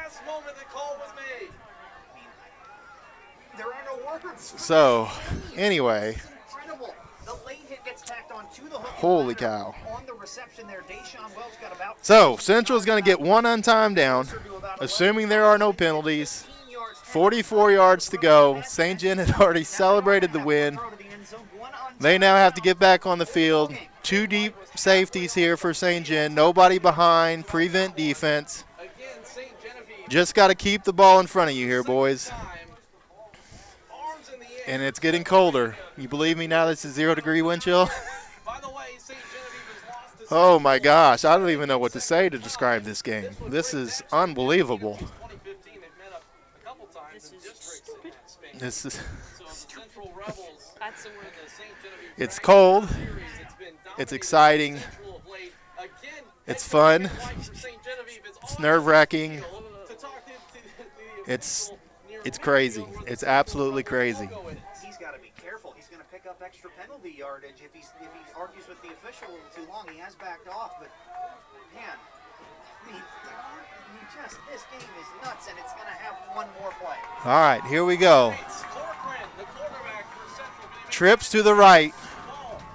S9: So, anyway. Holy cow.
S10: reception there. Deshaun Welch got about
S9: So Central's going to get one on-time down, assuming there are no penalties. 44 yards to go. St. John had already celebrated the win. They now have to get back on the field. 2 deep safeties here for St. John. Nobody behind. Prevent defense. Just got to keep the ball in front of you here, boys. And it's getting colder. You believe me now this is 0-degree wind chill? Oh, my gosh. I don't even know what to say to describe this game. This is unbelievable. This is it's cold. It's exciting. It's fun. It's nerve-wracking. It's crazy. It's absolutely crazy.
S10: He's got to be careful. He's going to pick up extra penalty yardage if he argues with the official a little too long. He has backed off, but man, this game is nuts, and it's going to have one more play.
S9: All right, here we go. Trips to the right.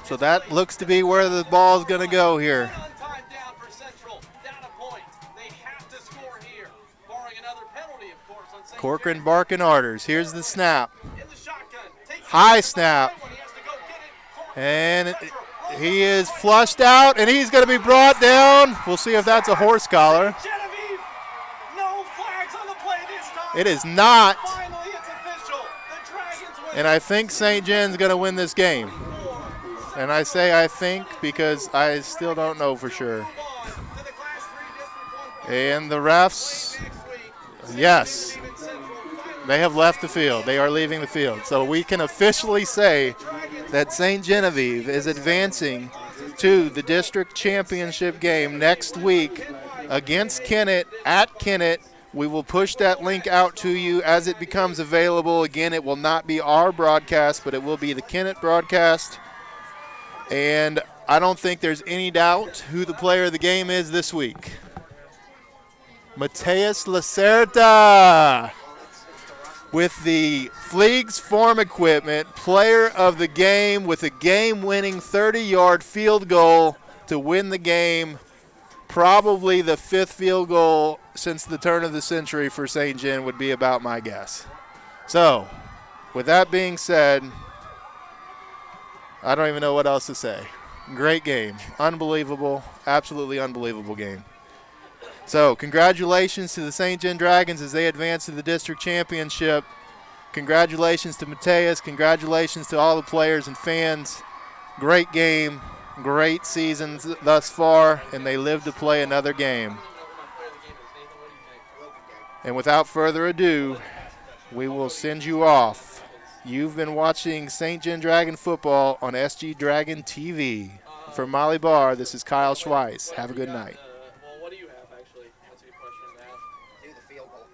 S9: So that looks to be where the ball is going to go here. Corcoran barking orders. Here's the snap. High snap. And he is flushed out, and he's going to be brought down. We'll see if that's a horse collar. It is not. And I think St. John's going to win this game. And I say I think because I still don't know for sure. And the refs, yes, they have left the field. They are leaving the field. So we can officially say that St. Genevieve is advancing to the district championship game next week against Kennett at Kennett. We will push that link out to you as it becomes available. Again, it will not be our broadcast, but it will be the Kennett broadcast. And I don't think there's any doubt who the player of the game is this week. Mateus Lacerda with the Fleegs Farm Equipment player of the game with a game-winning 30-yard field goal to win the game. Probably the 5th field goal since the turn of the century for St. John would be about my guess. So, with that being said, I don't even know what else to say. Great game. Unbelievable. Absolutely unbelievable game. So, congratulations to the St. John Dragons as they advance to the district championship. Congratulations to Mateus. Congratulations to all the players and fans. Great game. Great seasons thus far, and they live to play another game. And without further ado, we will send you off. You've been watching St. John Dragon football on SG Dragon TV. For Molly Barr, this is Kyle Schweiss. Have a good night.
S15: Well, what do you have, actually? That's a good question to ask.
S10: Do the field goal.